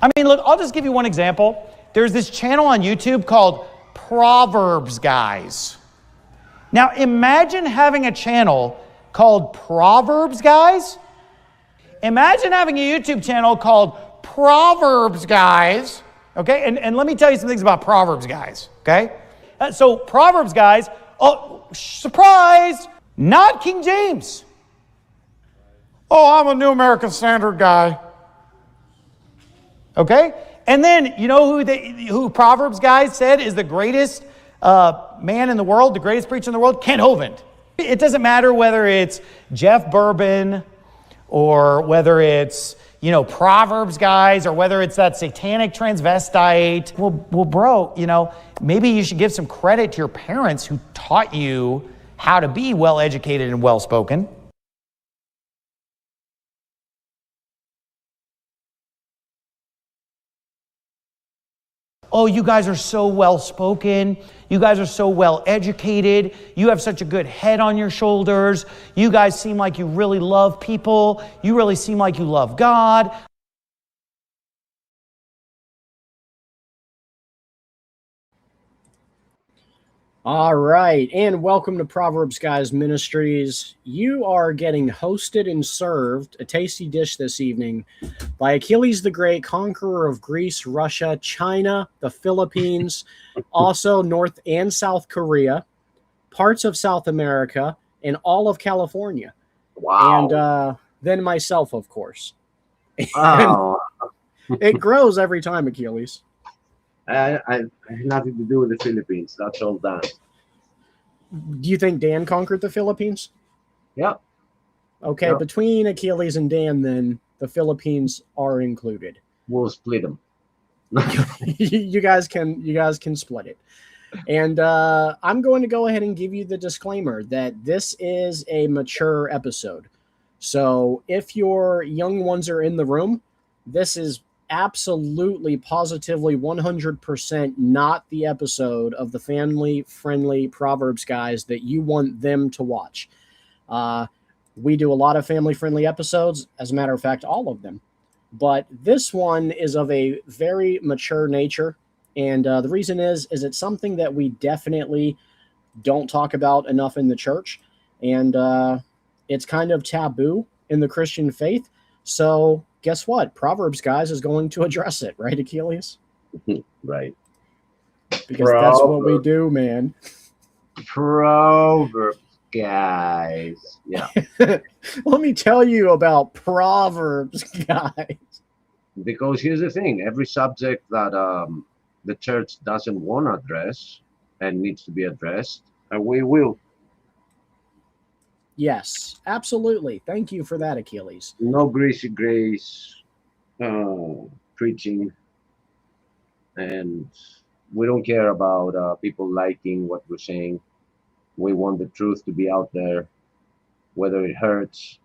I mean, look, I'll just give you one example. There's this channel on YouTube called ProverbsGuys. Now, imagine having a channel called ProverbsGuys. Imagine having a YouTube channel called ProverbsGuys. Okay, and let me tell you some things about ProverbsGuys. Okay, so ProverbsGuys, oh, surprise, not King James. Oh, I'm a New American Standard guy. Okay, and then you know who ProverbsGuys said is the greatest man in the world, the greatest preacher in the world? Kent Hovind. It doesn't matter whether it's Jeff Bourbon or whether it's, you know, ProverbsGuys or whether it's that satanic transvestite. Well, bro, you know, maybe you should give some credit to your parents who taught you how to be well-educated and well-spoken. Oh, you guys are so well-spoken. You guys are so well-educated. You have such a good head on your shoulders. You guys seem like you really love people. You really seem like you love God. All right, and welcome to ProverbsGuys Ministries. You are getting hosted and served a tasty dish this evening by Achilles the Great, conqueror of Greece, Russia, China, the Philippines, also North and South Korea, parts of South America, and all of California. Wow. And then myself, of course. Wow. It grows every time, Achilles. I have nothing to do with the Philippines. That's all done. Do you think Dan conquered the Philippines? Yeah. Okay, Yeah. Between Achilles and Dan, then, the Philippines are included. We'll split them. you guys can split it. And I'm going to go ahead and give you the disclaimer that this is a mature episode. So if your young ones are in the room, this is absolutely, positively, 100% not the episode of the family-friendly ProverbsGuys that you want them to watch. We do a lot of family-friendly episodes, as a matter of fact, all of them. But this one is of a very mature nature, and the reason is it's something that we definitely don't talk about enough in the church, and it's kind of taboo in the Christian faith. So guess what? ProverbsGuys is going to address it, right, Achilles? Right. Because that's what we do, man. ProverbsGuys. Yeah. Let me tell you about ProverbsGuys. Because here's the thing. Every subject that the church doesn't want to address and needs to be addressed, we will. Yes, absolutely. Thank you for that, Achilles. No greasy grace preaching. And we don't care about people liking what we're saying. We want the truth to be out there, whether it hurts.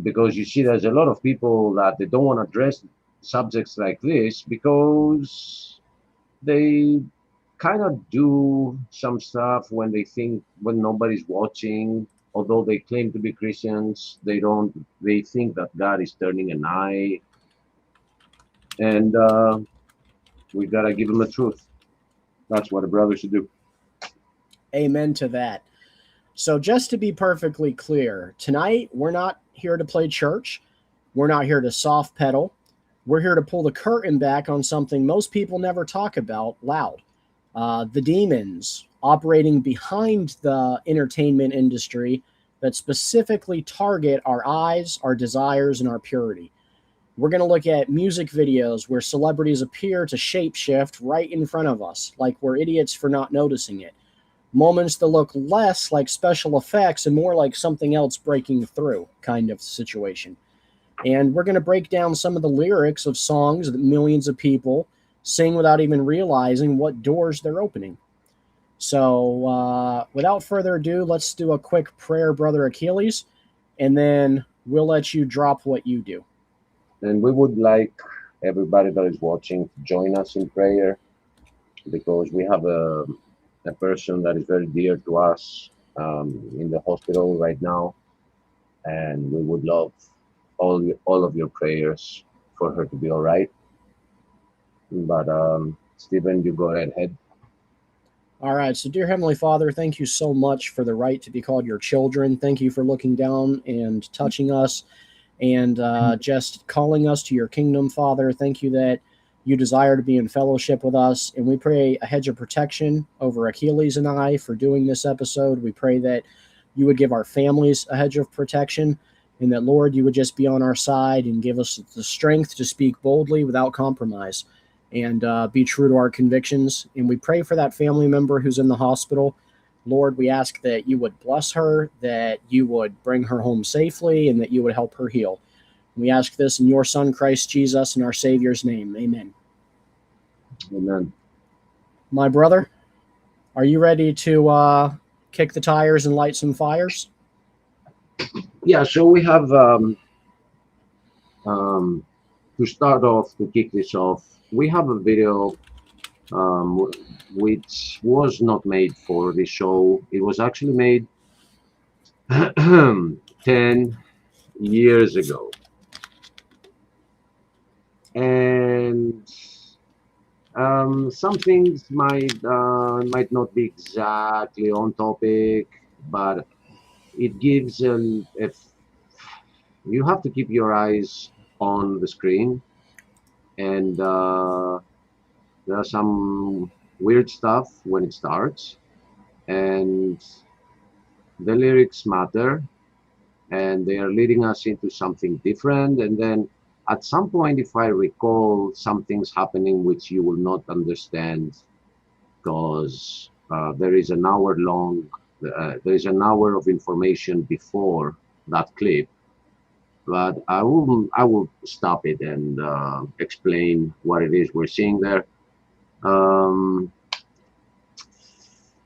Because you see, there's a lot of people that they don't want to address subjects like this because they kind of do some stuff when they think when nobody's watching. Although they claim to be Christians, they think that God is turning an eye. And we got to give them the truth. That's what a brother should do. Amen to that. So just to be perfectly clear, tonight we're not here to play church. We're not here to soft pedal. We're here to pull the curtain back on something most people never talk about loud. The demons operating behind the entertainment industry that specifically target our eyes, our desires, and our purity. We're going to look at music videos where celebrities appear to shapeshift right in front of us, like we're idiots for not noticing it. Moments that look less like special effects and more like something else breaking through kind of situation. And we're going to break down some of the lyrics of songs that millions of people sing without even realizing what doors they're opening. So without further ado, let's do a quick prayer, Brother Achilles, and then we'll let you drop what you do. And we would like everybody that is watching to join us in prayer, because we have a person that is very dear to us in the hospital right now, and we would love all of your prayers for her to be all right. But Stephen, you go ahead. All right. So, dear Heavenly Father, thank you so much for the right to be called your children. Thank you for looking down and touching us and just calling us to your kingdom, Father. Thank you that you desire to be in fellowship with us. And we pray a hedge of protection over Achilles and I for doing this episode. We pray that you would give our families a hedge of protection and that, Lord, you would just be on our side and give us the strength to speak boldly without compromise and be true to our convictions. And we pray for that family member who's in the hospital. Lord, we ask that you would bless her, that you would bring her home safely, and that you would help her heal. We ask this in your Son, Christ Jesus, in our Savior's name. Amen. Amen. My brother, are you ready to kick the tires and light some fires? Yeah. So we have um, to start off to kick this off. We have a video which was not made for this show. It was actually made 10 years ago. And some things might not be exactly on topic, but it gives if you have to keep your eyes on the screen, and there are some weird stuff when it starts, and the lyrics matter, and they are leading us into something different, and then at some point, if I recall, something's happening which you will not understand because there is an hour of information before that clip, but I will stop it and explain what it is we're seeing there. Um,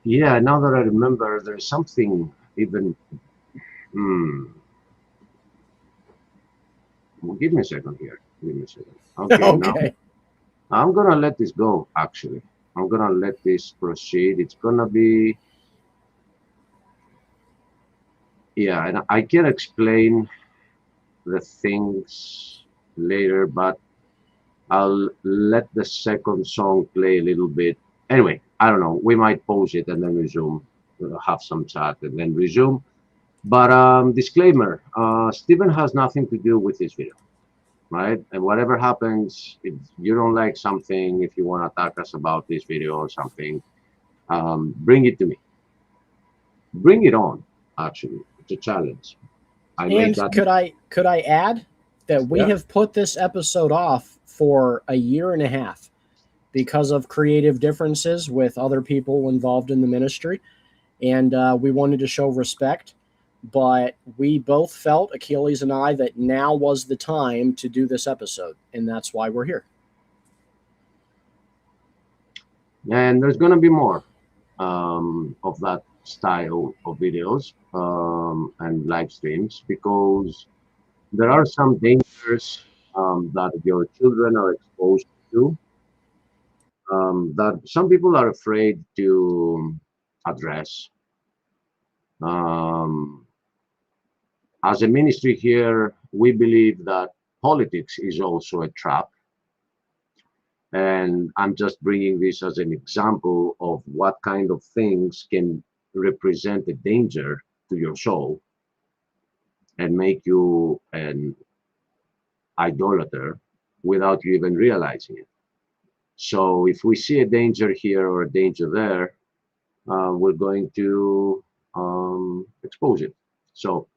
yeah, now that I remember, there's something even. Hmm, well, give me a second here. Give me a second. Okay, now Okay. I'm gonna let this go. Actually, I'm gonna let this proceed. It's gonna be, yeah, and I can explain the things later, but I'll let the second song play a little bit. Anyway, I don't know. We might pause it and then resume. We'll have some chat and then resume. But disclaimer: Stephen has nothing to do with this video, right? And whatever happens, if you don't like something, if you want to attack us about this video or something, bring it to me. Bring it on. Actually, it's a challenge. I made And that. could I add that we Yeah. have put this episode off for a year and a half because of creative differences with other people involved in the ministry, and we wanted to show respect. But we both felt, Achilles and I, that now was the time to do this episode, and that's why we're here. And there's gonna be more of that style of videos and live streams because there are some dangers that your children are exposed to that some people are afraid to address. Um, as a ministry here, we believe that politics is also a trap. And I'm just bringing this as an example of what kind of things can represent a danger to your soul and make you an idolater without you even realizing it. So if we see a danger here or a danger there, we're going to expose it. So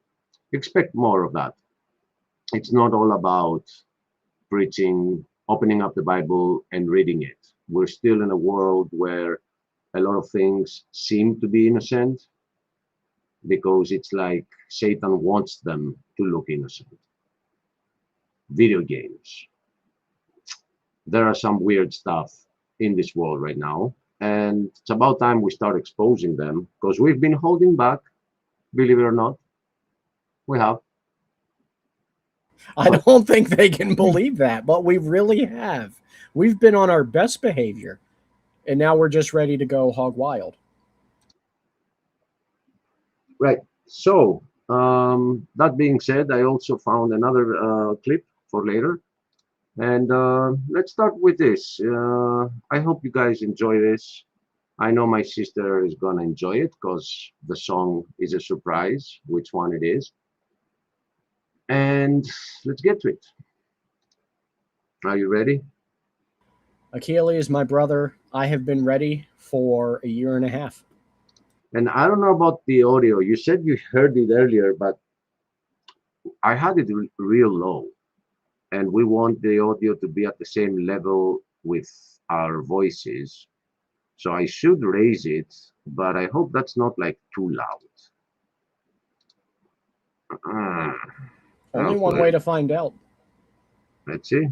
expect more of that. It's not all about preaching, opening up the Bible and reading it. We're still in a world where a lot of things seem to be innocent because it's like Satan wants them to look innocent. Video games. There are some weird stuff in this world right now, and it's about time we start exposing them because we've been holding back, believe it or not. We have. I don't think they can believe that, but we really have. We've been on our best behavior, and now we're just ready to go hog wild. Right. So, that being said, I also found another clip for later. And let's start with this. I hope you guys enjoy this. I know my sister is gonna enjoy it because the song is a surprise, which one it is. And let's get to it. Are you ready? Achilles, my brother, I have been ready for a year and a half. And I don't know about the audio. You said you heard it earlier, but I had it real low. And we want the audio to be at the same level with our voices. So I should raise it, but I hope that's not like too loud. Ah, Only one way okay, to find out. let's see.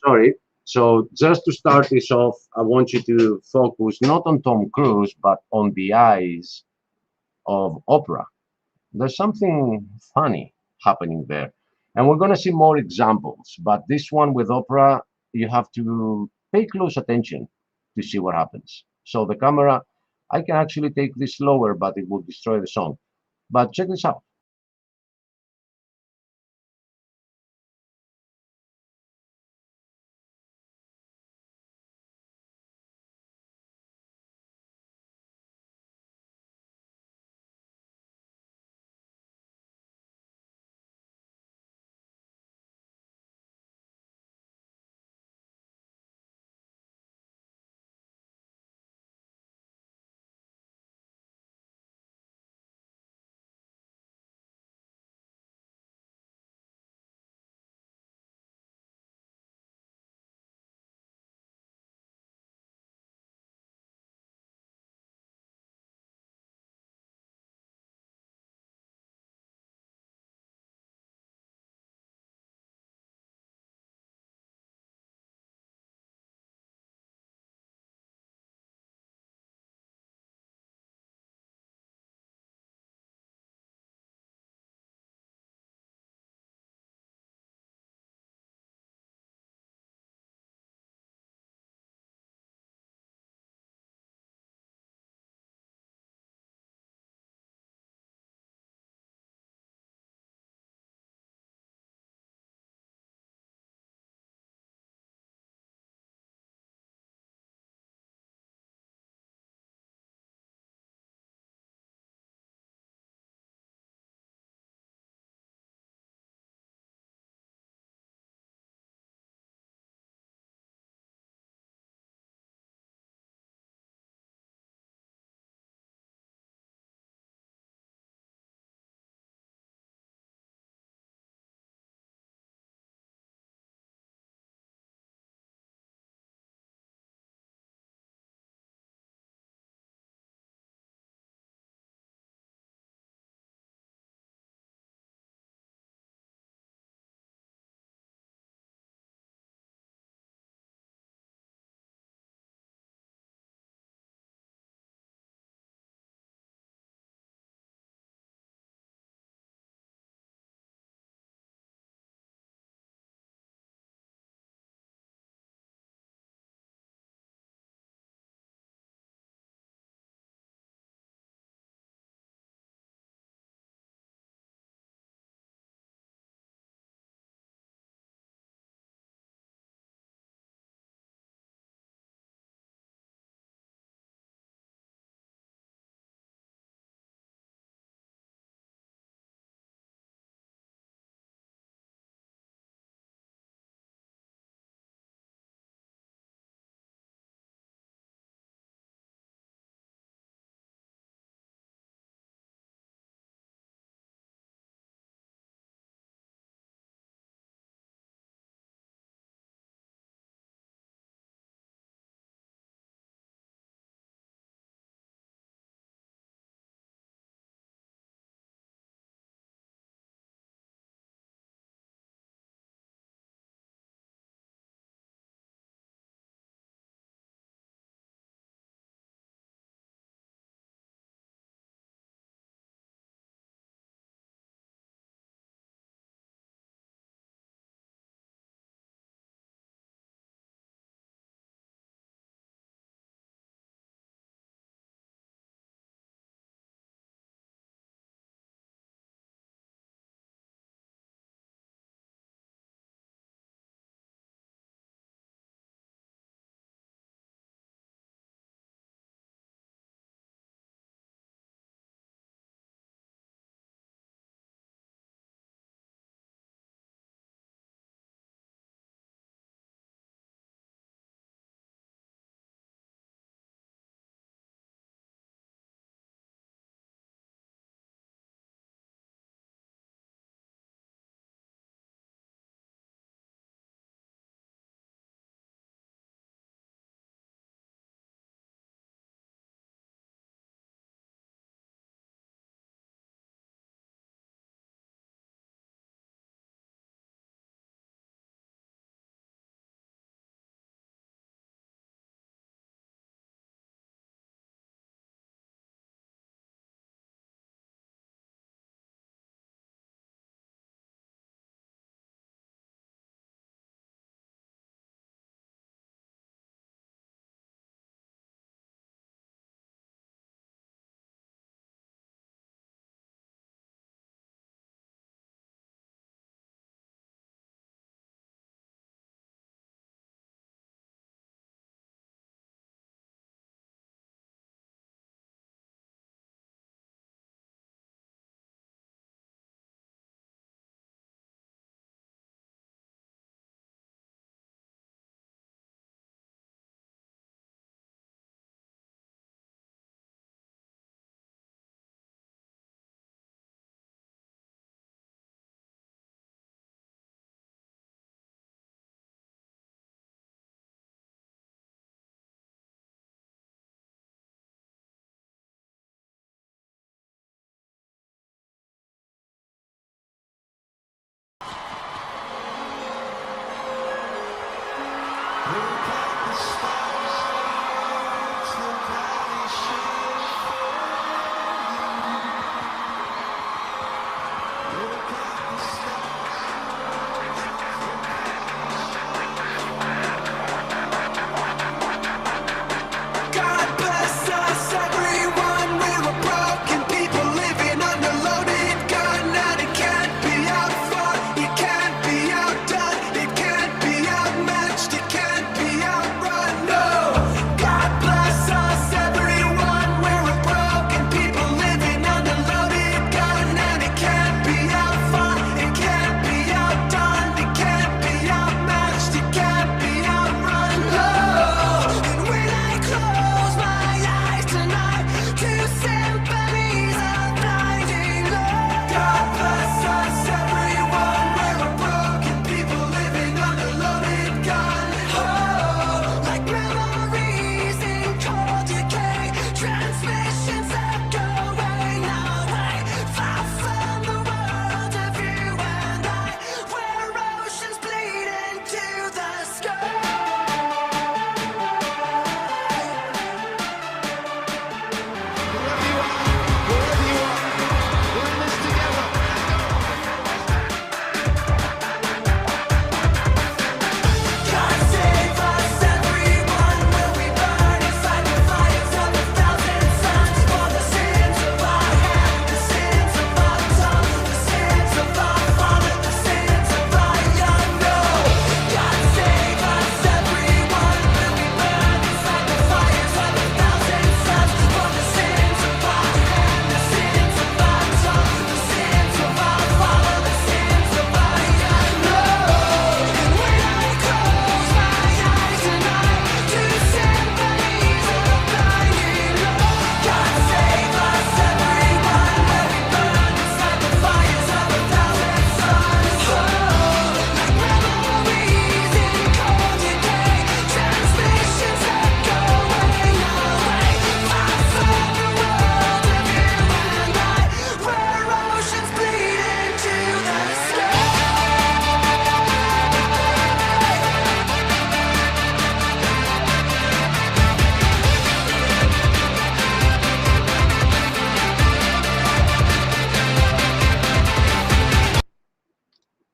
Sorry. So just to start this off, I want you to focus not on Tom Cruise, but on the eyes of Oprah. There's something funny happening there. And we're going to see more examples. But this one with Oprah, you have to pay close attention to see what happens. So the camera, I can actually take this slower, but it will destroy the song. But check this out.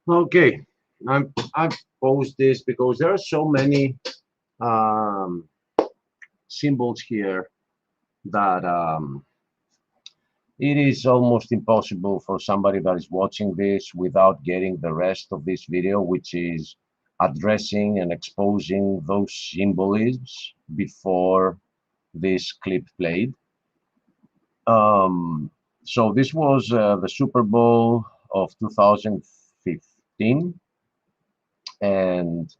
Okay, I post this because there are so many um, symbols here that it is almost impossible for somebody that is watching this without getting the rest of this video, which is addressing and exposing those symbolisms before this clip played. So this was the Super Bowl of 2015, and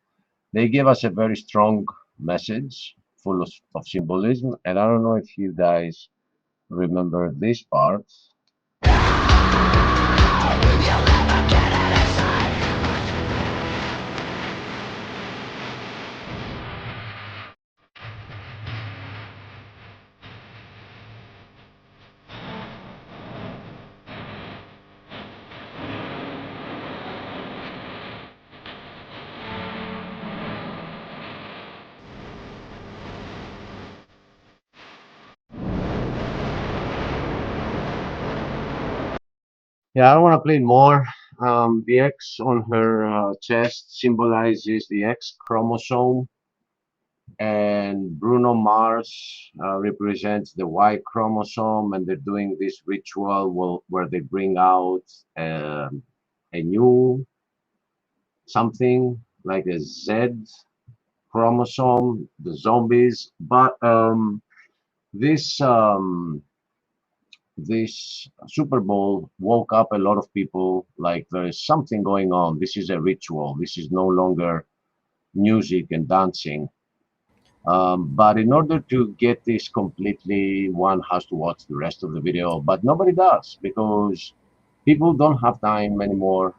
they gave us a very strong message full of symbolism. And I don't know if you guys remember this part. Yeah, I don't want to play more. The X on her chest symbolizes the X chromosome, and Bruno Mars represents the Y chromosome, and they're doing this ritual where they bring out a new something like a Z chromosome, the zombies. But this this Super Bowl woke up a lot of people like there is something going on. This is a ritual. This is no longer music and dancing. But in order to get this completely, one has to watch the rest of the video. But nobody does because people don't have time anymore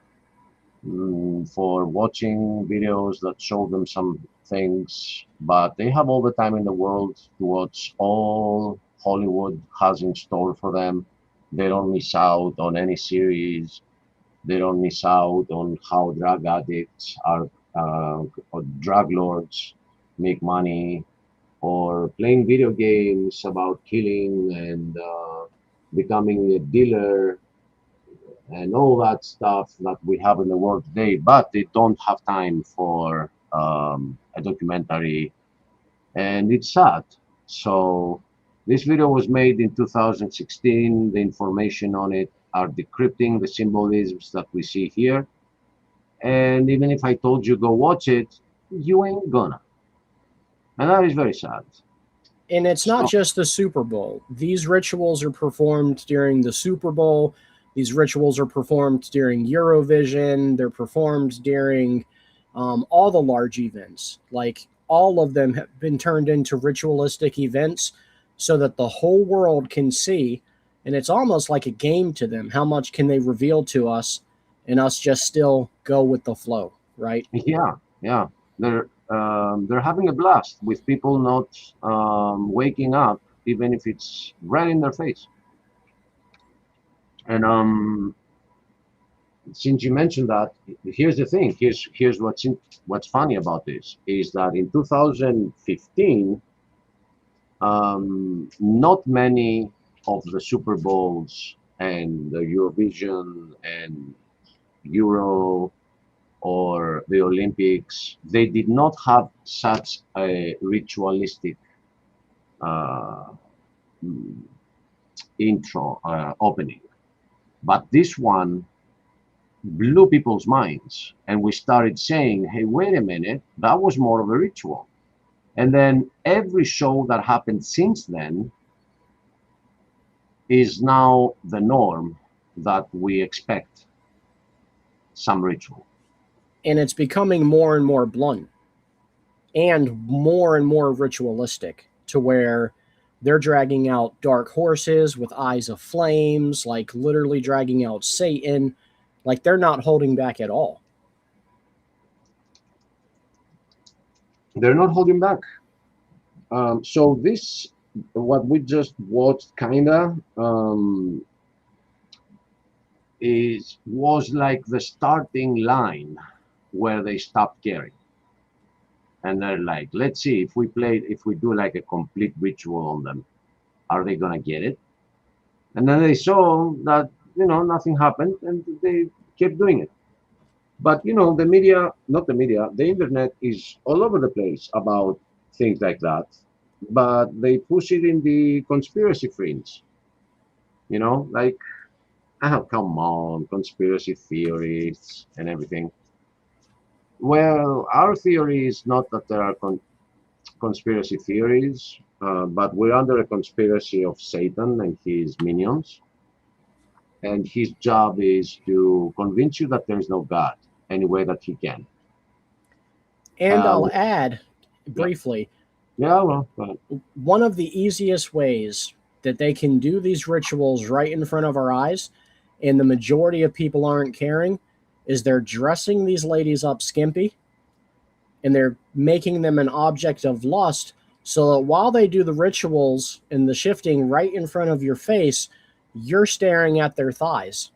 for watching videos that show them some things. But they have all the time in the world to watch all Hollywood has in store for them. They don't miss out on any series. They don't miss out on how drug addicts are or drug lords make money, or playing video games about killing and becoming a dealer and all that stuff that we have in the world today. But they don't have time for a documentary, and it's sad. So this video was made in 2016. The information on it are decrypting the symbolisms that we see here. And even if I told you go watch it, you ain't gonna. And that is very sad. And it's not So just the Super Bowl. These rituals are performed during the Super Bowl. These rituals are performed during Eurovision. They're performed during all the large events. Like all of them have been turned into ritualistic events so that the whole world can see. And it's almost like a game to them. How much can they reveal to us and us just still go with the flow, right? yeah, yeah, they're having a blast with people not waking up, even if it's right in their face. And since you mentioned that, here's the thing. Here's what's funny about this is that in 2015, not many of the Super Bowls and the Eurovision and Euro or the Olympics, they did not have such a ritualistic uh, mm, intro opening. But this one blew people's minds, and we started saying, "Hey, wait a minute, that was more of a ritual." And then every show that happened since then is now the norm that we expect some ritual. And it's becoming more and more blunt and more ritualistic to where they're dragging out dark horses with eyes of flames, like literally dragging out Satan. Like they're not holding back at all. They're not holding back. So this, what we just watched, kinda, was like the starting line where they stopped caring, and they're like, "Let's see if we do like a complete ritual on them, are they gonna get it?" And then they saw that nothing happened, and they kept doing it. But you know, the media, not the media, the internet is all over the place about things like that. But they push it in the conspiracy fringe. You know, like, oh, come on, conspiracy theories and everything. Well, our theory is not that there are conspiracy theories, but we're under a conspiracy of Satan and his minions. And his job is to convince you that there is no God any way that he can. And Uh, I'll add yeah, briefly, yeah, well, one of the easiest ways that they can do these rituals right in front of our eyes, and the majority of people aren't caring, is they're dressing these ladies up skimpy and they're making them an object of lust, so that while they do the rituals and the shifting right in front of your face, you're staring at their thighs.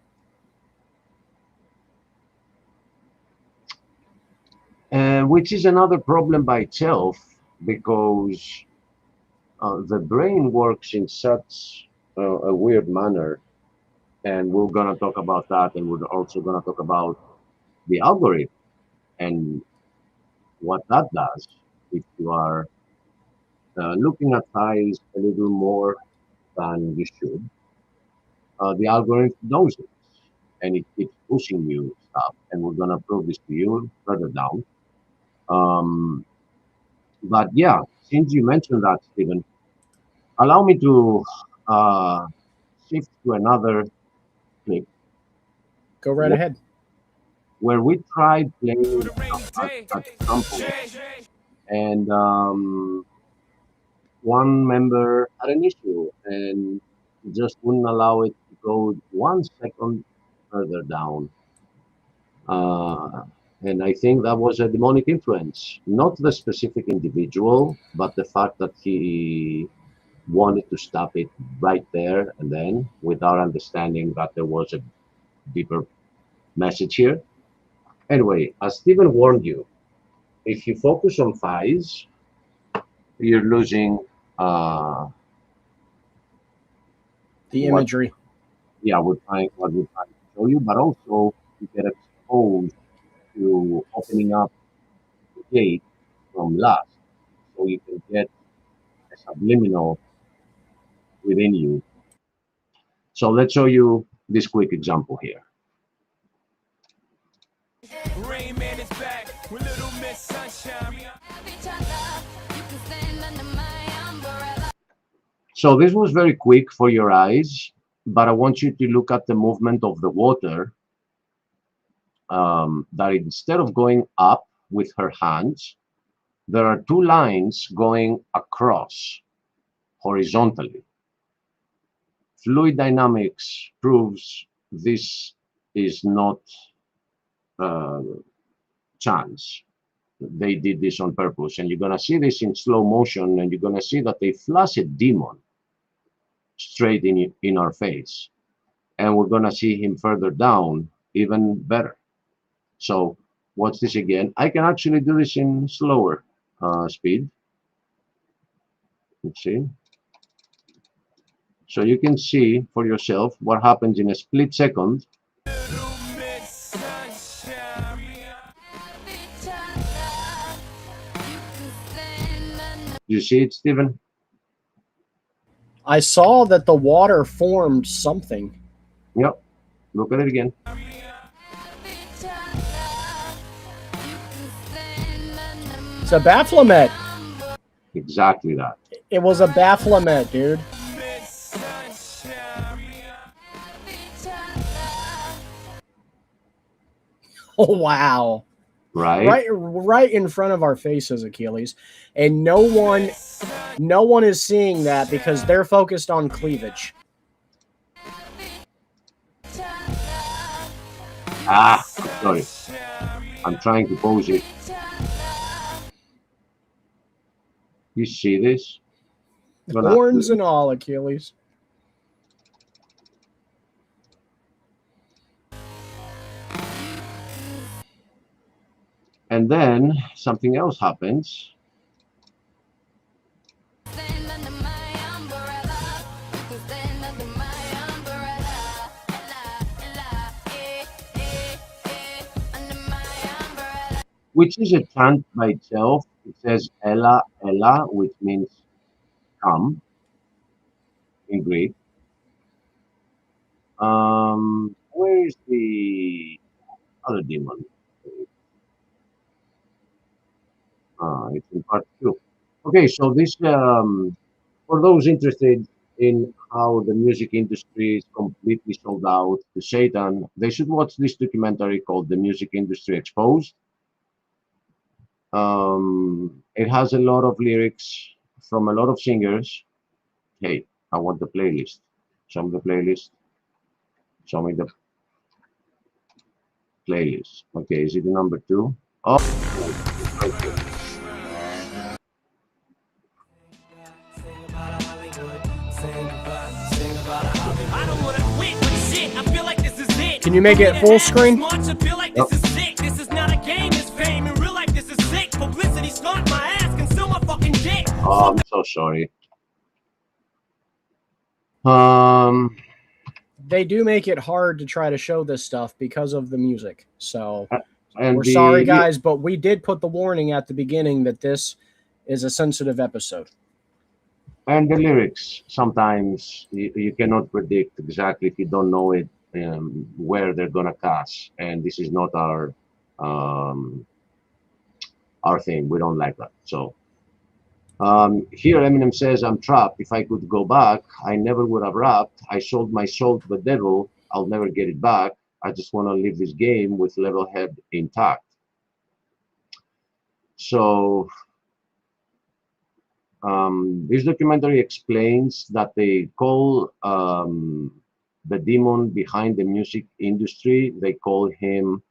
which is another problem by itself because the brain works in such a weird manner. And we're going to talk about that. And we're also going to talk about the algorithm and what that does if you are looking at thighs a little more than you should. The algorithm knows it and it keeps pushing you stuff. And we're going to prove this to you further down. Um, but yeah, since you mentioned that, Stephen, allow me to uh, shift to another clip Go right wh- ahead. where we tried playing at some point. And one member had an issue and just wouldn't allow it to go 1 second further down. Uh, and I think that was a demonic influence, not the specific individual, but the fact that he wanted to stop it right there and then without understanding that there was a deeper message here. Anyway, as Stephen warned you, if you focus on thighs, you're losing The what imagery. what we're trying to show you, but also you get exposed to opening up the gate from lust, so you can get a subliminal within you. So let's show you this quick example here. Rain Man is back with Little Miss Sunshine. So this was very quick for your eyes, but I want you to look at the movement of the water. That instead of going up with her hands, there are two lines going across horizontally. Fluid dynamics proves this is not chance. They did this on purpose, and you're gonna see this in slow motion, and you're gonna see that they flash a demon straight in our face, and we're gonna see him further down even better. So watch this again. I can actually do this in slower speed. Let's see. So you can see for yourself what happens in a split second. You see it, Stephen? I saw that the water formed something. Yep. Look at it again. It's a Baphomet. Exactly that. It was a Baphomet, dude. Oh wow. Right? Right in front of our faces, Achilles. And no one is seeing that because they're focused on cleavage. Ah, sorry. I'm trying to pose it. You see this? Horns and all, Achilles. And then something else happens. which is a chant by itself. It says Ella, Ella, which means come in Greek. Where is the other demon? It's in part two. Okay, so this for those interested in how the music industry is completely sold out to Satan, they should watch this documentary called "The Music Industry Exposed." It has a lot of lyrics from a lot of singers. Hey, I want the playlist. Show me the playlist. Show me the playlist. Okay, is it the number two? Oh, it's right here. I don't wanna quit, but shit, I feel like this is it. Can you make it full screen? March, I feel like this is sick. This is not a game, it's fame. In real life, this is sick. Publicity start my ass, consume my fucking dick. Oh, I'm so sorry. Um, They do make it hard to try to show this stuff because of the music. So and we're the sorry, guys, but we did put the warning at the beginning that this is a sensitive episode. and the lyrics. Sometimes you cannot predict exactly if you don't know it where they're gonna cast, and this is not um, our thing. We don't like that. So here Eminem says, "I'm trapped. If I could go back, I never would have rapped. I sold my soul to the devil. I'll never get it back. I just want to live this game with level head intact." So this documentary explains that they call the demon behind the music industry, they call him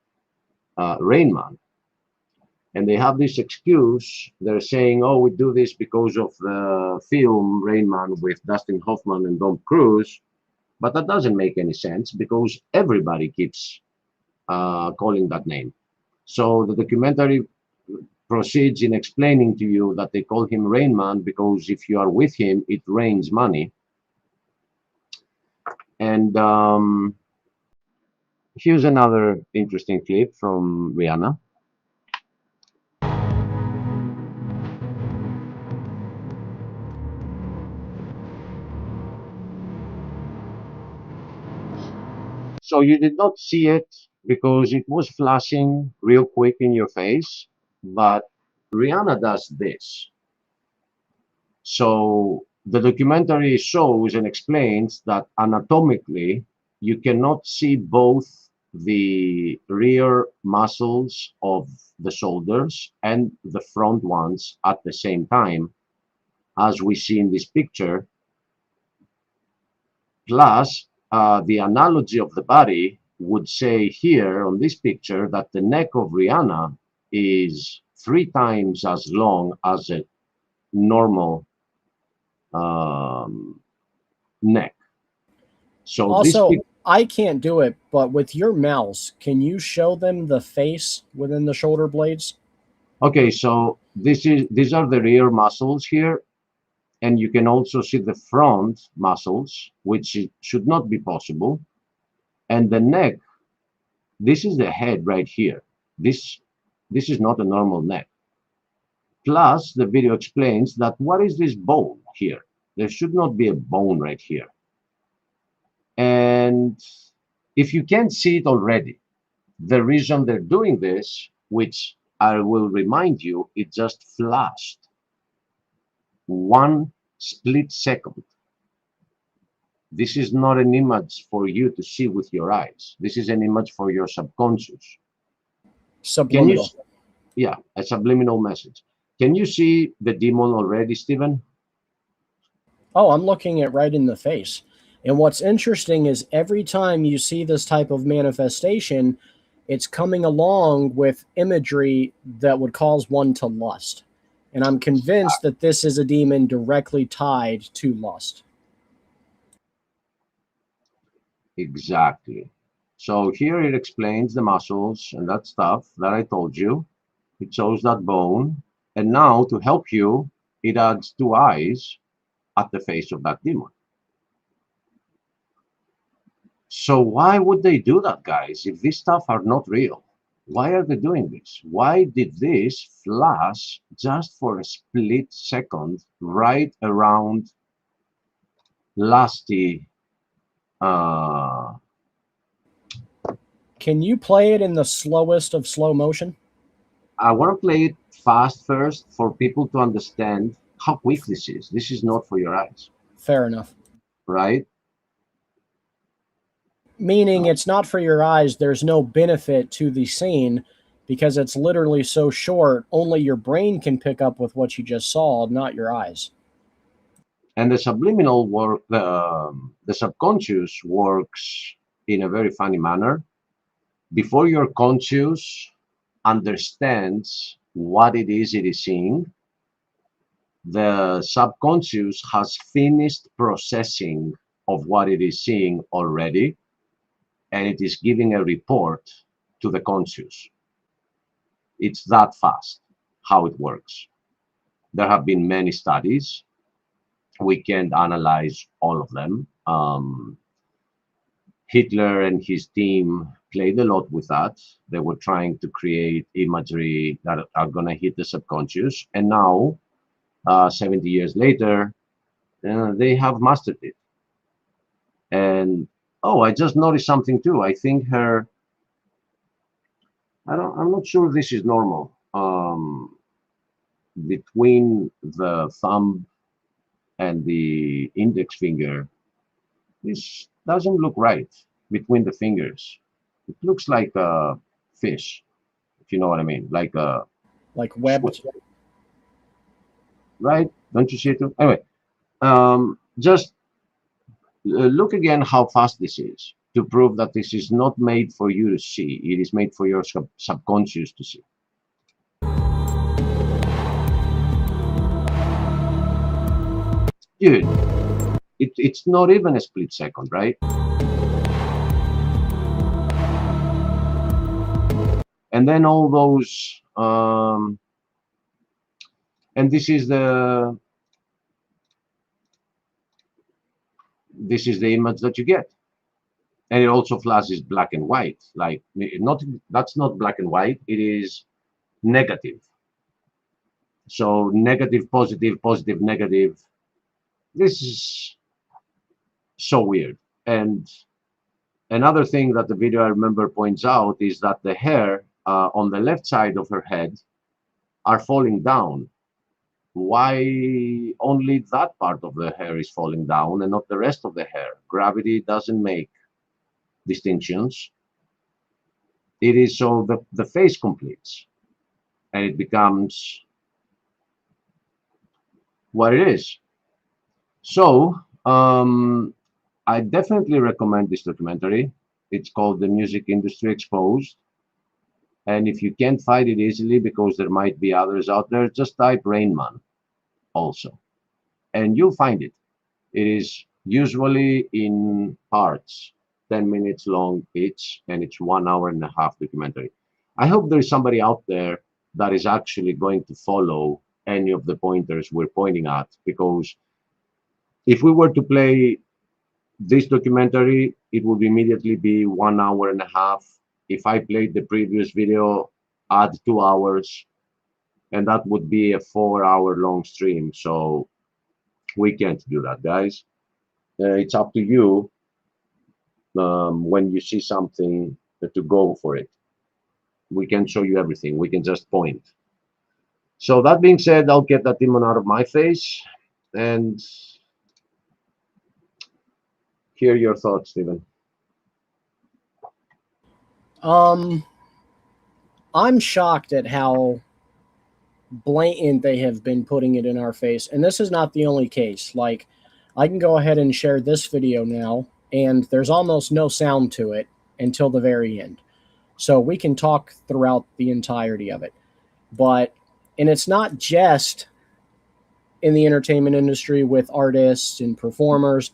Rain Man. And they have this excuse. They're saying, oh, we do this because of the film Rain Man with Dustin Hoffman and Tom Cruise. But that doesn't make any sense because everybody keeps calling that name. So the documentary proceeds in explaining to you that they call him Rain Man because if you are with him, it rains money. And here's another interesting clip from Rihanna. So you did not see it because it was flashing real quick in your face, but Rihanna does this. So the documentary shows and explains that anatomically, you cannot see both the rear muscles of the shoulders and the front ones at the same time, as we see in this picture. Plus, the analogy of the body would say here on this picture that the neck of Rihanna is 3 times as long as a normal neck. So Also, I can't do it, but with your mouse, can you show them the face within the shoulder blades? okay, so these are the rear muscles here, and you can also see the front muscles, which should not be possible. And the neck, this is the head right here. This is not a normal neck. Plus, the video explains that what is this bone here? There should not be a bone right here. And if you can't see it already, the reason they're doing this, which I will remind you, it just flashed 1 split second. This is not an image for you to see with your eyes. This is an image for your subconscious. Can you? Subliminal. Yeah, a subliminal message. Can you see the demon already, Stephen? Oh, I'm looking it right in the face. And what's interesting is every time you see this type of manifestation, it's coming along with imagery that would cause one to lust. And I'm convinced that this is a demon directly tied to lust. Exactly. So here it explains the muscles and that stuff that I told you. It shows that bone. And now to help you, it adds 2 eyes at the face of that demon. So why would they do that, guys, if this stuff are not real? Why are they doing this? Why did this flash just for a split second right around lusty? Can you play it in the slowest of slow motion? I want to play it fast first for people to understand how quick this is. This is not for your eyes, Fair enough. right? Meaning it's not for your eyes. There's no benefit to the scene because it's literally so short. Only your brain can pick up with what you just saw, not your eyes. And the subliminal work, the subconscious works in a very funny manner. Before your conscious understands what it is seeing, the subconscious has finished processing of what it is seeing already, and it is giving a report to the conscious. It's that fast how it works. There have been many studies. We can't analyze all of them. Hitler and his team played a lot with that. They were trying to create imagery that are going to hit the subconscious. And now, 70 years later, they have mastered it. And, oh, I just noticed something too. I think I'm not sure this is normal. Between the thumb and the index finger, this doesn't look right between the fingers. It looks like a fish, if you know what I mean, like a webbed. Right? Don't you see it too? Anyway, just look again how fast this is to prove that this is not made for you to see. It is made for your subconscious to see. Dude, it's not even a split second, right? And then all those, and this is the image that you get, and it also flashes black and white. Like that's not black and white. It is negative. So negative, positive, positive, negative. This is so weird. And another thing that the video I remember points out is that the hair on the left side of her head are falling down. Why only that part of the hair is falling down and not the rest of the hair? Gravity doesn't make distinctions. It is so the face completes and it becomes what it is. So I definitely recommend this documentary. It's called The Music Industry Exposed. And if you can't find it easily because there might be others out there, just type Rain Man also, and you'll find it. It is usually in parts, 10 minutes long each, and it's 1.5 hours documentary. I hope there is somebody out there that is actually going to follow any of the pointers we're pointing at, because if we were to play this documentary, it would immediately be 1.5 hours. If I played the previous video, add 2 hours, and that would be a 4-hour long stream. So we can't do that, guys. It's up to you when you see something to go for it. We can show you everything. We can just point. So that being said, I'll get that demon out of my face and hear your thoughts, Stephen. I'm shocked at how blatant they have been putting it in our face. And this is not the only case. Like, I can go ahead and share this video now, and there's almost no sound to it until the very end. So we can talk throughout the entirety of it. And it's not just in the entertainment industry with artists and performers.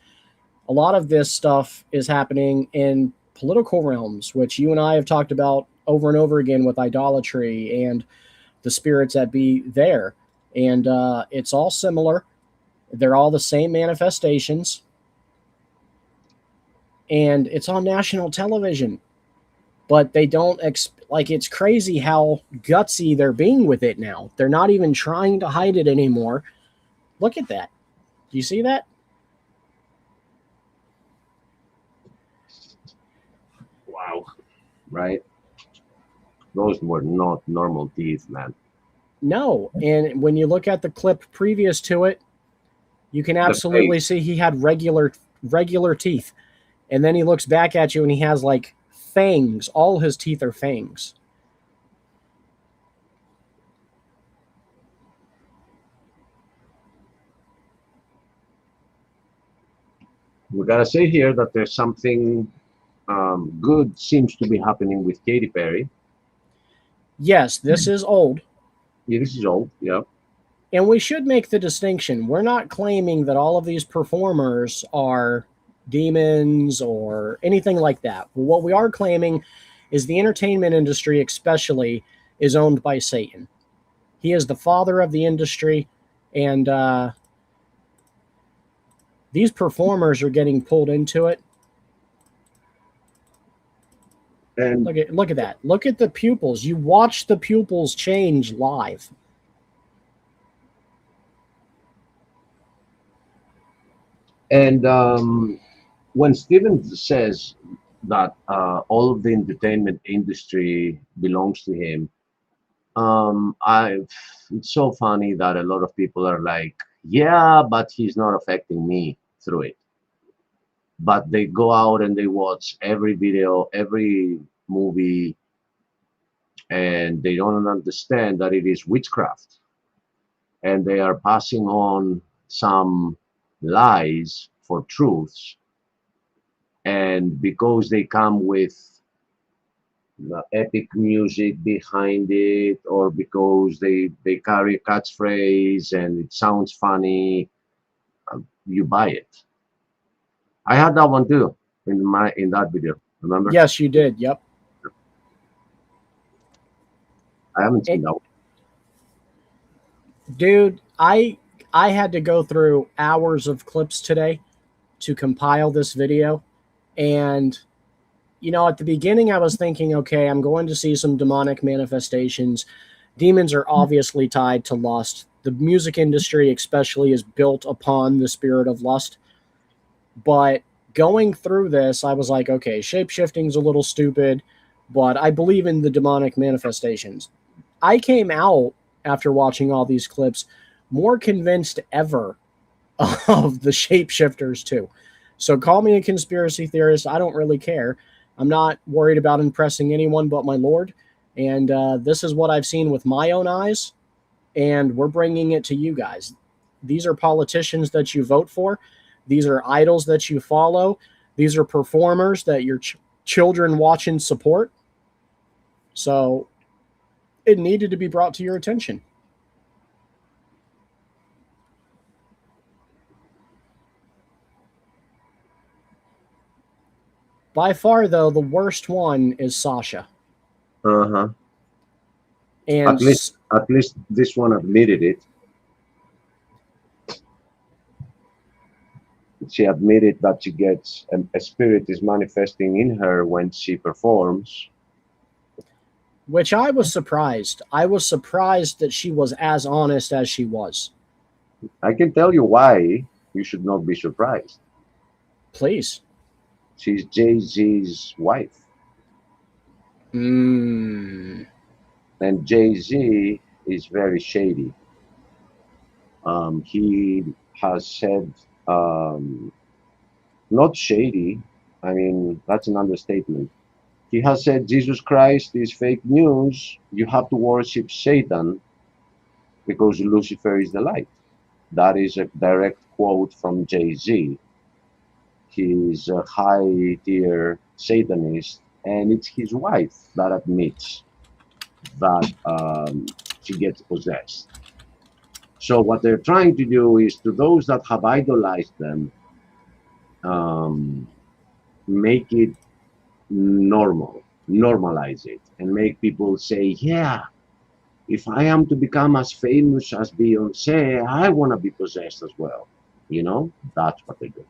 A lot of this stuff is happening in political realms, which you and I have talked about over and over again with idolatry and the spirits that be there. And it's all similar. They're all the same manifestations. And it's on national television. But they don't Like, it's crazy how gutsy they're being with it now. They're not even trying to hide it anymore. Look at that. Do you see that? Wow. Right? Those were not normal teeth, man. No. And when you look at the clip previous to it, you can absolutely see he had regular teeth. And then he looks back at you and he has like fangs. All his teeth are fangs. We gotta say here that there's something good seems to be happening with Katy Perry. Yes, this is old. Yeah, this is old, yeah. And we should make the distinction. We're not claiming that all of these performers are demons or anything like that. What we are claiming is the entertainment industry, especially, is owned by Satan. He is the father of the industry, and these performers are getting pulled into it. And look at that. Look at the pupils. You watch the pupils change live. And when Steven says that all of the entertainment industry belongs to him, it's so funny that a lot of people are like, yeah, but he's not affecting me through it. But they go out and they watch every video, every movie, and they don't understand that it is witchcraft. And they are passing on some lies for truths. And because they come with the epic music behind it, or because they carry a catchphrase and it sounds funny, you buy it. I had that one too in that video. Remember? Yes, you did. Yep. I haven't seen that one. Dude, I had to go through hours of clips today to compile this video. And, you know, at the beginning I was thinking, okay, I'm going to see some demonic manifestations. Demons are obviously tied to lust. The music industry especially is built upon the spirit of lust. But going through this, I was like, okay, shape-shifting's a little stupid, but I believe in the demonic manifestations. I came out after watching all these clips more convinced ever of the shapeshifters too. So call me a conspiracy theorist. I don't really care. I'm not worried about impressing anyone but my Lord. And this is what I've seen with my own eyes. And we're bringing it to you guys. These are politicians that you vote for. These are idols that you follow. These are performers that your children watch and support. So it needed to be brought to your attention. By far, though, the worst one is Sasha. Uh-huh. And at least this one admitted it. She admitted that she gets a spirit is manifesting in her when she performs. Which I was surprised. I was surprised that she was as honest as she was. I can tell you why you should not be surprised. Please. She's Jay-Z's wife. And Jay-Z is very shady. He has said, not shady, I mean, that's an understatement. He has said Jesus Christ is fake news. You have to worship Satan because Lucifer is the light. That is a direct quote from Jay-Z. He's a high-tier Satanist, and it's his wife that admits that she gets possessed. So what they're trying to do is, to those that have idolized them, make it normal, normalize it, and make people say, yeah, if I am to become as famous as Beyonce, I want to be possessed as well. You know, that's what they do.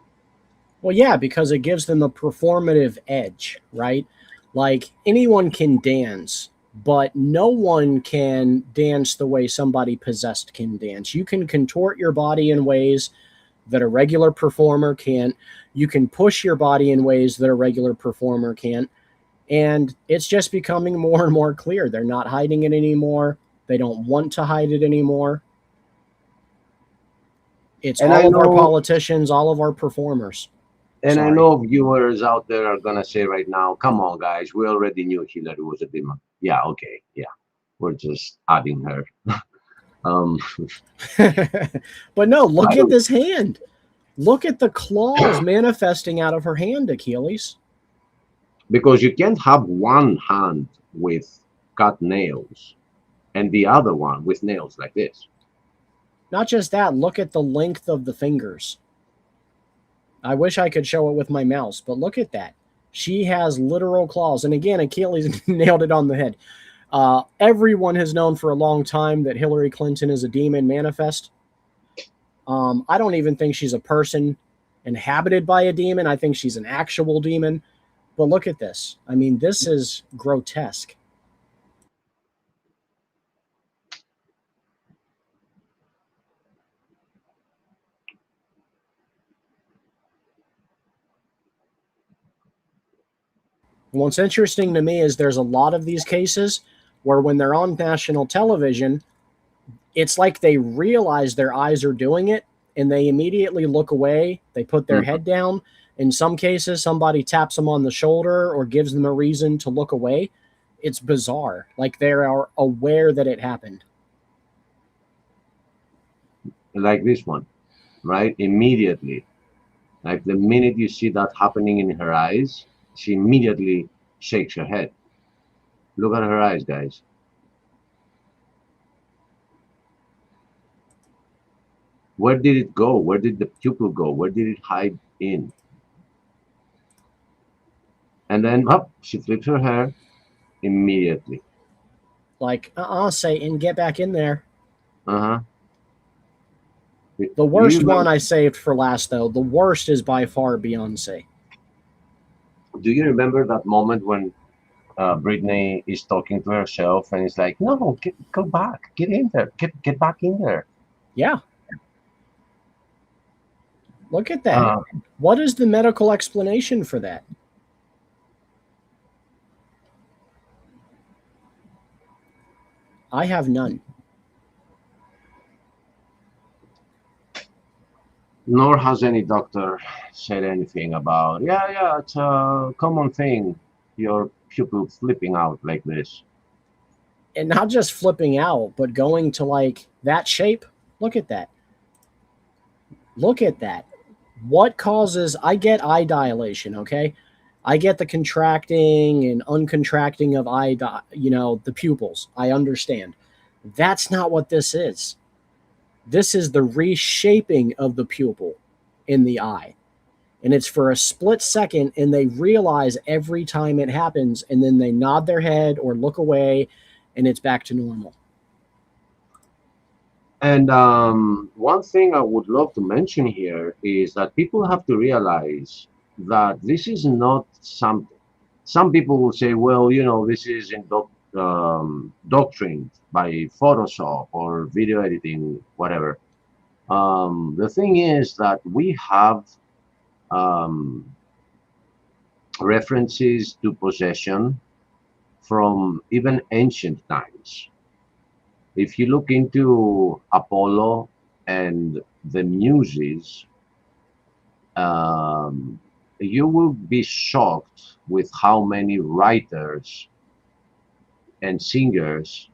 well, yeah, because it gives them a performative edge, right? Like, anyone can dance, but no one can dance the way somebody possessed can dance. You can contort your body in ways that a regular performer can't. You can push your body in ways that a regular performer can't. And it's just becoming more and more clear. They're not hiding it anymore. They don't want to hide it anymore. It's And all I of our know, politicians, all of our performers. and I Sorry. know viewers out there are gonna say right now, "Come on, guys, we already knew Hillary was a demon." Yeah, okay, yeah, we're just adding her. Um, But no, look I at don't, this hand. Look at the claws manifesting out of her hand, Achilles. because you can't have one hand with cut nails and the other one with nails like this. Not just that, look at the length of the fingers. I wish I could show it with my mouse, but look at that. She has literal claws. And again, Achilles nailed it on the head. Everyone has known for a long time that Hillary Clinton is a demon manifest. I don't even think she's a person inhabited by a demon. I think she's an actual demon. But look at this. I mean, this is grotesque. What's interesting to me is there's a lot of these cases where when they're on national television, it's like they realize their eyes are doing it and they immediately look away. They put their Mhm. head down. In some cases, somebody taps them on the shoulder or gives them a reason to look away. It's bizarre. Like they are aware that it happened. Like this one, right? Immediately, like the minute you see that happening in her eyes, she immediately shakes her head. Look at her eyes, guys. Where did it go? Where did the pupil go? Where did it hide in? And then up, she flips her hair immediately. Like, Satan, get back in there. Uh-huh. The Do you worst one remember, I saved for last, though. The worst is by far Beyonce. do you remember that moment when Britney is talking to herself and it's like, no, go back, get in there, get back in there. Yeah. Look at that. Uh, What is the medical explanation for that? I have none. Nor has any doctor said anything about, yeah, it's a common thing, your pupil flipping out like this. And not just flipping out, but going to like that shape. Look at that. Look at that. What causes, I get eye dilation, okay? I get the contracting and uncontracting of the pupils. I understand. That's not what this is. This is the reshaping of the pupil in the eye. And it's for a split second, and they realize every time it happens, and then they nod their head or look away, and it's back to normal. And one thing I would love to mention here is that people have to realize that this is not something. Some people will say, well, this is doctrined by Photoshop or video editing, whatever. The thing is that we have um, references to possession from even ancient times. If you look into Apollo and the Muses, um, you will be shocked with how many writers and singers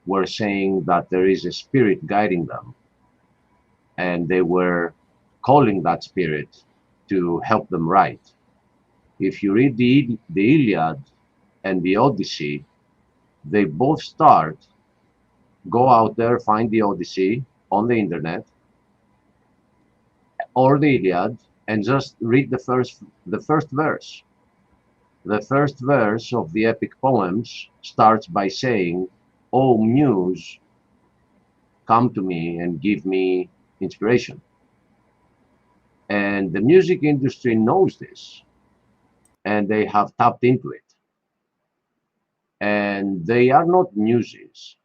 were saying that there is a spirit guiding them, and they were calling that spirit to help them write. If you read the Iliad and the Odyssey, they both start, go out there, find the Odyssey on the internet or the Iliad, and just read the first verse. The first verse of the epic poems starts by saying, "Oh Muse, come to me and give me inspiration." And the music industry knows this, and they have tapped into it. and they are not muses.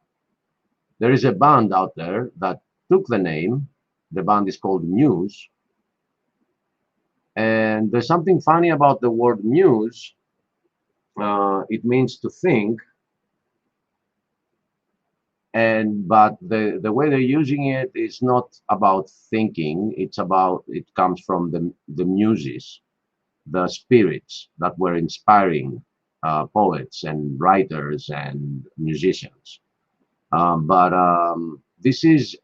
There is a band out there that took the name. The band is called Muse. And there's something funny about the word muse. It means to think, but the way they're using it is not about thinking. It comes from the muses, the spirits that were inspiring poets and writers and musicians. But this is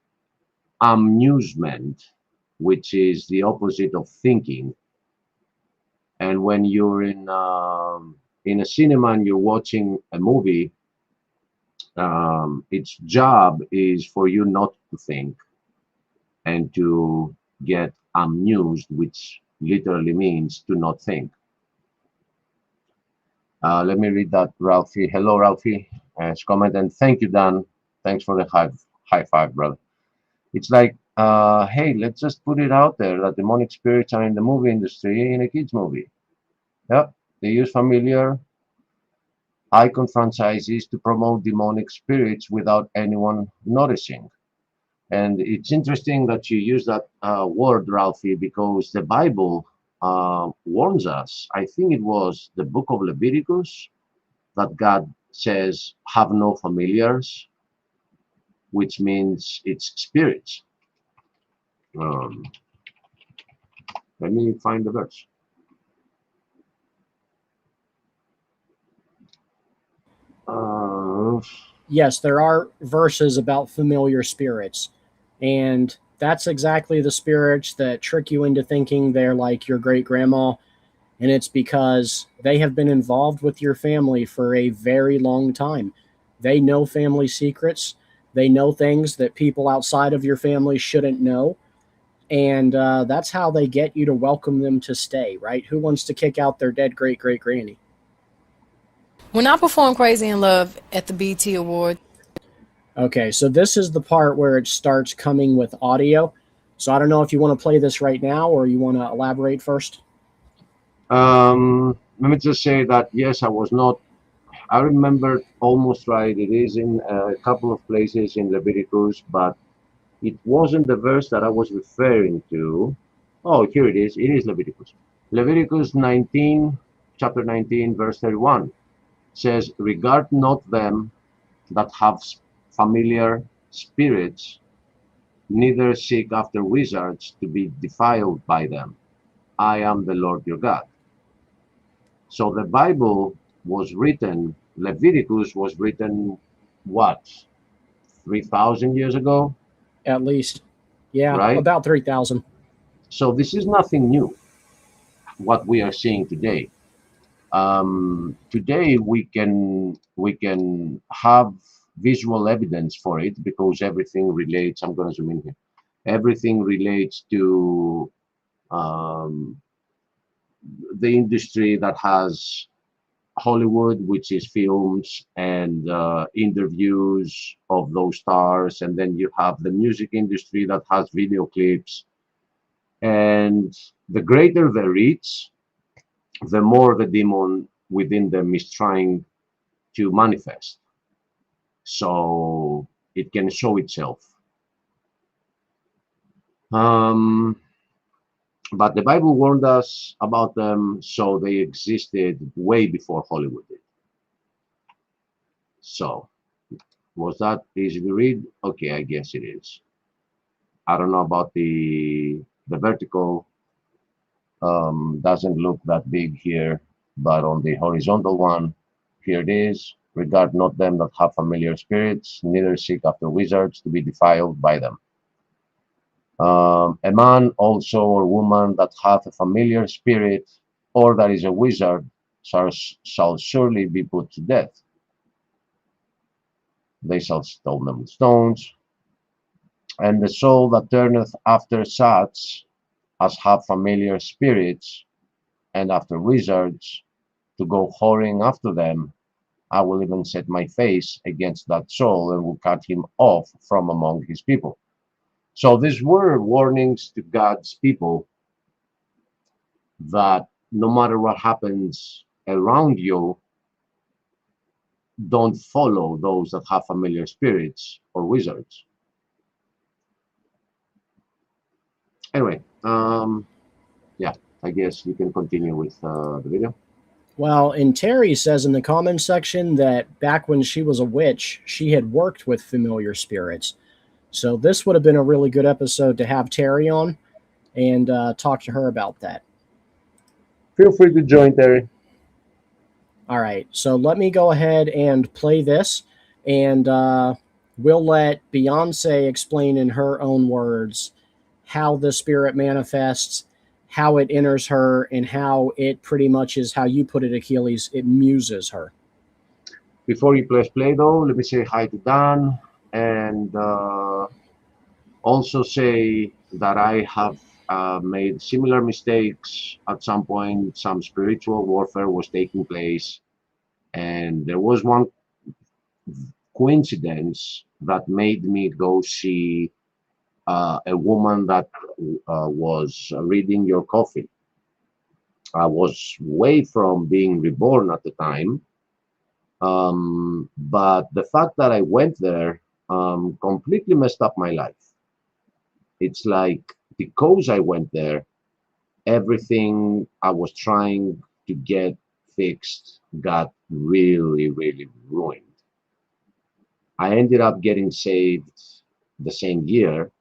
amusement, which is the opposite of thinking. And when you're in a cinema and you're watching a movie, its job is for you not to think and to get amused, which literally means to not think. Let me read that, Ralphie. Hello, Ralphie. Comment, and thank you, Dan. Thanks for the high five, brother. It's like, hey, let's just put it out there that demonic spirits are in the movie industry in a kids movie. Yep, they use familiar icon franchises to promote demonic spirits without anyone noticing. And it's interesting that you use that word, Ralphie, because the Bible warns us. I think it was the book of Leviticus that God says, have no familiars, which means it's spirits. Let me find the verse. Yes, there are verses about familiar spirits, and that's exactly the spirits that trick you into thinking they're like your great grandma, and it's because they have been involved with your family for a very long time. They know family secrets, they know things that people outside of your family shouldn't know, and that's how they get you to welcome them to stay, right? Who wants to kick out their dead great great granny? When I performed Crazy in Love at the BT Awards. Okay, so this is the part where it starts coming with audio. So I don't know if you want to play this right now or you want to elaborate first. Let me just say that yes, I was not. I remember almost right. It is in a couple of places in Leviticus, but it wasn't the verse that I was referring to. Oh, here it is. It is Leviticus. Leviticus 19, chapter 19, verse 31 says, "Regard not them that have familiar spirits, neither seek after wizards to be defiled by them. I am the Lord your God." So the Bible was written, Leviticus was written, what, 3,000 years ago, At least. Yeah, right? about 3,000. So this is nothing new, what we are seeing today. Today we can have visual evidence for it because everything relates. I'm going to zoom in here. Everything relates to the industry that has Hollywood, which is films and interviews of those stars, and then you have the music industry that has video clips. And the greater the reach, the more the demon within them is trying to manifest. So it can show itself. But the Bible warned us about them, so they existed way before Hollywood did. So, was that easy to read? Okay, I guess it is. I don't know about the vertical. Doesn't look that big here, but on the horizontal one, here it is. Regard not them that have familiar spirits, neither seek after wizards to be defiled by them. A man also or woman that hath a familiar spirit, or that is a wizard, shall surely be put to death. They shall stone them with stones. And the soul that turneth after such as have familiar spirits and after wizards, to go whoring after them, I will even set my face against that soul and will cut him off from among his people. So these were warnings to God's people that no matter what happens around you, don't follow those that have familiar spirits or wizards. Anyway, yeah, I guess you can continue with the video. Well, and Terry says in the comments section that back when she was a witch, she had worked with familiar spirits. So this would have been a really good episode to have Terry on and talk to her about that. Feel free to join, Terry. All right, so let me go ahead and play this, and we'll let Beyonce explain in her own words how the spirit manifests, how it enters her, and how it pretty much is how you put it, Achilles, it muses her. Before you press play, though, let me say hi to Dan, and also say that I have made similar mistakes at some point. Some spiritual warfare was taking place, and there was one coincidence that made me go see a woman that was reading your coffee. I was way from being reborn at the time, but the fact that I went there completely messed up my life. It's like because I went there, everything I was trying to get fixed got really, really ruined. I ended up getting saved the same year,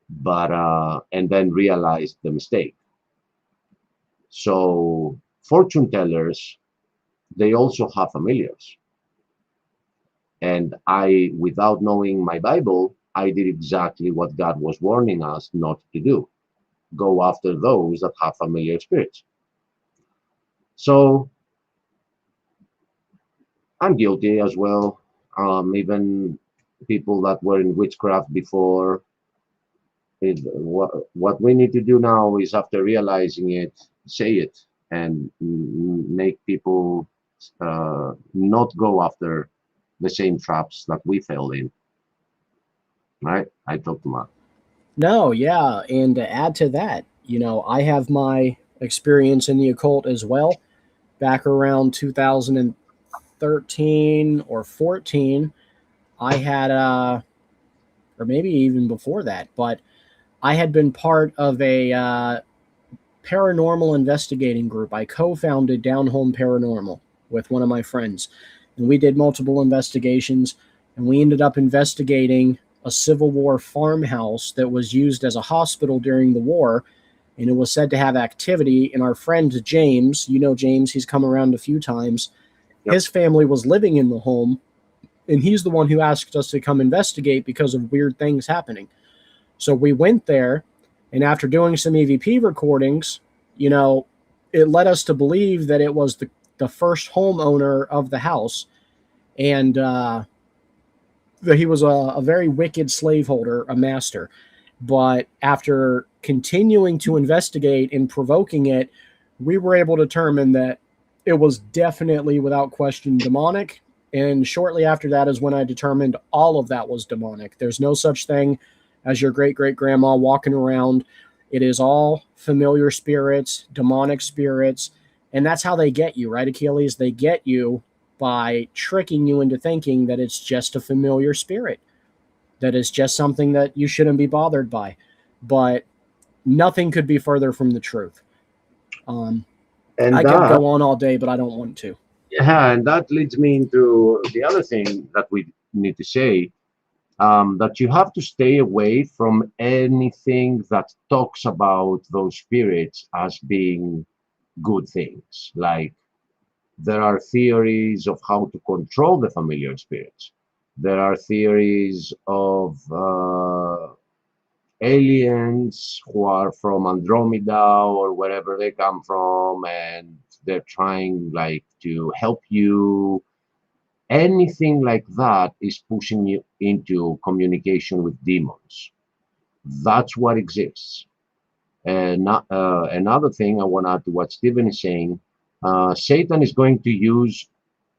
but and then realized the mistake. So fortune tellers, they also have familiars. And I, without knowing my Bible, I did exactly what God was warning us not to do. Go after those that have familiar spirits. So I'm guilty as well. Even people that were in witchcraft before. What we need to do now is, after realizing it, say it and make people not go after the same traps that we fell in. Right? I talked too much. No, yeah, and to add to that, you know, I have my experience in the occult as well. Back around 2013 or 14, I had, or maybe even before that, but I had been part of a paranormal investigating group. I co-founded Down Home Paranormal with one of my friends, and we did multiple investigations, and we ended up investigating a Civil War farmhouse that was used as a hospital during the war, and it was said to have activity. And our friend James, you know James, he's come around a few times. Yep. His family was living in the home, and he's the one who asked us to come investigate because of weird things happening. So we went there, and after doing some EVP recordings, you know, it led us to believe that it was the first homeowner of the house, and that he was a very wicked slaveholder, a master. But after continuing to investigate and provoking it, we were able to determine that it was definitely, without question, demonic. And shortly after that is when I determined all of that was demonic. There's no such thing as your great-great-grandma walking around. It is all familiar spirits, demonic spirits, and that's how they get you, right, Achilles? They get you by tricking you into thinking that it's just a familiar spirit, that it's just something that you shouldn't be bothered by. But nothing could be further from the truth. And I could go on all day, but I don't want to. Yeah, and that leads me into the other thing that we need to say, that you have to stay away from anything that talks about those spirits as being good things. Like, there are theories of how to control the familiar spirits. There are theories of aliens who are from Andromeda or wherever they come from, and they're trying like to help you. Anything like that is pushing you into communication with demons. That's what exists. And another thing I want to add to what Stephen is saying, Satan is going to use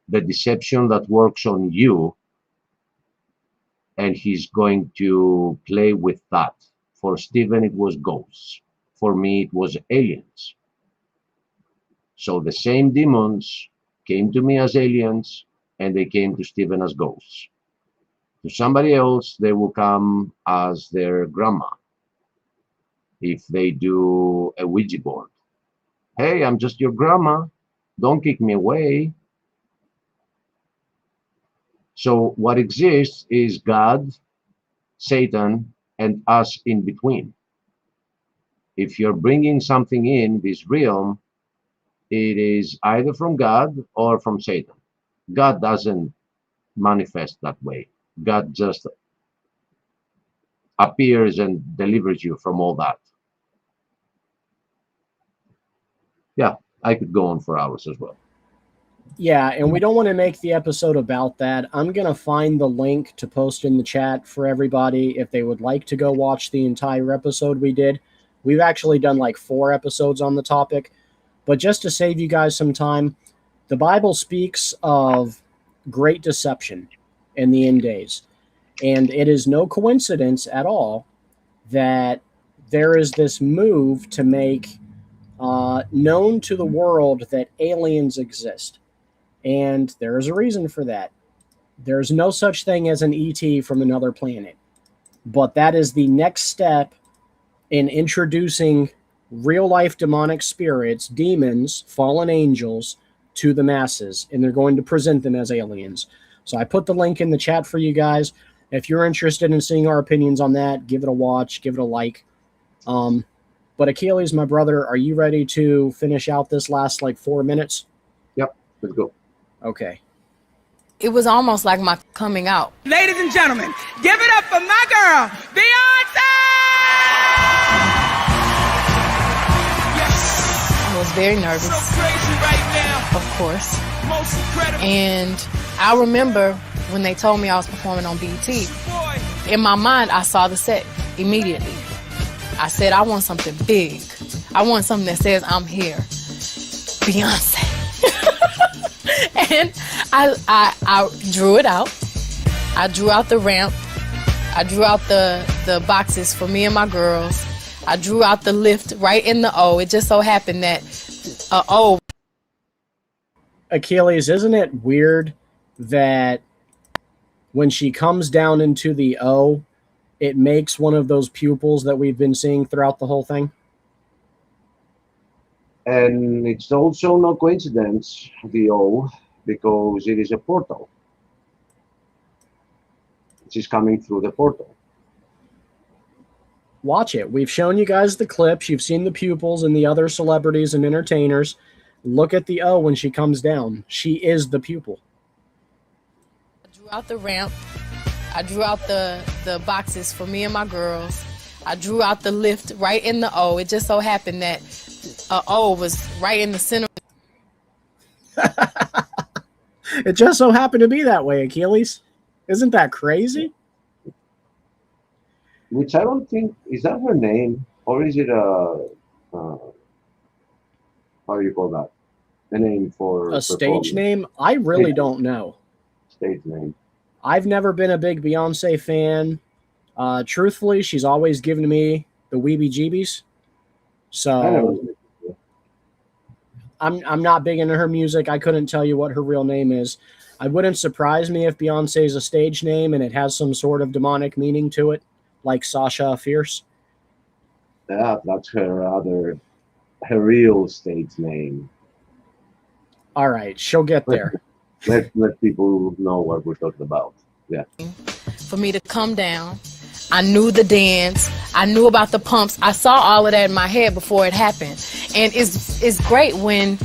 the deception that works on you, and he's going to play with that. For Stephen, it was ghosts. For me, it was aliens. So the same demons came to me as aliens, and they came to Stephen as ghosts. To somebody else, they will come as their grandma if they do a Ouija board. Hey, I'm just your grandma. Don't kick me away. So what exists is God, Satan, and us in between. If you're bringing something in this realm, it is either from God or from Satan. God doesn't manifest that way. God just appears and delivers you from all that. Yeah, I could go on for hours as well. Yeah, and we don't want to make the episode about that. I'm going to find the link to post in the chat for everybody if they would like to go watch the entire episode we did. We've actually done like 4 episodes on the topic. But just to save you guys some time, the Bible speaks of great deception in the end days. And it is no coincidence at all that there is this move to make known to the world that aliens exist. And there is a reason for that. There's no such thing as an ET from another planet. But that is the next step in introducing real-life demonic spirits, demons, fallen angels, to the masses. And they're going to present them as aliens. So I put the link in the chat for you guys. If you're interested in seeing our opinions on that, give it a watch, give it a like. But Achilles, my brother, are you ready to finish out this last like 4 minutes? Yep, let's go. Okay. It was almost like my coming out. Ladies and gentlemen, give it up for my girl, Beyonce! Yes. I was very nervous, So crazy right now. of course. Most incredible. And I remember when they told me I was performing on BET, Boy. in my mind, I saw the set immediately. I said, I want something big. I want something that says I'm here. Beyonce. And I drew it out. I drew out the ramp. I drew out the boxes for me and my girls. I drew out the lift right in the O. It just so happened that O. Achilles, isn't it weird that when she comes down into the O, it makes one of those pupils that we've been seeing throughout the whole thing? And it's also no coincidence, the O, because it is a portal. She's coming through the portal. Watch it. We've shown you guys the clips. You've seen the pupils and the other celebrities and entertainers. Look at the O when she comes down. She is the pupil. I drew out the ramp. I drew out the boxes for me and my girls. I drew out the lift right in the O. It just so happened that O was right in the center. It just so happened to be that way, Achilles. Isn't that crazy? Which I don't think, is that her name? Or is it how do you call that? A name for A stage name? I really don't know. Stage name. I've never been a big Beyonce fan. Truthfully, she's always given me the weebie-jeebies. So I'm not big into her music. I couldn't tell you what her real name is. It wouldn't surprise me if Beyonce is a stage name and it has some sort of demonic meaning to it, like Sasha Fierce. Yeah, that's her real stage name. All right, she'll get there. Let people know what we're talking about. Yeah. For me to come down. I knew the dance. I knew about the pumps. I saw all of that in my head before it happened. And it's great when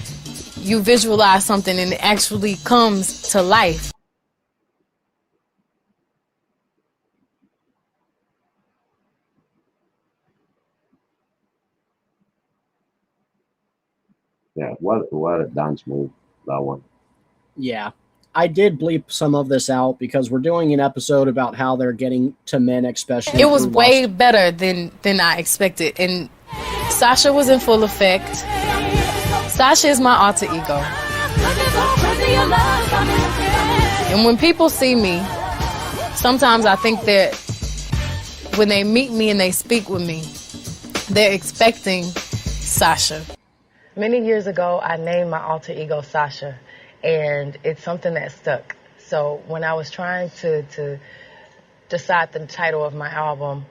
you visualize something and it actually comes to life. Yeah, what a dance move, that one. Yeah. I did bleep some of this out because we're doing an episode about how they're getting to men, especially. It was through way lust. better than I expected. And Sasha was in full effect. Sasha is my alter ego. And when people see me, sometimes I think that when they meet me and they speak with me, they're expecting Sasha. Many years ago, I named my alter ego Sasha, and it's something that stuck. So when I was trying to decide the title of my album,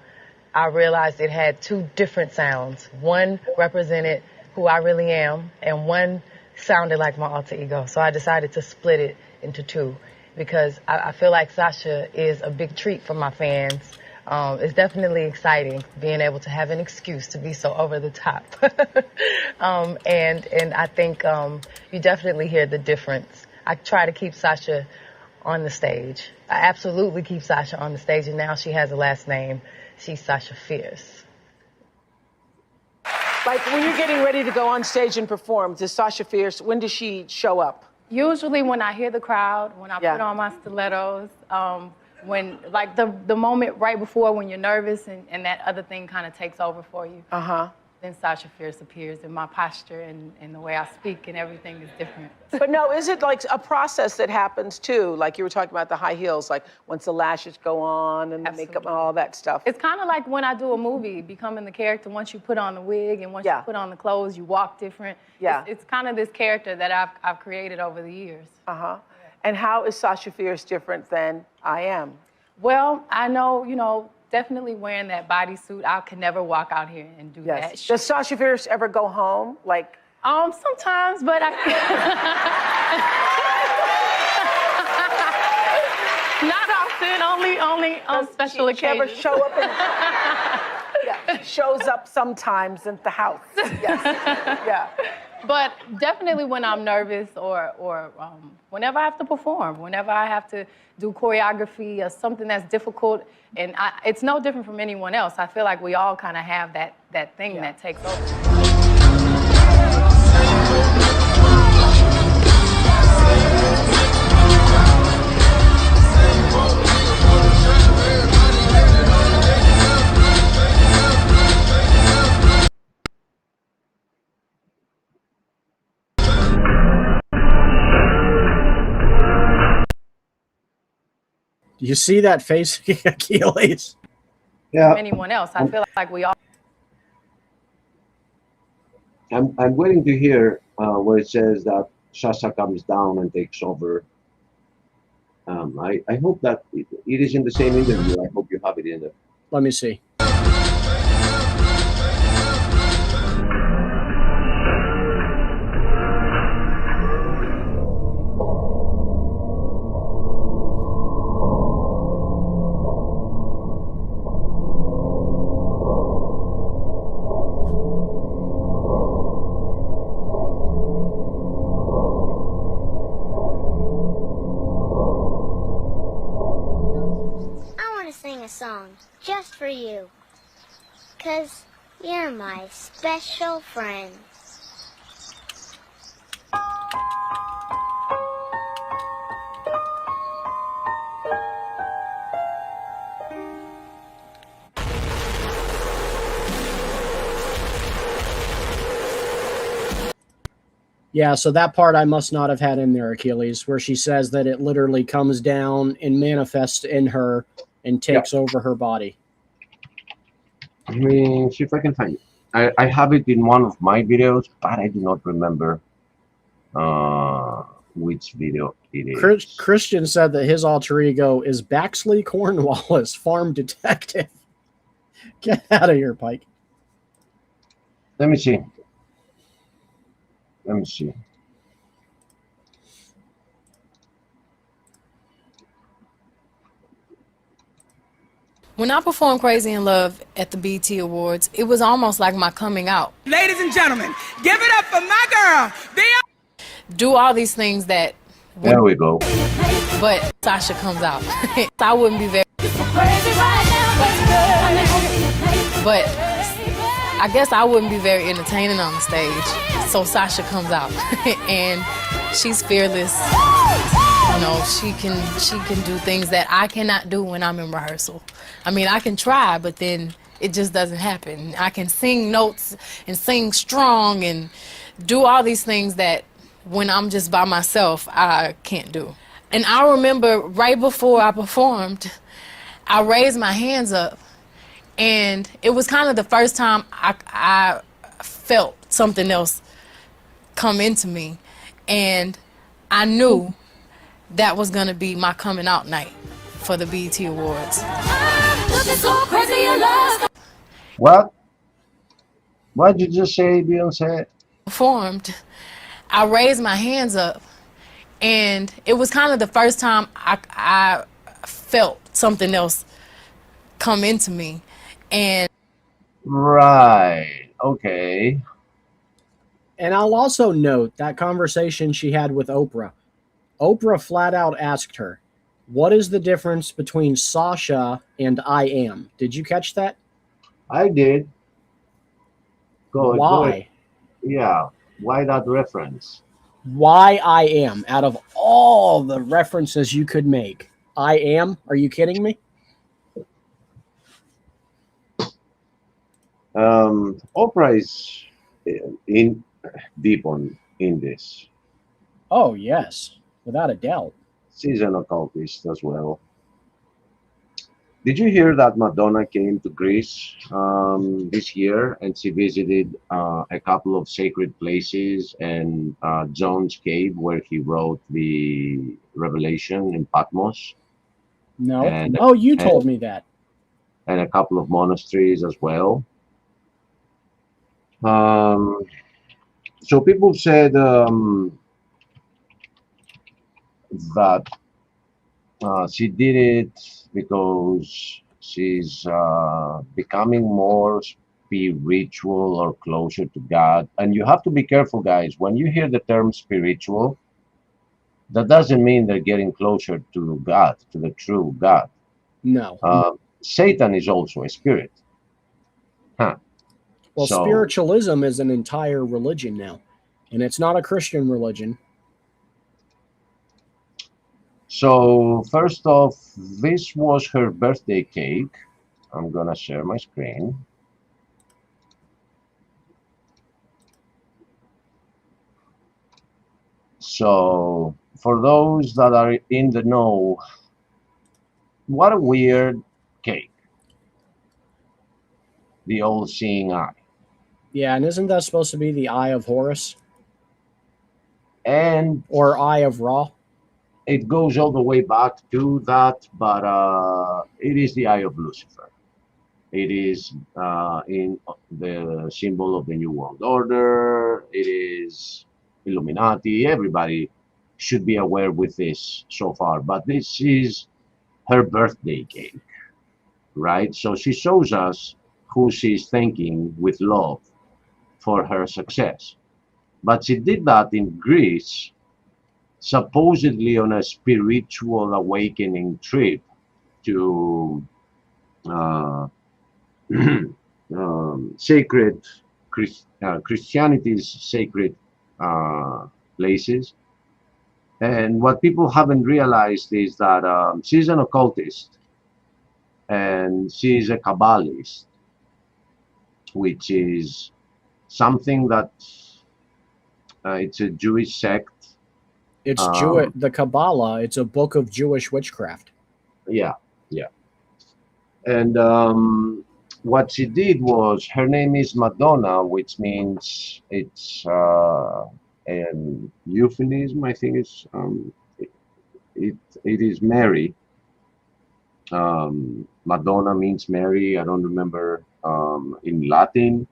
I realized it had two different sounds. One represented who I really am, and one sounded like my alter ego. So I decided to split it into two because I feel like Sasha is a big treat for my fans. It's definitely exciting being able to have an excuse to be so over the top. And I think you definitely hear the difference. I try to keep Sasha on the stage. I absolutely keep Sasha on the stage, and now she has a last name. She's Sasha Fierce. Like when you're getting ready to go on stage and perform, does Sasha Fierce, when does she show up? Usually when I hear the crowd, when I put on my stilettos, when like the moment right before when you're nervous and that other thing kind of takes over for you. Then Sasha Fierce appears, and my posture and the way I speak and everything is different. But no, is it like a process that happens too? Like you were talking about the high heels, like once the lashes go on and the makeup and all that stuff. It's kind of like when I do a movie, becoming the character. Once you put on the wig and once you put on the clothes, you walk different. It's kind of this character that I've created over the years. And how is Sasha Fierce different than I am? Well, I know, you know, definitely wearing that bodysuit. I could never walk out here and do that. Does Sasha Fierce ever go home? Like, sometimes, but I not often. Only on special occasions. She ever show up and shows up sometimes at the house. But definitely when I'm nervous or whenever I have to perform, whenever I have to do choreography or something that's difficult, and it's no different from anyone else. I feel like we all kind of have that thing that takes over. Do you see that face, Achilles? Yeah. Anyone else? I feel like we all. I'm waiting to hear where it says that Sasha comes down and takes over. I hope that it is in the same interview. I hope you have it in there. Let me see. Song just for you, 'cause you're my special friend. Yeah, so that part I must not have had in there, Achilles, where she says that it literally comes down and manifests in her and takes over her body. Let me see if I can find it. I have it in one of my videos, but I do not remember which video it is. Christian said that his alter ego is Baxley Cornwallis, farm detective. Get out of here, Pike. Let me see. Let me see. When I performed Crazy in Love at the BET Awards, it was almost like my coming out. Ladies and gentlemen, give it up for my girl, Do all these things that... There we go. But Sasha comes out. I wouldn't be very... But I guess I wouldn't be very entertaining on the stage. So Sasha comes out. And she's fearless. You know, she can do things that I cannot do when I'm in rehearsal. I mean, I can try, but then it just doesn't happen. I can sing notes and sing strong and do all these things that when I'm just by myself, I can't do. And I remember right before I performed, I raised my hands up, and it was kind of the first time I felt something else come into me. And I knew that was gonna be my coming out night for the BET Awards. What? What did you just say, Beyonce? Performed, I raised my hands up, and it was kind of the first time I felt something else come into me, and Right. Okay. And I'll also note that conversation she had with Oprah. Oprah flat out asked her, "What is the difference between Sasha and I am?" Did you catch that? I did. Go ahead. Why? Yeah. Why that reference? Why I am? Out of all the references you could make, I am? Are you kidding me? Oprah is in deep in this. Oh, yes, without a doubt. She's an occultist as well. Did you hear that Madonna came to Greece this year and she visited a couple of sacred places and John's cave where he wrote the Revelation in Patmos No. and Oh, you and, told me that. and a couple of monasteries as well. Um, so people said that she did it because she's becoming more spiritual or closer to God. And you have to be careful, guys. When you hear the term spiritual, that doesn't mean they're getting closer to God, to the true God. No. Satan is also a spirit. Huh. Well, So, spiritualism is an entire religion now, and it's not a Christian religion. so first off, this was her birthday cake. I'm gonna share my screen. So, for those that are in the know, what a weird cake. The all seeing eye. Yeah, and isn't that supposed to be the Eye of Horus And or Eye of Ra? it goes all the way back to that, but it is the eye of Lucifer. It is in the symbol of the New World Order. It is Illuminati. Everybody should be aware with this so far. But this is her birthday cake, right? So she shows us who she's thanking with love for her success. But she did that in Greece, supposedly on a spiritual awakening trip to uh, sacred Christianity's sacred places. And what people haven't realized is that she's an occultist and she's a Kabbalist, which is something that it's a Jewish sect. It's Jewish. The Kabbalah. It's a book of Jewish witchcraft. Yeah, yeah. And what she did was, her name is Madonna, which means it's an euphemism. I think it's it is Mary. Madonna means Mary. I don't remember in Latin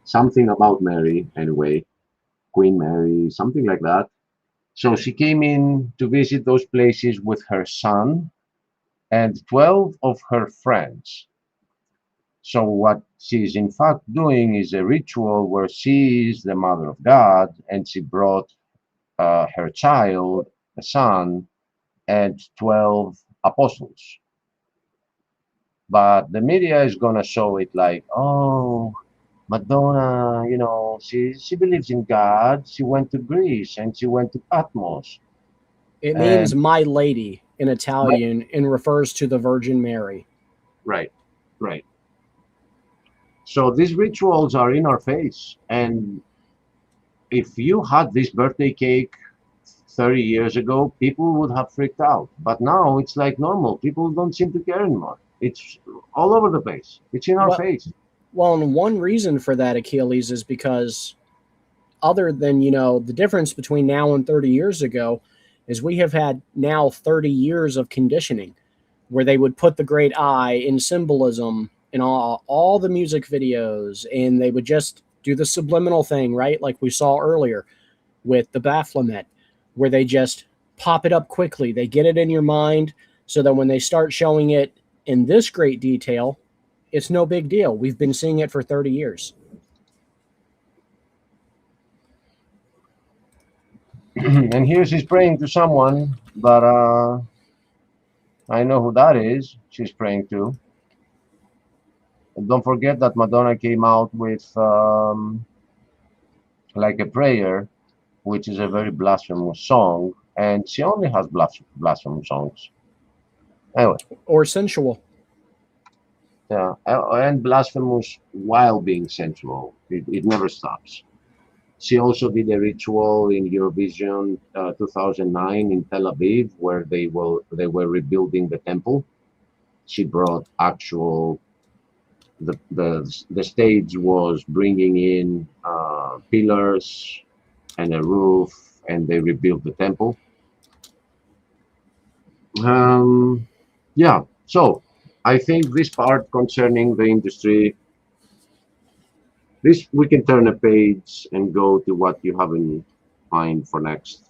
something about Mary anyway, Queen Mary, something like that. So she came in to visit those places with her son and 12 of her friends. So what she's in fact doing is a ritual where she is the mother of God and she brought her child, a son, and 12 apostles. But the media is going to show it like, oh, Madonna, you know, she believes in God. She went to Greece and she went to Patmos. It means And "my lady" in Italian and refers to the Virgin Mary. right, right. So these rituals are in our face. And if you had this birthday cake 30 years ago, people would have freaked out. But now it's like normal. People don't seem to care anymore. It's all over the place. It's in our face. Well, and one reason for that, Achilles, is because other than, the difference between now and 30 years ago, is we have had now 30 years of conditioning where they would put the great I in symbolism in all the music videos, and they would just do the subliminal thing, right? Like we saw earlier with the Baphomet, where they just pop it up quickly. They get it in your mind so that when they start showing it in this great detail, it's no big deal. We've been seeing it for 30 years. And here she's praying to someone, but I know who that is. She's praying to. And don't forget that Madonna came out with like a prayer, which is a very blasphemous song, and she only has blasphemous songs. Anyway. Or sensual. Yeah, and blasphemous while being sensual. It never stops. She also did a ritual in Eurovision 2009 in Tel Aviv, where they were rebuilding the temple. She brought actual the stage was bringing in pillars and a roof, and they rebuilt the temple. Yeah, so I think this part concerning the industry, this we can turn a page and go to what you have in mind for next.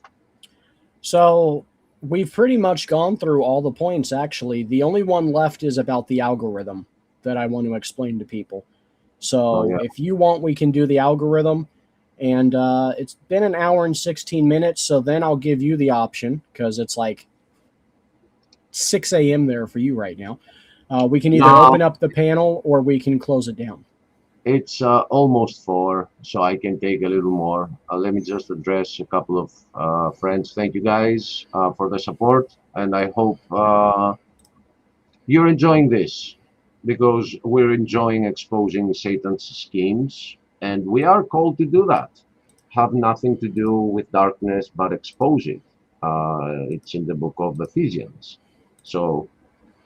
So we've pretty much gone through all the points, actually. The only one left is about the algorithm that I want to explain to people. So if you want, we can do the algorithm. And it's been an hour and 16 minutes, so then I'll give you the option, because it's like 6 a.m. there for you right now. We can either open up the panel or we can close it down. It's almost 4, so I can take a little more. Let me just address a couple of friends. Thank you guys for the support, and I hope you're enjoying this, because we're enjoying exposing Satan's schemes, and we are called to do that. Have nothing to do with darkness, but expose it. It's in the book of Ephesians. So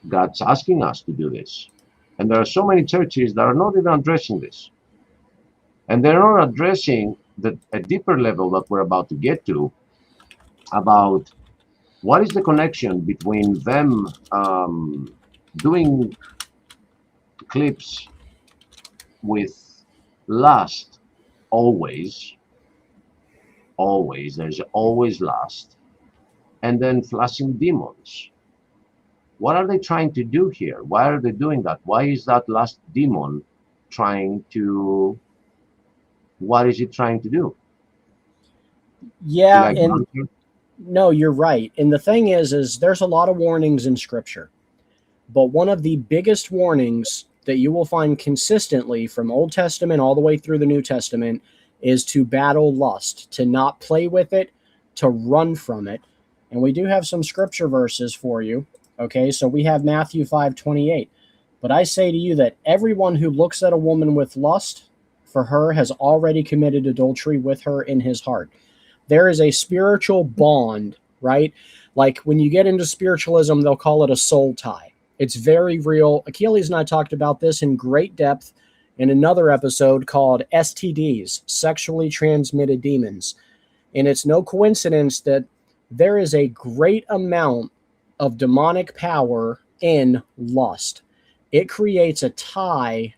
God's asking us to do this. And there are so many churches that are not even addressing this. And they're not addressing a deeper level that we're about to get to, about what is the connection between them doing clips with lust, always, there's always lust, and then flashing demons. What are they trying to do here? Why are they doing that? Why is that last demon trying to, what is it trying to do? Yeah, and no, you're right. And the thing is there's a lot of warnings in Scripture. But one of the biggest warnings that you will find consistently from Old Testament all the way through the New Testament is to battle lust, to not play with it, to run from it. And we do have some Scripture verses for you. Okay, so we have Matthew 5:28. But I say to you that everyone who looks at a woman with lust for her has already committed adultery with her in his heart. There is a spiritual bond, right? Like when you get into spiritualism, they'll call it a soul tie. It's very real. Achilles and I talked about this in great depth in another episode called STDs, Sexually Transmitted Demons. And it's no coincidence that there is a great amount of demonic power in lust. It creates a tie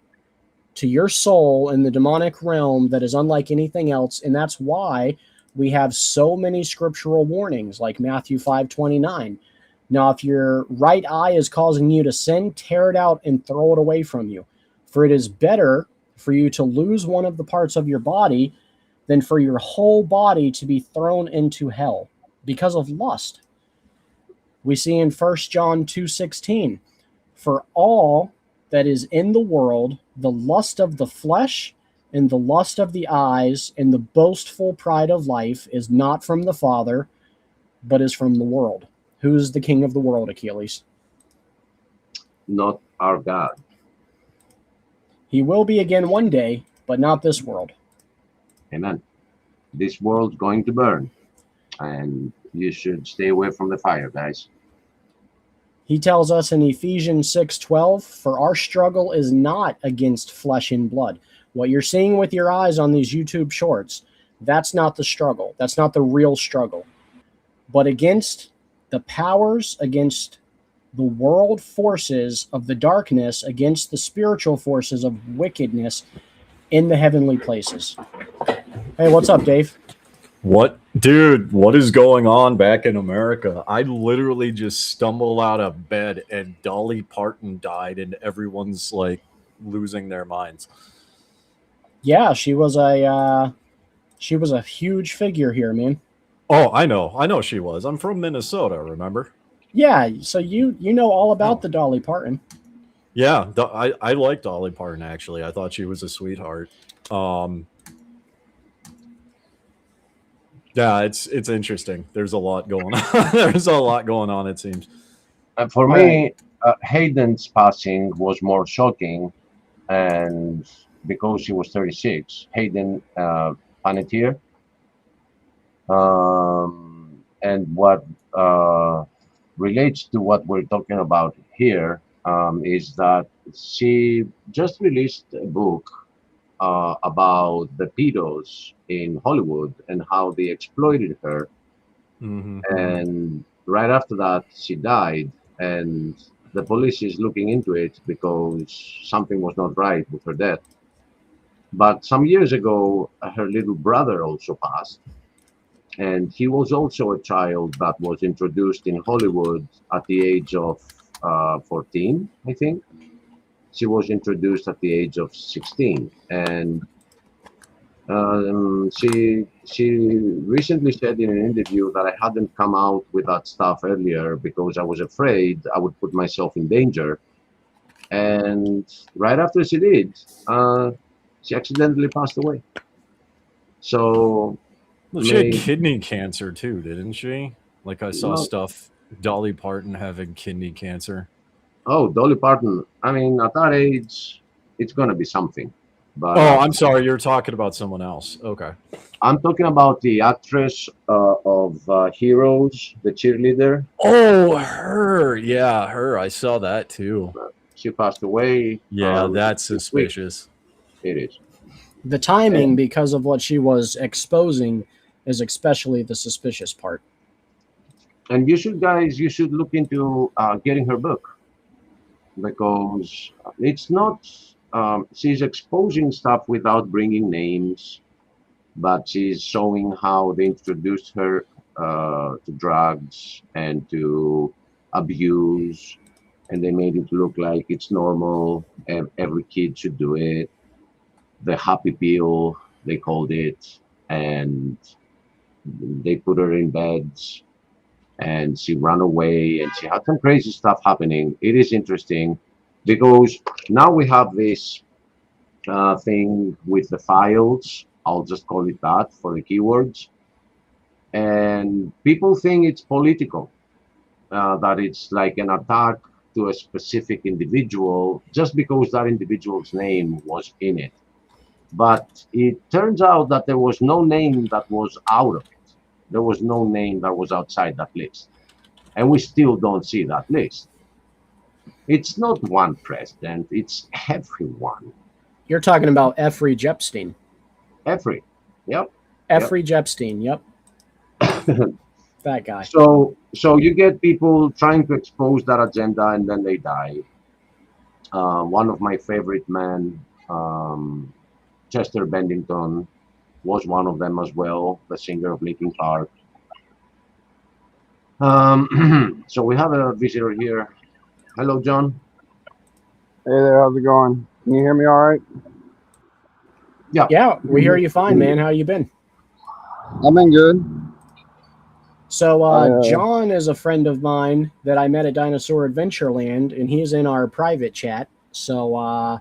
to your soul in the demonic realm that is unlike anything else, and that's why we have so many scriptural warnings like Matthew 5:29. Now, if your right eye is causing you to sin, tear it out and throw it away from you. For it is better for you to lose one of the parts of your body than for your whole body to be thrown into hell because of lust. We see in 1 John 2:16, for all that is in the world, the lust of the flesh and the lust of the eyes and the boastful pride of life is not from the Father, but is from the world. Who is the king of the world, Achilles? Not our God. He will be again one day, but not this world. Amen. This world's going to burn, and you should stay away from the fire, guys. He tells us in Ephesians 6:12, for our struggle is not against flesh and blood. What you're seeing with your eyes on these YouTube shorts, that's not the struggle. That's not the real struggle. but against the powers, against the world forces of the darkness, against the spiritual forces of wickedness in the heavenly places. Hey, what's up, Dave? What, dude, what is going on back in America? I literally just stumbled out of bed and Dolly Parton died and everyone's like losing their minds. Yeah, she was a huge figure here, man. Oh, I know she was. I'm from Minnesota, remember? Yeah, so you know all about the Dolly Parton. Yeah, I like Dolly Parton, actually. I thought she was a sweetheart. Yeah, it's interesting. There's a lot going on. There's a lot going on, it seems. For me, Hayden's passing was more shocking, and because she was 36, Hayden Panettiere. And what relates to what we're talking about here is that she just released a book about the pedos in Hollywood and how they exploited her. Mm-hmm. And right after that, she died, and the police is looking into it because something was not right with her death. But some years ago, her little brother also passed, and he was also a child that was introduced in Hollywood at the age of 14, I think. She was introduced at the age of 16, and she recently said in an interview that I hadn't come out with that stuff earlier because I was afraid I would put myself in danger. And right after she did, she accidentally passed away. So well, she had kidney cancer too, didn't she? Like I saw stuff, Dolly Parton having kidney cancer. Oh, Dolly Parton. I mean, at that age, it's going to be something. But, I'm sorry. You're talking about someone else. Okay. I'm talking about the actress of Heroes, the cheerleader. Oh, her. Yeah, her. I saw that too. She passed away. Yeah, that's suspicious. It is. The timing, because of what she was exposing, is especially the suspicious part. And you should look into getting her book, because it's not, she's exposing stuff without bringing names, but she's showing how they introduced her to drugs and to abuse, and they made it look like it's normal, every kid should do it. The happy pill, they called it, and they put her in beds, and she ran away, and she had some crazy stuff happening. It is interesting because now we have this thing with the files. I'll just call it that for the keywords. And people think it's political, that it's like an attack to a specific individual just because that individual's name was in it. But it turns out that there was no name that was out of it. There was no name that was outside that list. And we still don't see that list. It's not one president, it's everyone. You're talking about Jeffrey Epstein. Jeffrey, yep. Jeffrey Epstein, yep. That guy. So you get people trying to expose that agenda and then they die. One of my favorite men, Chester Bennington, was one of them as well, the singer of Linkin Park. So we have a visitor here. Hello, John. Hey there, how's it going? Can you hear me all right? Yeah. Yeah, we hear you fine, man. How you been? I've been good. So John is a friend of mine that I met at Dinosaur Adventureland, and he's in our private chat. So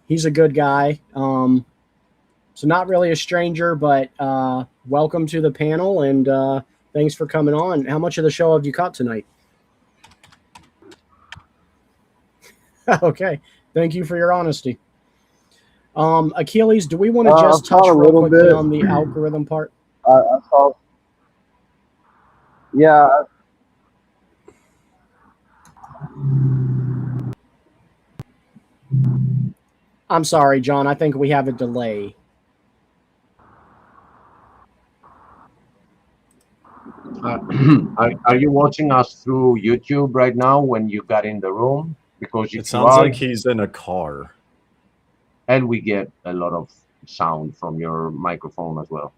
he's a good guy. So not really a stranger, but welcome to the panel, and thanks for coming on. How much of the show have you caught tonight? Okay, thank you for your honesty. Achilles, do we want to just touch real quickly on the algorithm part? I saw. Yeah. I'm sorry, John. I think we have a delay. Are you watching us through YouTube right now when you got in the room? Because It if you sounds are, like he's in a car. and we get a lot of sound from your microphone as well.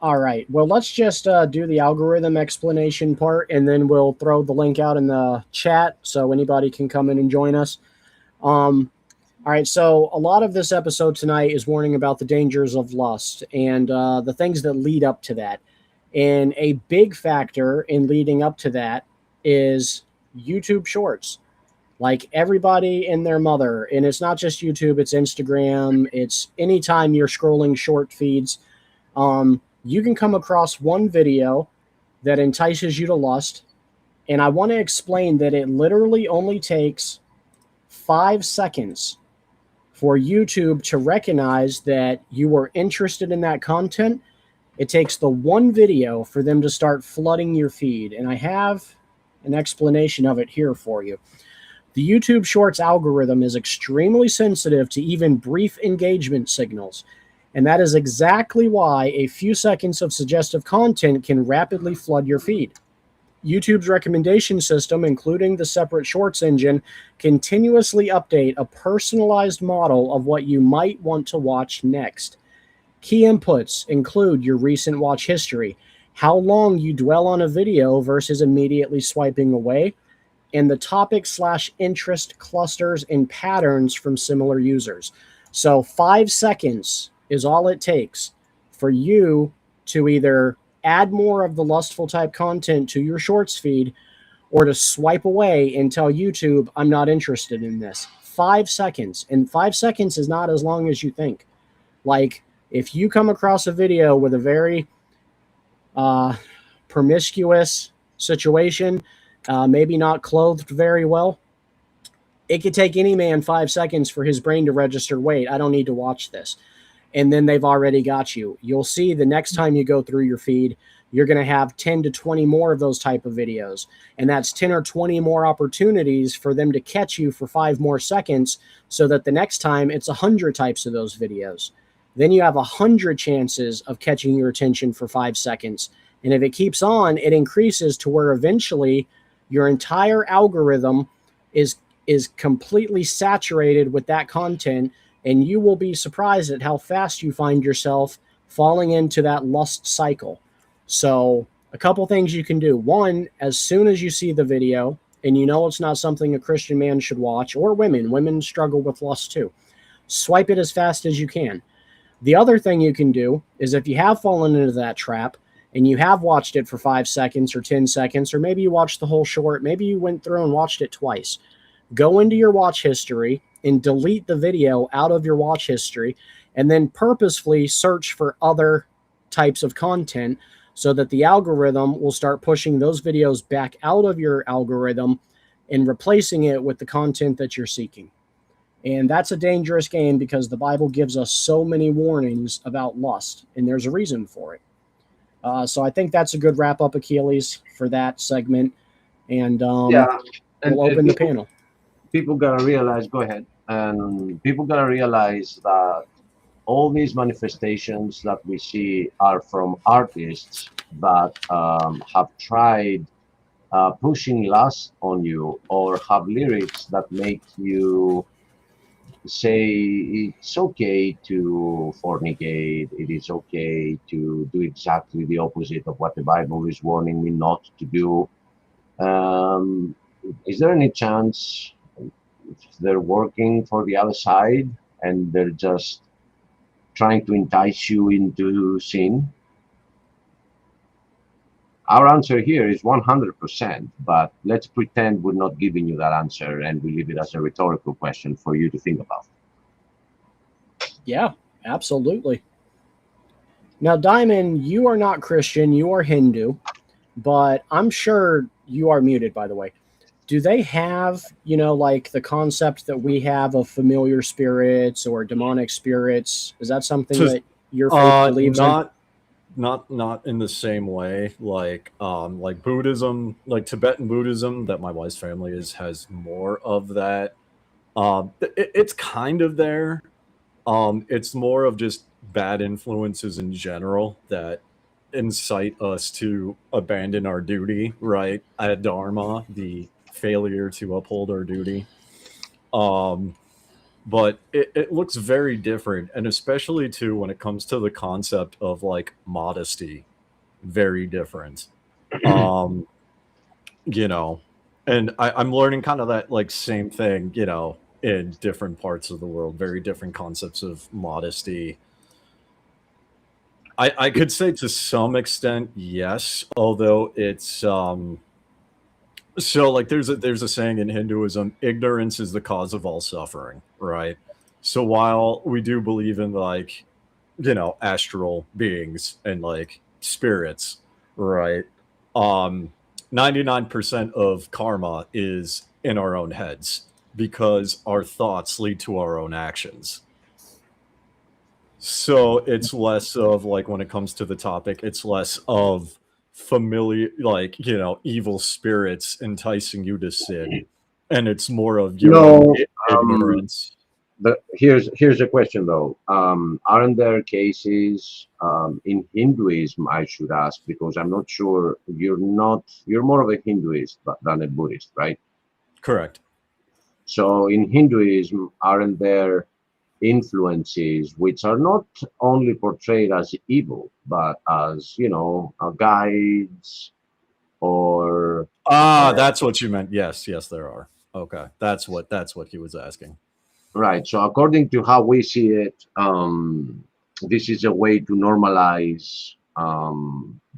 All right. Well, let's just do the algorithm explanation part, and then we'll throw the link out in the chat so anybody can come in and join us. All right. So a lot of this episode tonight is warning about the dangers of lust and the things that lead up to that. And a big factor in leading up to that is YouTube Shorts. Like everybody and their mother, and it's not just YouTube, it's Instagram, it's anytime you're scrolling short feeds. You can come across one video that entices you to lust, and I want to explain that it literally only takes 5 seconds for YouTube to recognize that you are interested in that content. It takes the one video for them to start flooding your feed, and I have an explanation of it here for you. The YouTube Shorts algorithm is extremely sensitive to even brief engagement signals. And that is exactly why a few seconds of suggestive content can rapidly flood your feed. YouTube's recommendation system, including the separate Shorts engine, continuously update a personalized model of what you might want to watch next. Key inputs include your recent watch history, how long you dwell on a video versus immediately swiping away, and the topic/interest clusters and patterns from similar users. So 5 seconds is all it takes for you to either add more of the lustful type content to your Shorts feed or to swipe away and tell YouTube, I'm not interested in this. 5 seconds. And 5 seconds is not as long as you think. Like, if you come across a video with a very promiscuous situation, maybe not clothed very well, it could take any man 5 seconds for his brain to register, wait, I don't need to watch this. And then they've already got you. You'll see the next time you go through your feed, you're going to have 10 to 20 more of those type of videos. And that's 10 or 20 more opportunities for them to catch you for 5 more seconds, so that the next time it's 100 types of those videos. Then you have 100 chances of catching your attention for 5 seconds. And if it keeps on, it increases to where eventually your entire algorithm is completely saturated with that content, and you will be surprised at how fast you find yourself falling into that lust cycle. So a couple things you can do. One, as soon as you see the video and you know it's not something a Christian man should watch, or women struggle with lust too, swipe it as fast as you can. The other thing you can do is, if you have fallen into that trap and you have watched it for 5 seconds or 10 seconds, or maybe you watched the whole short, maybe you went through and watched it twice, go into your watch history and delete the video out of your watch history, and then purposefully search for other types of content, so that the algorithm will start pushing those videos back out of your algorithm and replacing it with the content that you're seeking. And that's a dangerous game, because the Bible gives us so many warnings about lust, and there's a reason for it. So I think that's a good wrap up, Achilles, for that segment. And we'll open the panel. People gotta realize, go ahead, and people gotta realize that all these manifestations that we see are from artists that have tried pushing lust on you, or have lyrics that make you say it's okay to fornicate, it is okay to do exactly the opposite of what the Bible is warning me not to do. Is there any chance they're working for the other side and they're just trying to entice you into sin? Our answer here is 100%, but let's pretend we're not giving you that answer, and we leave it as a rhetorical question for you to think about. Yeah, absolutely. Now, Diamond, you are not Christian, you are Hindu, but I'm sure you are muted, by the way. Do they have, like the concept that we have of familiar spirits or demonic spirits? Is that something that your faith believes in? Not in the same way, like Buddhism, like Tibetan Buddhism that my wife's family has more of that. It's kind of there. It's more of just bad influences in general that incite us to abandon our duty, right? Adharma, the failure to uphold our duty. But it looks very different, and especially too when it comes to the concept of like modesty, very different. You know, and I'm learning kind of that like same thing, you know, in different parts of the world, very different concepts of modesty. I could say to some extent yes, although it's so like there's a saying in Hinduism, ignorance is the cause of all suffering, right? So while we do believe in like, you know, astral beings and like spirits, right? 99% of karma is in our own heads because our thoughts lead to our own actions. So it's less of like when it comes to the topic, it's less of familiar, like, you know, evil spirits enticing you to sin. And it's more of your own ignorance. Here's a question though. Aren't there cases in Hinduism? I should ask because I'm not sure. You're more of a Hinduist than a Buddhist, right? Correct. So in Hinduism, aren't there influences which are not only portrayed as evil, but as, you know, guides or that's what you meant. Yes, there are. Okay, that's what he was asking. Right. So according to how we see it, this is a way to normalize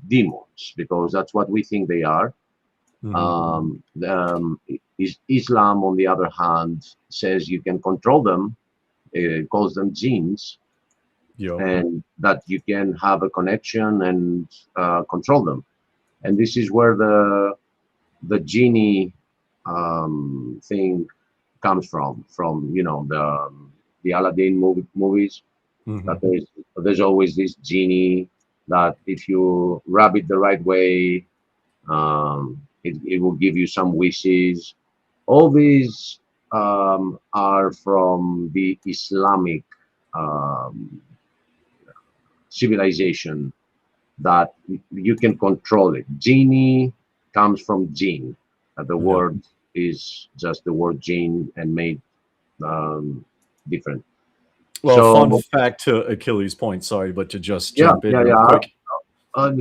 demons because that's what we think they are. Islam, on the other hand, says you can control them. It calls them genes, and that you can have a connection and control them. And this is where the genie thing comes from, you know, the Aladdin movies. That there's always this genie that if you rub it the right way, it will give you some wishes. All these are from the Islamic civilization, that you can control it. Genie comes from jinn. The word is just the word jinn and made different. Well, so, fun fact to Achilles' point, sorry, but to just jump in real quick.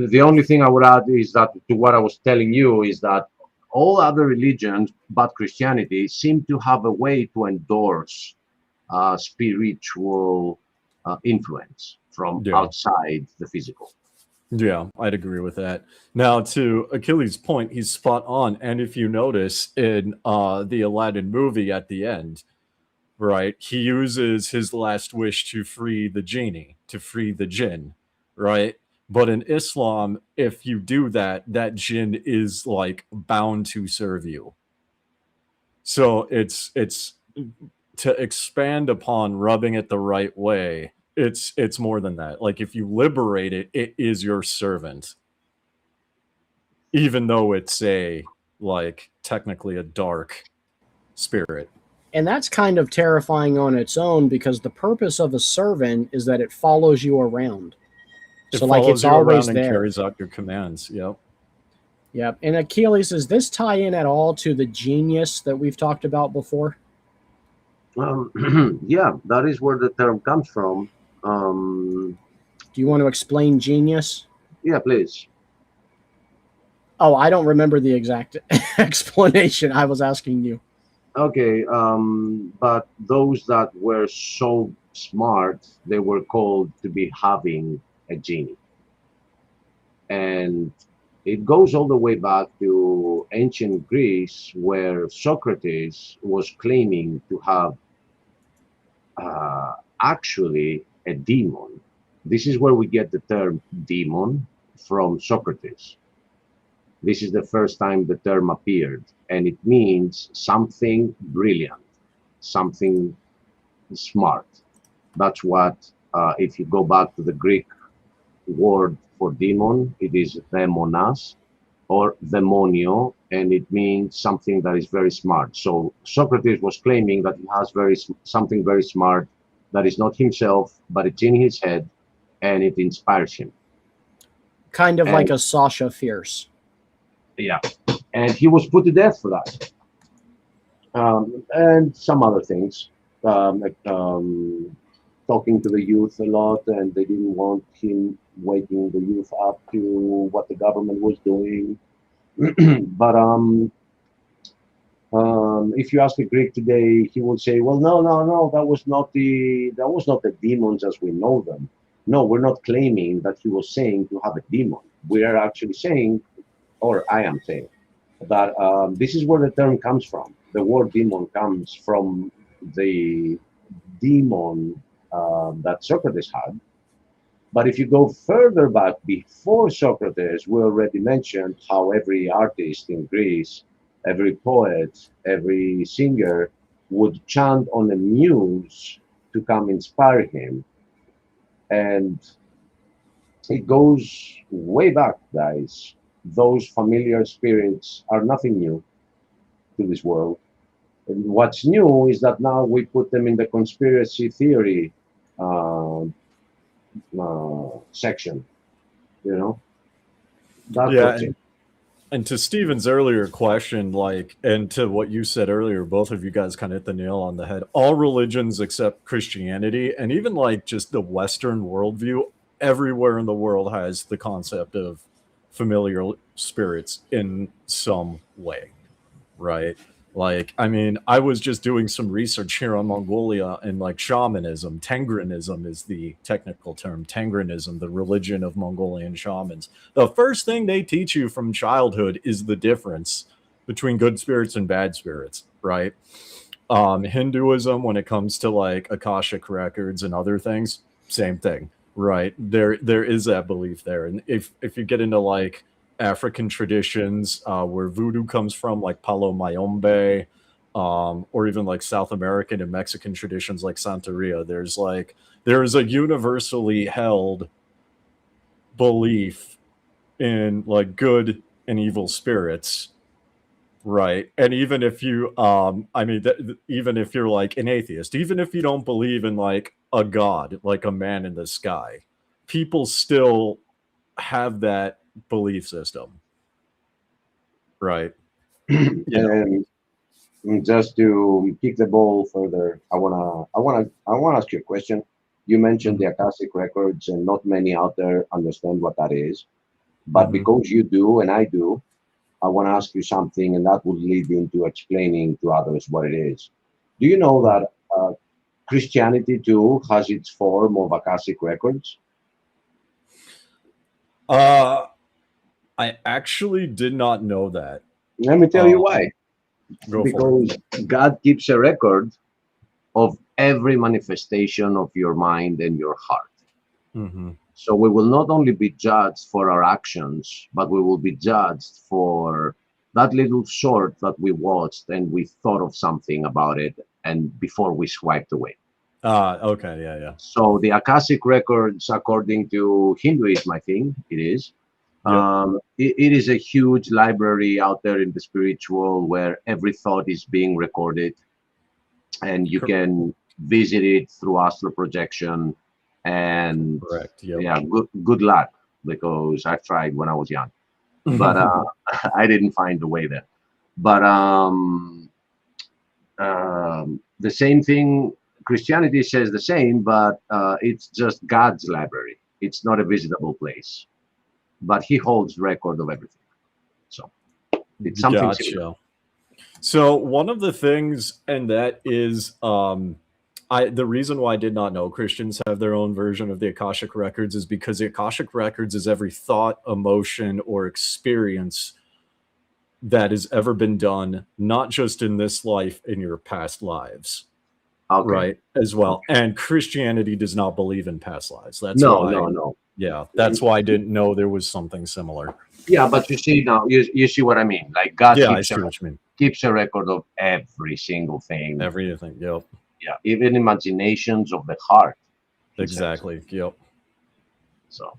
The only thing I would add is that to what I was telling you is that all other religions but Christianity seem to have a way to endorse spiritual influence from outside the physical. Yeah, I'd agree with that. Now, to Achilles' point, he's spot on. And if you notice in the Aladdin movie at the end, right, he uses his last wish to free the genie, to free the jinn, right? But in Islam, if you do that, that jinn is like bound to serve you. So it's to expand upon rubbing it the right way. It's more than that. Like if you liberate it, it is your servant. Even though it's like technically a dark spirit. And that's kind of terrifying on its own because the purpose of a servant is that it follows you around. So like it's always there. And carries out your commands. Yep. Yep. And Achilles, does this tie in at all to the genius that we've talked about before? Yeah, that is where the term comes from. Do you want to explain genius? Yeah, please. Oh, I don't remember the exact explanation. I was asking you. Okay, but those that were so smart, they were called to be having a genie. And it goes all the way back to ancient Greece, where Socrates was claiming to have actually a demon. This is where we get the term demon from Socrates. This is the first time the term appeared, and it means something brilliant, something smart. That's what, if you go back to the Greek word for demon, it is demonas or demonio, and it means something that is very smart. So Socrates was claiming that he has something very smart that is not himself, but it's in his head, and it inspires him. Kind of And- like a Sasha Fierce. Yeah, and he was put to death for that, and some other things, like talking to the youth a lot, and they didn't want him waking the youth up to what the government was doing. But if you ask a Greek today, he will say, "Well, no, no, no, that was not the demons as we know them. No, we're not claiming that he was saying to have a demon. We are actually saying, or I am saying, that this is where the term comes from. The word demon comes from the demon that Socrates had. But if you go further back before Socrates, we already mentioned how every artist in Greece, every poet, every singer would chant on a muse to come inspire him. And it goes way back, guys. Those familiar spirits are nothing new to this world. And what's new is that now we put them in the conspiracy theory uh, section, you know? That's Yeah, what's it. and to Steven's earlier question, like, and to what you said earlier, both of you guys kind of hit the nail on the head. All religions except Christianity, and even like just the Western worldview, everywhere in the world has the concept of familiar spirits in some way, right? Like, I mean, I was just doing some research here on Mongolia, and like shamanism, Tengronism is the technical term. Tengronism, the religion of Mongolian shamans. The first thing they teach you from childhood is the difference between good spirits and bad spirits, right? Hinduism, when it comes to like Akashic records and other things, same thing, right? There is that belief there. And if you get into like African traditions, where voodoo comes from, like Palo Mayombe, or even like South American and Mexican traditions like Santeria, there's a universally held belief in like good and evil spirits, right? And even if you even if you're like an atheist, even if you don't believe in like a god, like a man in the sky, people still have that belief system, right? And just to kick the ball further, I wanna ask you a question. You mentioned the Akashic records, and not many out there understand what that is. But because you do and I do, I want to ask you something, and that would lead into explaining to others what it is. Do you know that Christianity too has its form of Akashic records? I actually did not know that. Let me tell you why. Go for Because God keeps a record of every manifestation of your mind and your heart. it. So we will not only be judged for our actions, but we will be judged for that little short that we watched and we thought of something about it and before we swiped away. Okay, yeah. So the Akashic records, according to Hinduism, I think it is, it is a huge library out there in the spiritual where every thought is being recorded, and you can visit it through astral projection. And Correct. Yep. yeah, good luck, because I tried when I was young, but I didn't find the way there. But the same thing, Christianity says the same, but it's just God's library. It's not a visitable place, but He holds record of everything. So it's something similar. So one of the things, and that is, the reason why I did not know Christians have their own version of the Akashic records is because the Akashic records is every thought, emotion, or experience that has ever been done, not just in this life, in your past lives. Okay. Right, as well. And Christianity does not believe in past lives. That's No. Yeah, that's why I didn't know there was something similar. Yeah, but you see now, you see what I mean. Like God keeps a record of every single thing. Everything, yep. Yeah, even imaginations of the heart. Exactly, yep. So,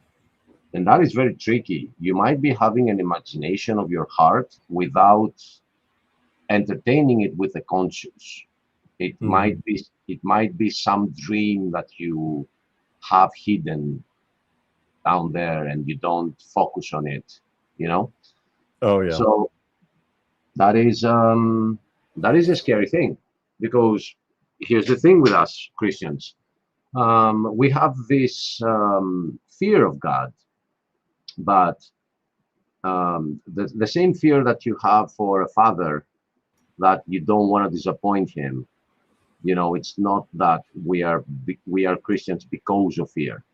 and that is very tricky. You might be having an imagination of your heart without entertaining it with the conscious. It might be some dream that you have hidden down there and you don't focus on it, you know. Oh yeah. So that is a scary thing, because here's the thing with us Christians. We have this fear of God, but the same fear that you have for a father, that you don't want to disappoint him. You know, it's not that we are Christians because of fear,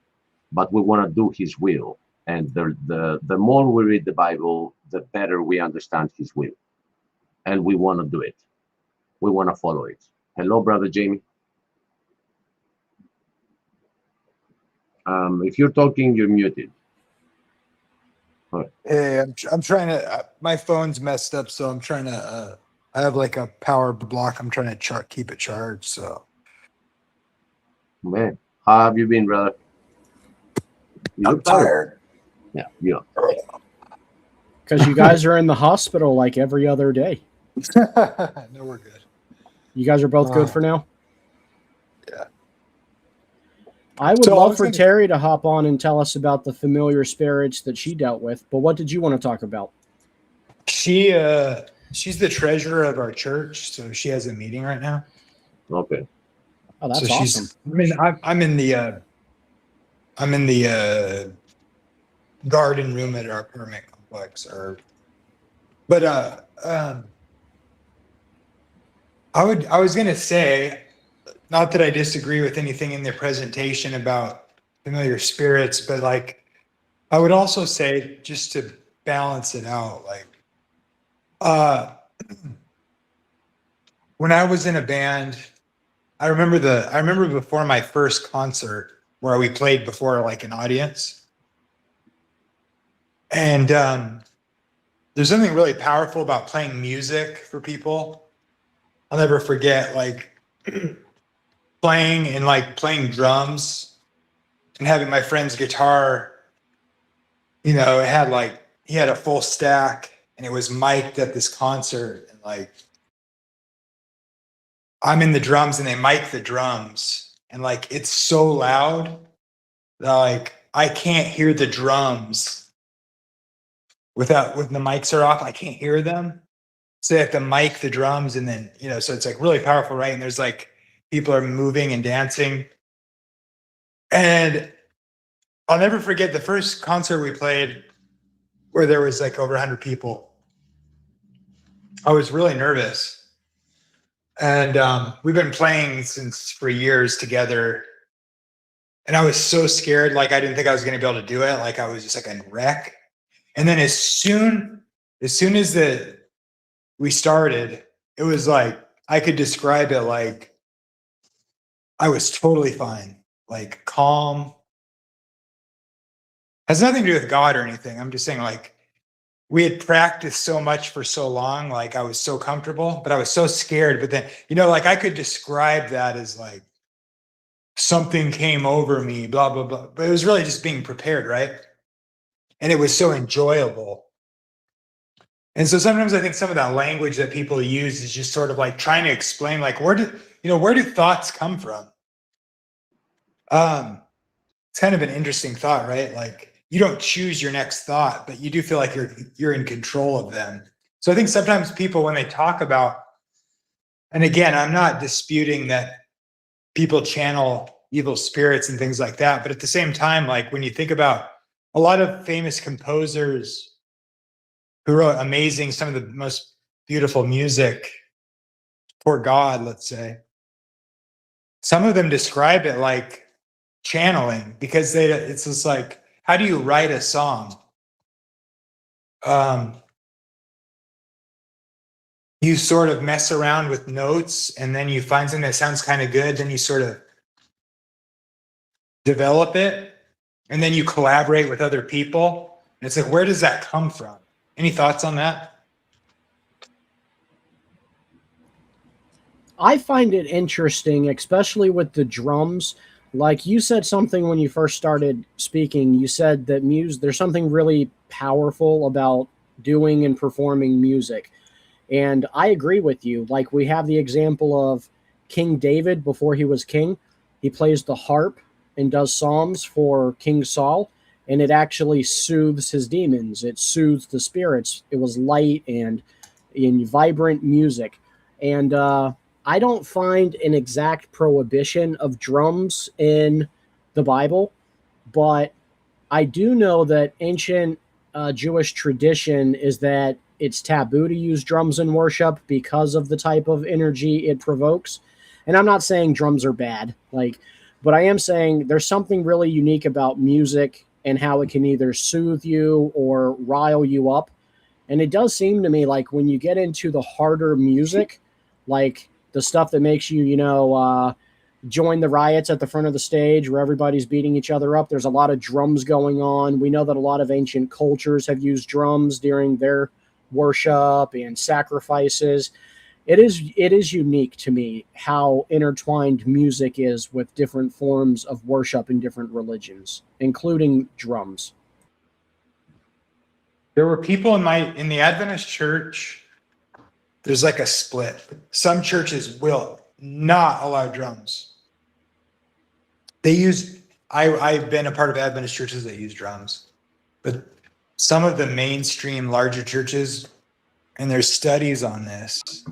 but we want to do His will. And the more we read the Bible, the better we understand His will, and we want to do it. We want to follow it. Hello, brother Jamie. If you're talking, you're muted. Hey, I'm trying to. My phone's messed up, so I'm trying to. I have like a power block. I'm trying to keep it charged. So, Man, how have you been, brother? You I'm look tired. tired. Yeah, yeah. Because you guys are in the hospital like every other day. No, we're good. You guys are both good for now? Yeah. I would So I love was for gonna- Terry to hop on and tell us about the familiar spirits that she dealt with. But what did you want to talk about? She's the treasurer of our church, so she has a meeting right now. Okay. Oh, that's So awesome. I'm in the garden room at our apartment complex. I was gonna say, not that I disagree with anything in their presentation about familiar spirits, but like I would also say, just to balance it out, like when I was in a band, I remember before my first concert where we played before like an audience. And there's something really powerful about playing music for people. I'll never forget like playing drums and having my friend's guitar, you know, he had a full stack and it was mic'd at this concert, and like I'm in the drums and they mic the drums, and like it's so loud that like I can't hear the drums when the mics are off. I can't hear them. So they have to mic the drums, and then, you know, so it's like really powerful, right? And there's like people are moving and dancing. And I'll never forget the first concert we played where there was like over 100 people. I was really nervous. And we've been playing for years together. And I was so scared, like I didn't think I was going to be able to do it. Like I was just like a wreck. And then as soon as we started, it was like, I could describe it like I was totally fine, like calm. Has nothing to do with God or anything. I'm just saying, like, we had practiced so much for so long, like I was so comfortable, but I was so scared. But then, you know, like I could describe that as like something came over me, blah, blah, blah. But it was really just being prepared, right? And it was so enjoyable. And so sometimes I think some of that language that people use is just sort of like trying to explain, like, where do thoughts come from? It's kind of an interesting thought, right? Like you don't choose your next thought, but you do feel like you're in control of them. So I think sometimes people, when they talk about, and again, I'm not disputing that people channel evil spirits and things like that, but at the same time, like when you think about a lot of famous composers who wrote some of the most beautiful music for God, let's say, some of them describe it like channeling, because it's just like, how do you write a song? You sort of mess around with notes, and then you find something that sounds kind of good, then you sort of develop it, and then you collaborate with other people. And it's like, where does that come from? Any thoughts on that? I find it interesting, especially with the drums. Like you said something when you first started speaking, you said that there's something really powerful about doing and performing music. And I agree with you. Like we have the example of King David before he was king. He plays the harp and does psalms for King Saul. and it actually soothes his demons. It soothes the spirits. It was light and in vibrant music. And I don't find an exact prohibition of drums in the Bible, but I do know that ancient Jewish tradition is that it's taboo to use drums in worship because of the type of energy it provokes. And I'm not saying drums are bad, but I am saying there's something really unique about music and how it can either soothe you or rile you up. And it does seem to me like when you get into the harder music, like the stuff that makes you, join the riots at the front of the stage where everybody's beating each other up, there's a lot of drums going on. We know that a lot of ancient cultures have used drums during their worship and sacrifices. It is unique to me how intertwined music is with different forms of worship in different religions, including drums. There were people in the Adventist church. There's like a split. Some churches will not allow drums. I've been a part of Adventist churches that use drums, but some of the mainstream larger churches, and there's studies on this.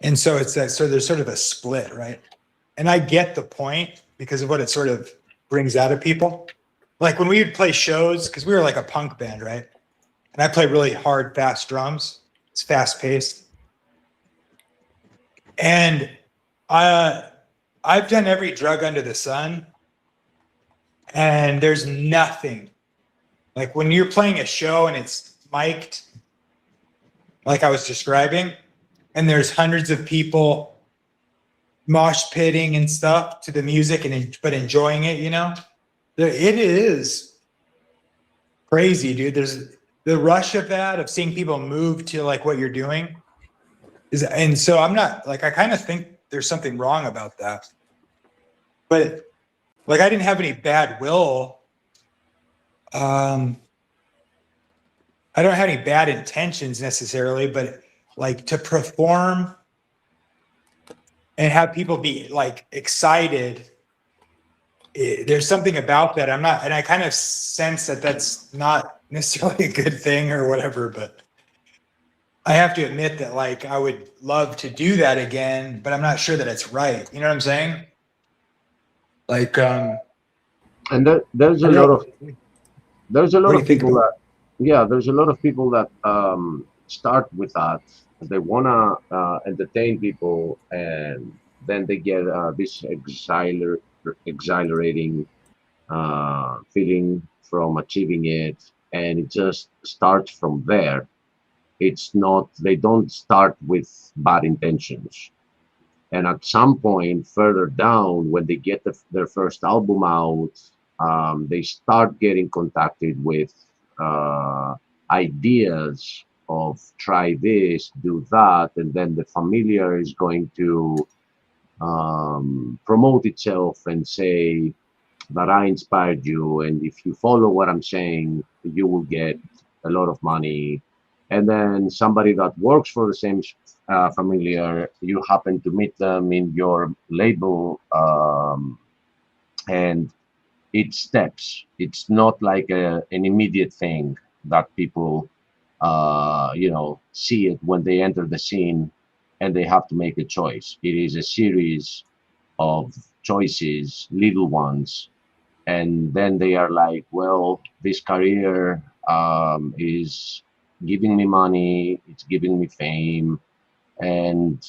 And so there's sort of a split, right? And I get the point because of what it sort of brings out of people. Like when we would play shows, because we were like a punk band, right? And I play really hard, fast drums. It's fast paced. And I've done every drug under the sun, and there's nothing. Like when you're playing a show and it's mic'd, like I was describing, and there's hundreds of people mosh pitting and stuff to the music but enjoying it, it is crazy, dude. There's the rush of that, of seeing people move to like what you're doing and so I'm not like, I kind of think there's something wrong about that, but like, I didn't have any bad will. I don't have any bad intentions necessarily, but like to perform and have people be like excited, there's something about that. And I kind of sense that that's not necessarily a good thing or whatever, but I have to admit that like, I would love to do that again, but I'm not sure that it's right. You know what I'm saying? Like, and there's a lot of people that, there's a lot of people that start with that. They wanna entertain people, and then they get this exhilarating feeling from achieving it, and it just starts from there. It's not, they don't start with bad intentions. And at some point further down, when they get their first album out, they start getting contacted with ideas of try this, do that, and then the familiar is going to promote itself and say that I inspired you, and if you follow what I'm saying, you will get a lot of money. And then somebody that works for the same familiar, you happen to meet them in your label, and it steps. It's not like an immediate thing that people see it when they enter the scene and they have to make a choice. It is a series of choices, little ones, and then they are like, well, this career is giving me money, it's giving me fame, and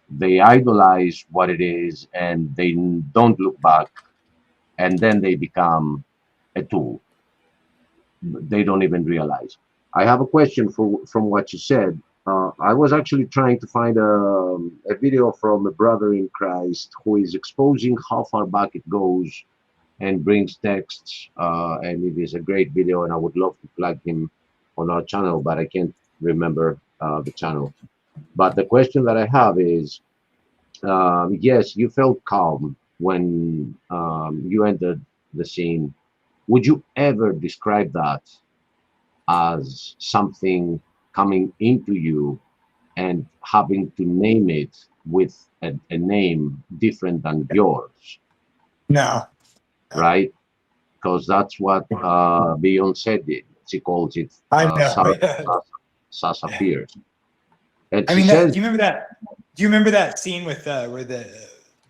they idolize what it is, and they don't look back, and then they become a tool. They don't even realize. I have a question from what you said. I was actually trying to find a video from a brother in Christ who is exposing how far back it goes and brings texts, and it is a great video, and I would love to plug him on our channel, but I can't remember the channel. But the question that I have is, yes, you felt calm when you entered the scene. Would you ever describe that as something coming into you and having to name it with a name different than yours? No. Right? because that's what Beyonce did. She calls it I know. Sasa Pierce. And I she mean, says, do you remember that? Do you remember that scene with where the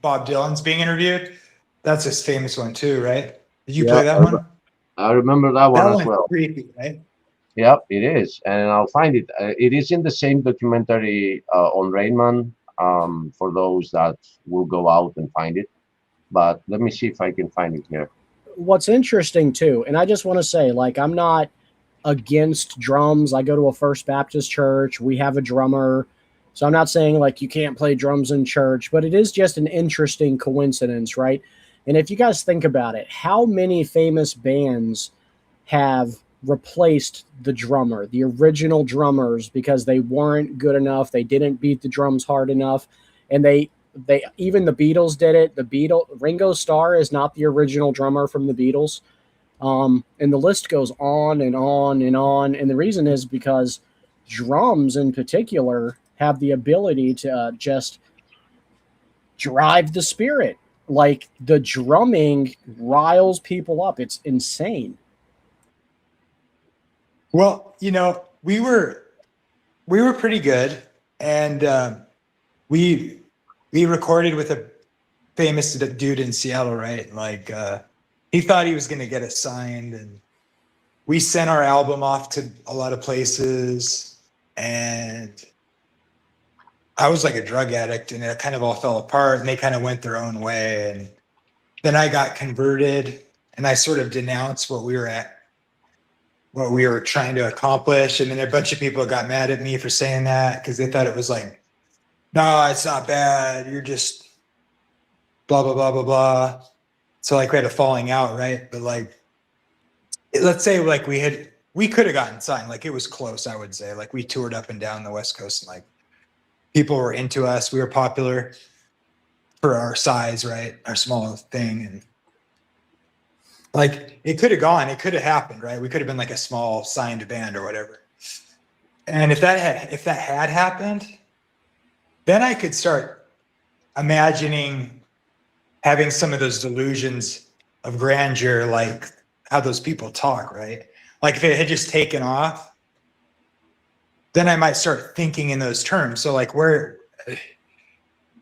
Bob Dylan's being interviewed? That's his famous one too, right? Did you play that one? I remember that one That as one's well. creepy, right? Yep, it is, and I'll find it. It is in the same documentary on Rain Man. For those that will go out and find it, but let me see if I can find it here. What's interesting too, and I just want to say, like, I'm not against drums. I go to a First Baptist church. We have a drummer. So I'm not saying like you can't play drums in church, but it is just an interesting coincidence, right? And if you guys think about it, how many famous bands have replaced the drummer, the original drummers, because they weren't good enough, they didn't beat the drums hard enough, and they even the Beatles did it. Ringo Starr is not the original drummer from the Beatles. And the list goes on and on and on. And the reason is because drums in particular have the ability to just drive the spirit. Like the drumming riles people up. It's insane. Well, you know, we were pretty good, and we recorded with a famous dude in Seattle, right? Like he thought he was going to get us signed, and we sent our album off to a lot of places, and I was like a drug addict, and it kind of all fell apart, and they kind of went their own way. And then I got converted, and I sort of denounced what we were trying to accomplish. And then a bunch of people got mad at me for saying that because they thought it was like, no, it's not bad. You're just blah, blah, blah, blah, blah. So like we had a falling out, right? But like, let's say like we could have gotten signed. Like it was close, I would say. Like we toured up and down the West Coast, and like people were into us. We were popular for our size, right? Our small thing. And like it could have gone, it could have happened, right? We could have been like a small signed band or whatever. And if that had happened, then I could start imagining having some of those delusions of grandeur, like how those people talk, right? Like if it had just taken off, then I might start thinking in those terms. So like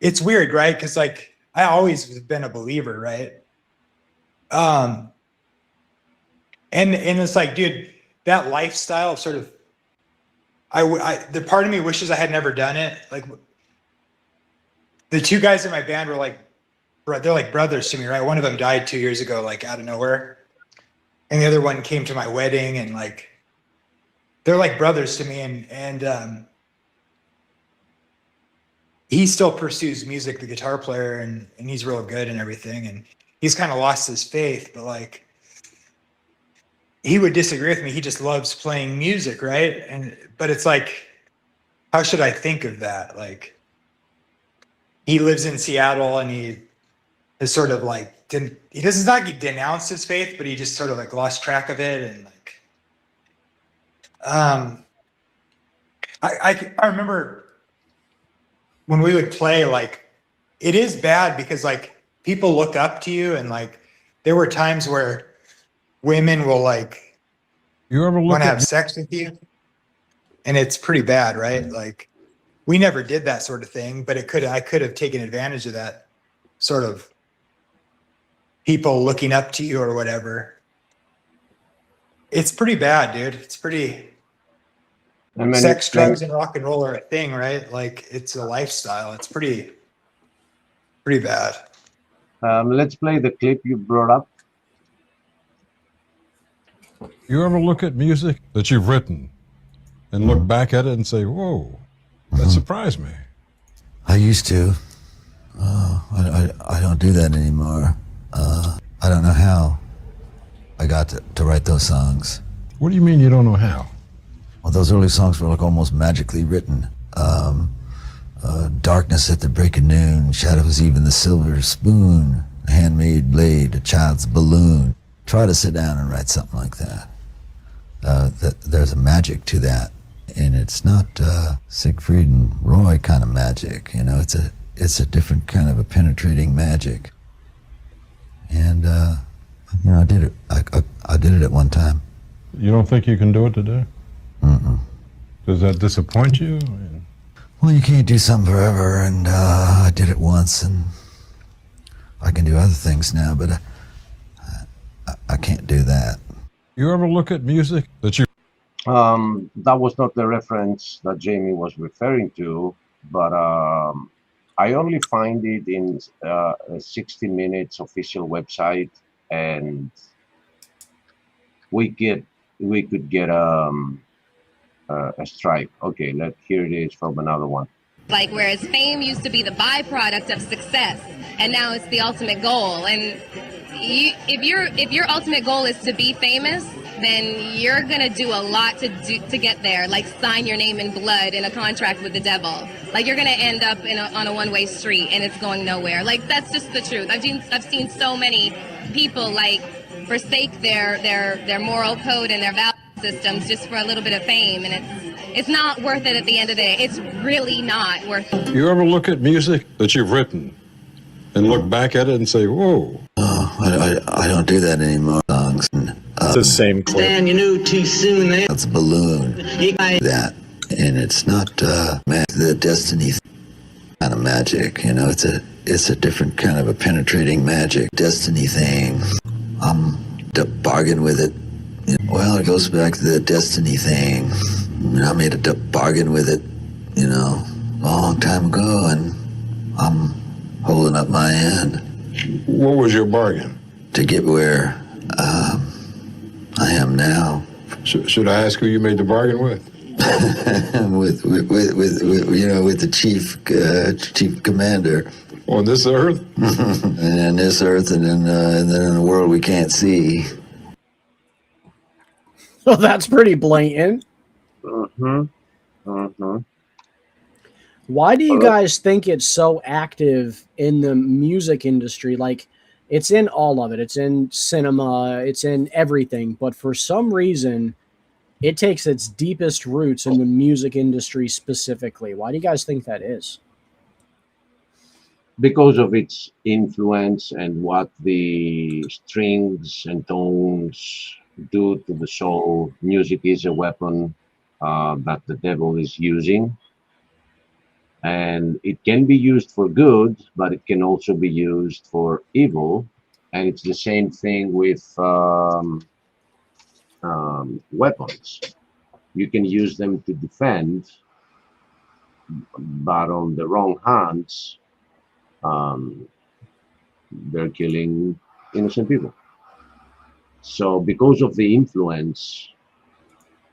it's weird, right? Because like I always have been a believer, right? And it's like, dude, that lifestyle of sort of, the part of me wishes I had never done it. Like the two guys in my band were like, they're like brothers to me, right? One of them died 2 years ago, like out of nowhere. And the other one came to my wedding, and like, they're like brothers to me. And he still pursues music, the guitar player, and he's real good and everything. And he's kind of lost his faith, but like, he would disagree with me. He just loves playing music, right? But it's like, how should I think of that? Like, he lives in Seattle, and he is sort of like, he doesn't like denounce his faith, but he just sort of like lost track of it. And like, I remember when we would play, like, it is bad because like people look up to you, and like there were times where women will like want to have sex with you, and it's pretty bad, right? Like we never did that sort of thing, but I could have taken advantage of that sort of people looking up to you or whatever. It's pretty bad, dude. It's pretty. Sex, drugs, and rock and roll are a thing, right? Like it's a lifestyle. It's pretty bad. Let's play the clip you brought up. You ever look at music that you've written and look back at it and say, whoa, that surprised me? I used to. I don't do that anymore. I don't know how I got to write those songs. What do you mean you don't know how? Well, those early songs were like almost magically written. Darkness at the break of noon, shadows even the silver spoon, a handmade blade, a child's balloon. Try to sit down and write something like that. There's a magic to that, and it's not Siegfried and Roy kind of magic. You know, it's a different kind of a penetrating magic. And You know, I did it. I did it at one time. You don't think you can do it today? Mm-mm. Does that disappoint you? Well, you can't do something forever, and I did it once, and I can do other things now, but I can't do that. You ever look at music that you... That was not the reference that Jamie was referring to, but I only find it in a 60 Minutes official website, and we could get a strike. Okay, here it is from another one. Like, whereas fame used to be the byproduct of success, and now it's the ultimate goal. And if your ultimate goal is to be famous, then you're gonna do a lot to get there. Like, sign your name in blood in a contract with the devil. Like, you're gonna end up on a one-way street, and it's going nowhere. Like, that's just the truth. I've seen so many people like forsake their moral code and their value systems just for a little bit of fame, and it's not worth it at the end of the day. It's really not worth it. You ever look at music that you've written and look back at it and say, whoa? Oh, I don't do that anymore. Songs. It's the same clip. You knew too soon. That's a balloon. That, and it's not the destiny kind of magic. You know, it's a different kind of a penetrating magic destiny thing. To bargain with it. Well, it goes back to the destiny thing. I made a bargain with it, you know, a long time ago, and I'm holding up my end. What was your bargain? To get where I am now. Should I ask who you made the bargain with? with you know, with the chief commander. On this earth? And on this earth, and then in a world we can't see. Well, that's pretty blatant. Why do you guys think it's so active in the music industry? Like, it's in all of it. It's in cinema. It's in everything. But for some reason, it takes its deepest roots in the music industry specifically. Why do you guys think that is? Because of its influence and what the strings and tones do to the soul. Music is a weapon that the devil is using. And it can be used for good, but it can also be used for evil. And it's the same thing with weapons. You can use them to defend, but on the wrong hands, they're killing innocent people. So because of the influence,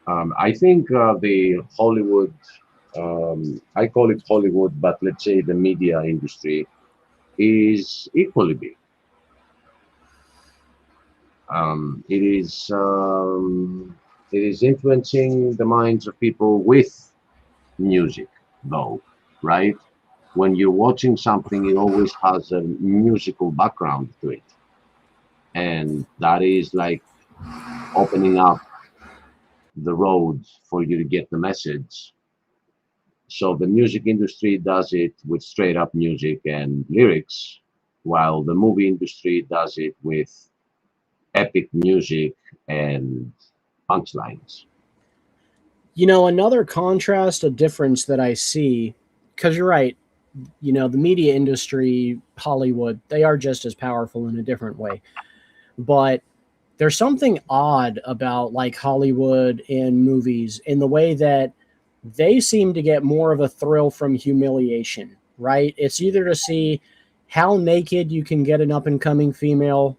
I think the Hollywood, I call it Hollywood, but let's say the media industry is equally big. It is influencing the minds of people with music, though, right? When you're watching something, it always has a musical background to it. And that is like opening up the road for you to get the message. So the music industry does it with straight up music and lyrics, while the movie industry does it with epic music and punchlines. You know, another contrast, a difference that I see, because you're right, you know, the media industry, Hollywood, they are just as powerful in a different way. But there's something odd about like Hollywood and movies in the way that they seem to get more of a thrill from humiliation, right? It's either to see how naked you can get an up-and-coming female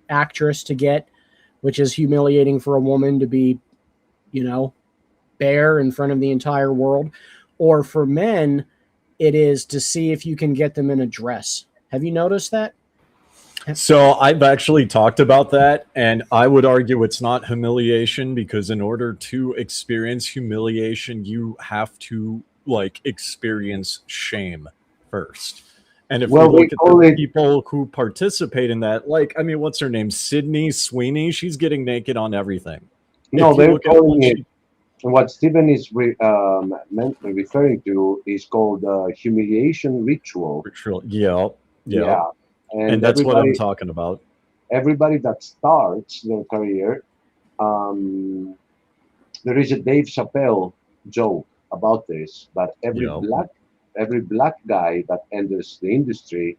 actress to get, which is humiliating for a woman to be, you know, bare in front of the entire world, or for men, it is to see if you can get them in a dress. Have you noticed that? So I've actually talked about that, and I would argue it's not humiliation, because in order to experience humiliation, you have to like experience shame first. And if you look at the people who participate in that, like, I mean, what's her name? Sydney Sweeney. She's getting naked on everything. No, they're calling it, what Stephen is referring to is called humiliation ritual. Yeah. And that's what I'm talking about. everybody that starts their career, there is a Dave Chappelle joke about this, that every black guy that enters the industry,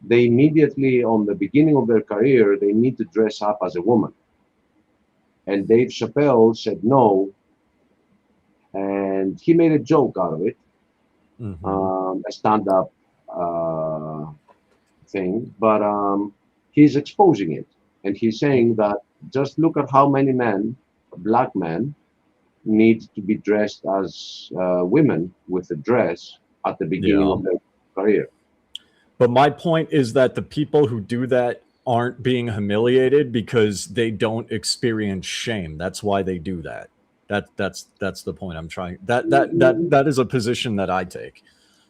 they immediately on the beginning of their career, they need to dress up as a woman. And Dave Chappelle said no, and he made a joke out of it, a stand-up thing, but he's exposing it, and he's saying that just look at how many men, black men, need to be dressed as women with a dress at the beginning of their career. But my point is that the people who do that aren't being humiliated because they don't experience shame. That's why they do that. That's the point I'm trying. That is a position that I take.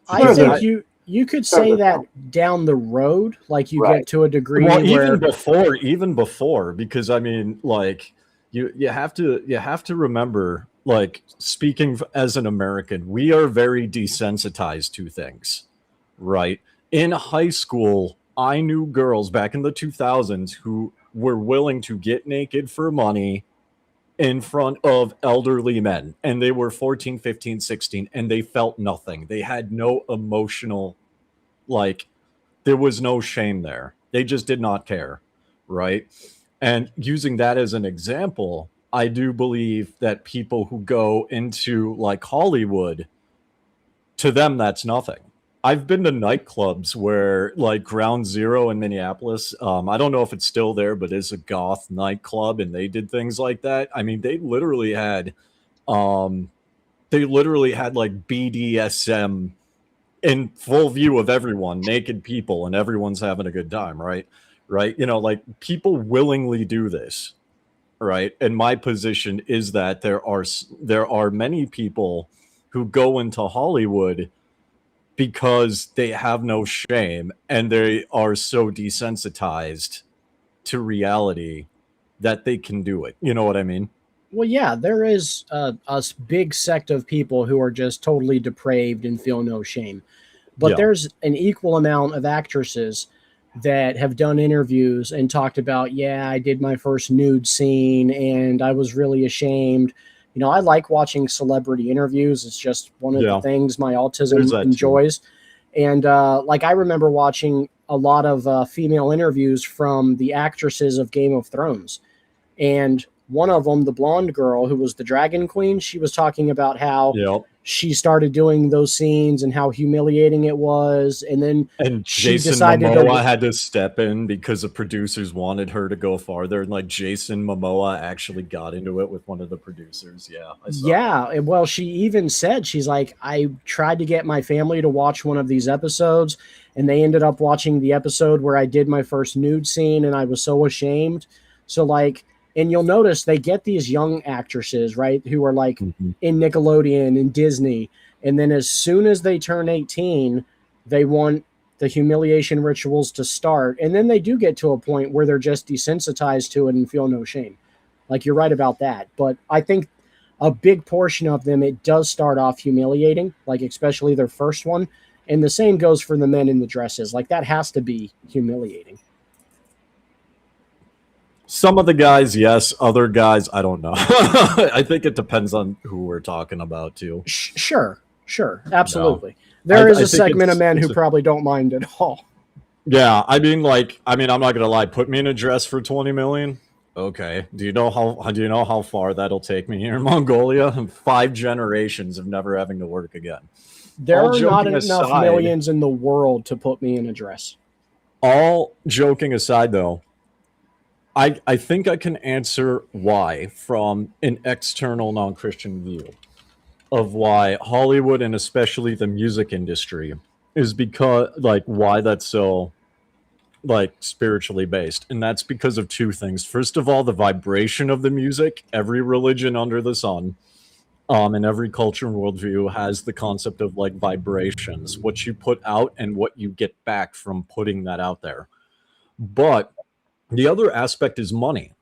I think you could say that down the road, like you get to a degree well, where even before, because I mean, like you have to remember, like, speaking as an American, we are very desensitized to things, right? In high school, I knew girls back in the 2000s who were willing to get naked for money in front of elderly men, and they were 14, 15, 16, and they felt nothing. They had no emotional, like, there was no shame there. They just did not care, right? And using that as an example, I do believe that people who go into like Hollywood, to them, that's nothing. I've been to nightclubs where, like Ground Zero in Minneapolis, I don't know if it's still there, but it's a goth nightclub, and they did things like that. I mean, they literally had like BDSM in full view of everyone, naked people, and everyone's having a good time, right? Right? You know, like, people willingly do this, right? And my position is that there are many people who go into Hollywood because they have no shame and they are so desensitized to reality that they can do it. You know what I mean? Well, yeah, there is a big sect of people who are just totally depraved and feel no shame. But there's an equal amount of actresses that have done interviews and talked about, yeah, I did my first nude scene and I was really ashamed. You know, I like watching celebrity interviews. It's just one of the things my autism enjoys. And like, I remember watching a lot of female interviews from the actresses of Game of Thrones. And one of them, the blonde girl who was the Dragon Queen, she was talking about how she started doing those scenes and how humiliating it was. And then Jason Momoa had to step in because the producers wanted her to go farther. And like, Jason Momoa actually got into it with one of the producers. Yeah. I saw that. And well, she even said, she's like, I tried to get my family to watch one of these episodes, and they ended up watching the episode where I did my first nude scene, and I was so ashamed. So like, and you'll notice they get these young actresses, right, who are like in Nickelodeon and Disney. And then as soon as they turn 18, they want the humiliation rituals to start. And then they do get to a point where they're just desensitized to it and feel no shame. Like, you're right about that. But I think a big portion of them, it does start off humiliating, like especially their first one. And the same goes for the men in the dresses. Like, that has to be humiliating. Some of the guys, yes. Other guys, I don't know. I think it depends on who we're talking about, too. Sure. Absolutely. No. There is a segment of men who probably don't mind at all. Yeah, I'm not gonna lie. Put me in a dress for 20 million. Okay. Do you know how far that'll take me here in Mongolia? 5 generations of never having to work again. There are not enough millions in the world to put me in a dress. All joking aside, though, I think I can answer why from an external non-Christian view of why Hollywood, and especially the music industry, is because, like, why that's so, like, spiritually based. And that's because of 2 things. First of all, the vibration of the music. Every religion under the sun, and every culture and worldview has the concept of, like, vibrations, what you put out and what you get back from putting that out there. But the other aspect is money,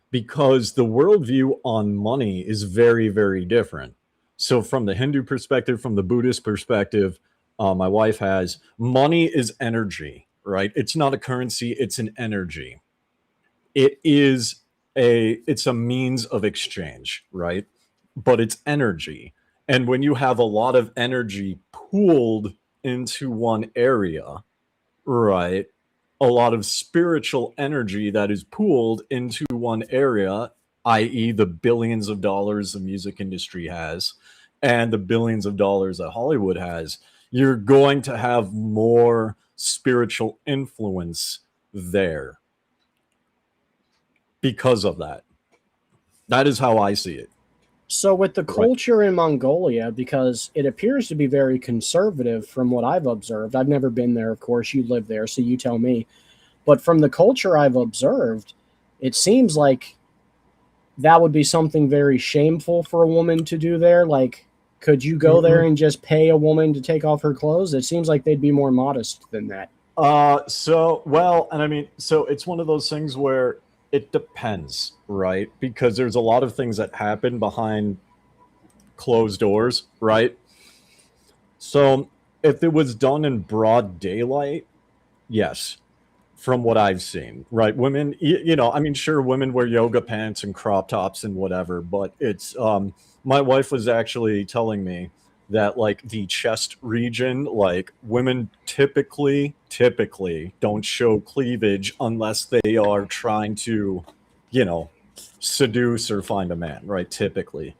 because the worldview on money is very, very different. So from the Hindu perspective, from the Buddhist perspective, my wife has, money is energy. right? It's not a currency, it's an energy. It's a means of exchange, right? But it's energy. And when you have a lot of energy pooled into one area, right? A lot of spiritual energy that is pooled into one area, i.e., the billions of dollars the music industry has and the billions of dollars that Hollywood has, you're going to have more spiritual influence there because of that. That is how I see it. So with the culture in Mongolia, because it appears to be very conservative from what I've observed, I've never been there, of course, you live there, so you tell me. But from the culture I've observed, it seems like that would be something very shameful for a woman to do there. Like, could you go there and just pay a woman to take off her clothes? It seems like they'd be more modest than that. So it's one of those things where it depends, right? Because there's a lot of things that happen behind closed doors, right? So if it was done in broad daylight, yes, from what I've seen, right? Women, sure, women wear yoga pants and crop tops and whatever, but it's, my wife was actually telling me that like the chest region, like women typically don't show cleavage unless they are trying to, seduce or find a man, right? Typically.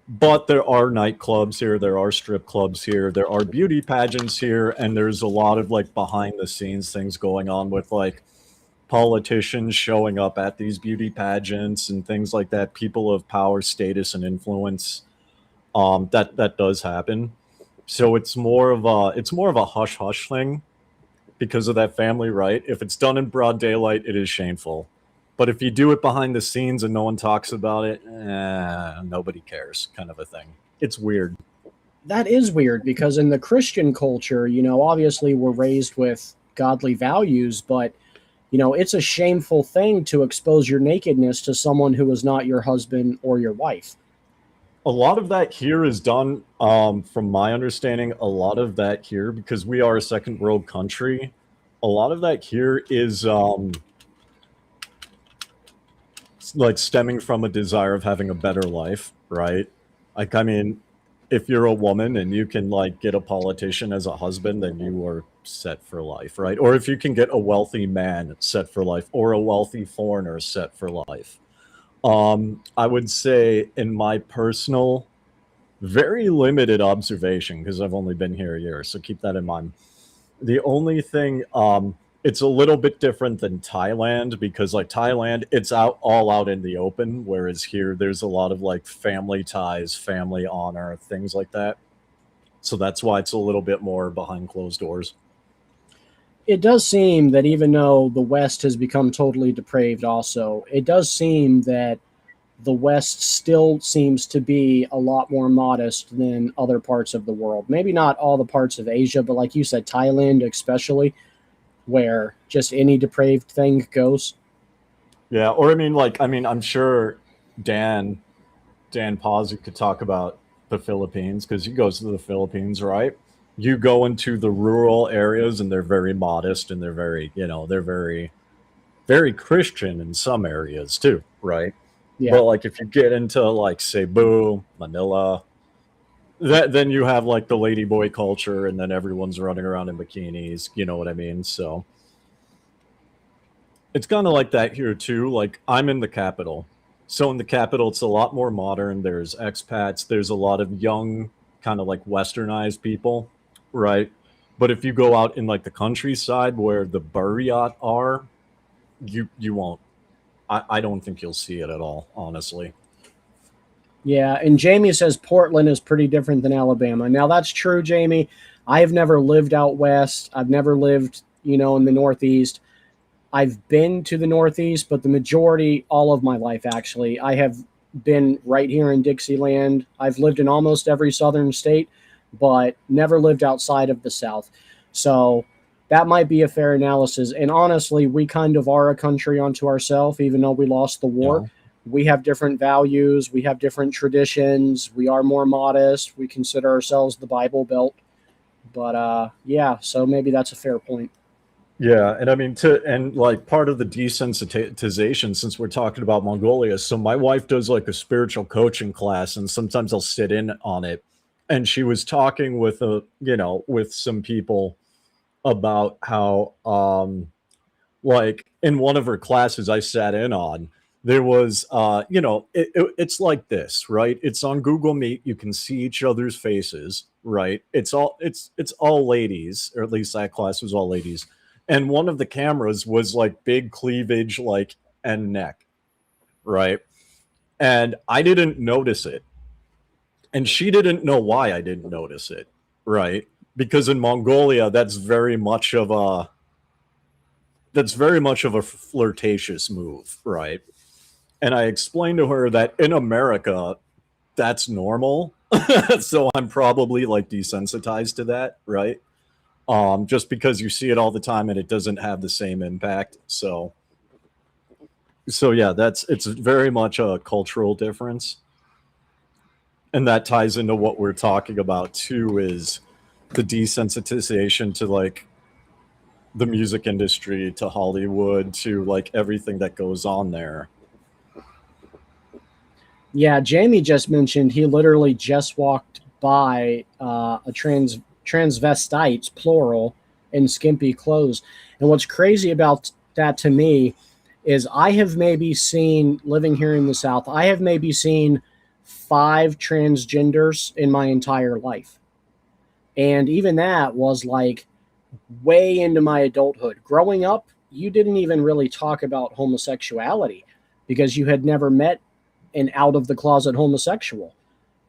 But there are nightclubs here, there are strip clubs here, there are beauty pageants here, and there's a lot of like behind the scenes things going on with like politicians showing up at these beauty pageants and things like that, people of power, status, and influence. That does happen. So it's more of a hush hush thing because of that family, right? If it's done in broad daylight, it is shameful. But if you do it behind the scenes and no one talks about it, nobody cares, kind of a thing. It's weird. That is weird because in the Christian culture, obviously we're raised with godly values, but it's a shameful thing to expose your nakedness to someone who is not your husband or your wife. A lot of that here is done, from my understanding, a lot of that here, because we are a second world country, a lot of that here is like stemming from a desire of having a better life, right? Like, if you're a woman and you can like get a politician as a husband, then you are set for life, right? Or if you can get a wealthy man set for life, or a wealthy foreigner set for life. I would say in my personal, very limited observation, because I've only been here a year, so keep that in mind. The only thing, it's a little bit different than Thailand, because like Thailand, it's all out in the open, whereas here there's a lot of like family ties, family honor, things like that. So that's why it's a little bit more behind closed doors. It does seem that even though the West has become totally depraved also, it does seem that the West still seems to be a lot more modest than other parts of the world. Maybe not all the parts of Asia, but like you said, Thailand especially, where just any depraved thing goes. Yeah, or I'm sure Dan Pazzi could talk about the Philippines, because he goes to the Philippines, right? You go into the rural areas and they're very modest and they're very, they're very, very Christian in some areas too, right? Yeah. But like if you get into like Cebu, Manila, then you have like the ladyboy culture, and then everyone's running around in bikinis, you know what I mean? So it's kind of like that here too. Like I'm in the capital. So in the capital, it's a lot more modern. There's expats. There's a lot of young, kind of like westernized people, right? But if you go out in like the countryside where the Buryat are, you won't. I don't think you'll see it at all, honestly. Yeah, and Jamie says Portland is pretty different than Alabama. Now that's true, Jamie. I have never lived out west. I've never lived, in the Northeast. I've been to the Northeast, but the majority, all of my life actually, I have been right here in Dixieland. I've lived in almost every southern state, but never lived outside of the South. So that might be a fair analysis. And honestly, we kind of are a country unto ourselves, even though we lost the war. Yeah. We have different values. We have different traditions. We are more modest. We consider ourselves the Bible Belt. But yeah, so maybe that's a fair point. Yeah, and I mean like part of the desensitization, since we're talking about Mongolia, so my wife does like a spiritual coaching class, and sometimes I'll sit in on it. And she was talking with with some people about how like in one of her classes I sat in on, there was it's like this, right? It's on Google Meet, you can see each other's faces, right? It's all ladies, or at least that class was all ladies. And one of the cameras was like big cleavage, like, and neck, right? And I didn't notice it. And she didn't know why I didn't notice it, right? Because in Mongolia, that's very much of a flirtatious move, right? And I explained to her that in America, that's normal. So I'm probably like desensitized to that, right? Just because you see it all the time and it doesn't have the same impact. So yeah, it's very much a cultural difference. And that ties into what we're talking about too, is the desensitization to like the music industry, to Hollywood, to like everything that goes on there. Yeah, Jamie just mentioned he literally just walked by a transvestites, plural, in skimpy clothes. And what's crazy about that to me is I have maybe seen, living here in the South, I have maybe seen 5 transgenders in my entire life. And even that was like way into my adulthood. Growing up, you didn't even really talk about homosexuality because you had never met an out of the closet homosexual.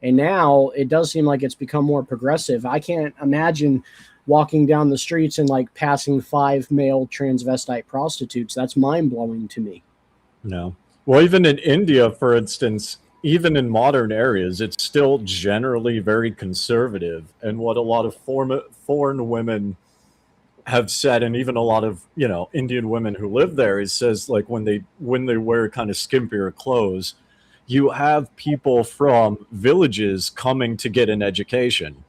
And now it does seem like it's become more progressive. I can't imagine walking down the streets and like passing 5 male transvestite prostitutes. That's mind blowing to me. No. Well, even in India, for instance, even in modern areas, it's still generally very conservative. And what a lot of foreign women have said, and even a lot of Indian women who live there, is says like when they wear kind of skimpier clothes, you have people from villages coming to get an education,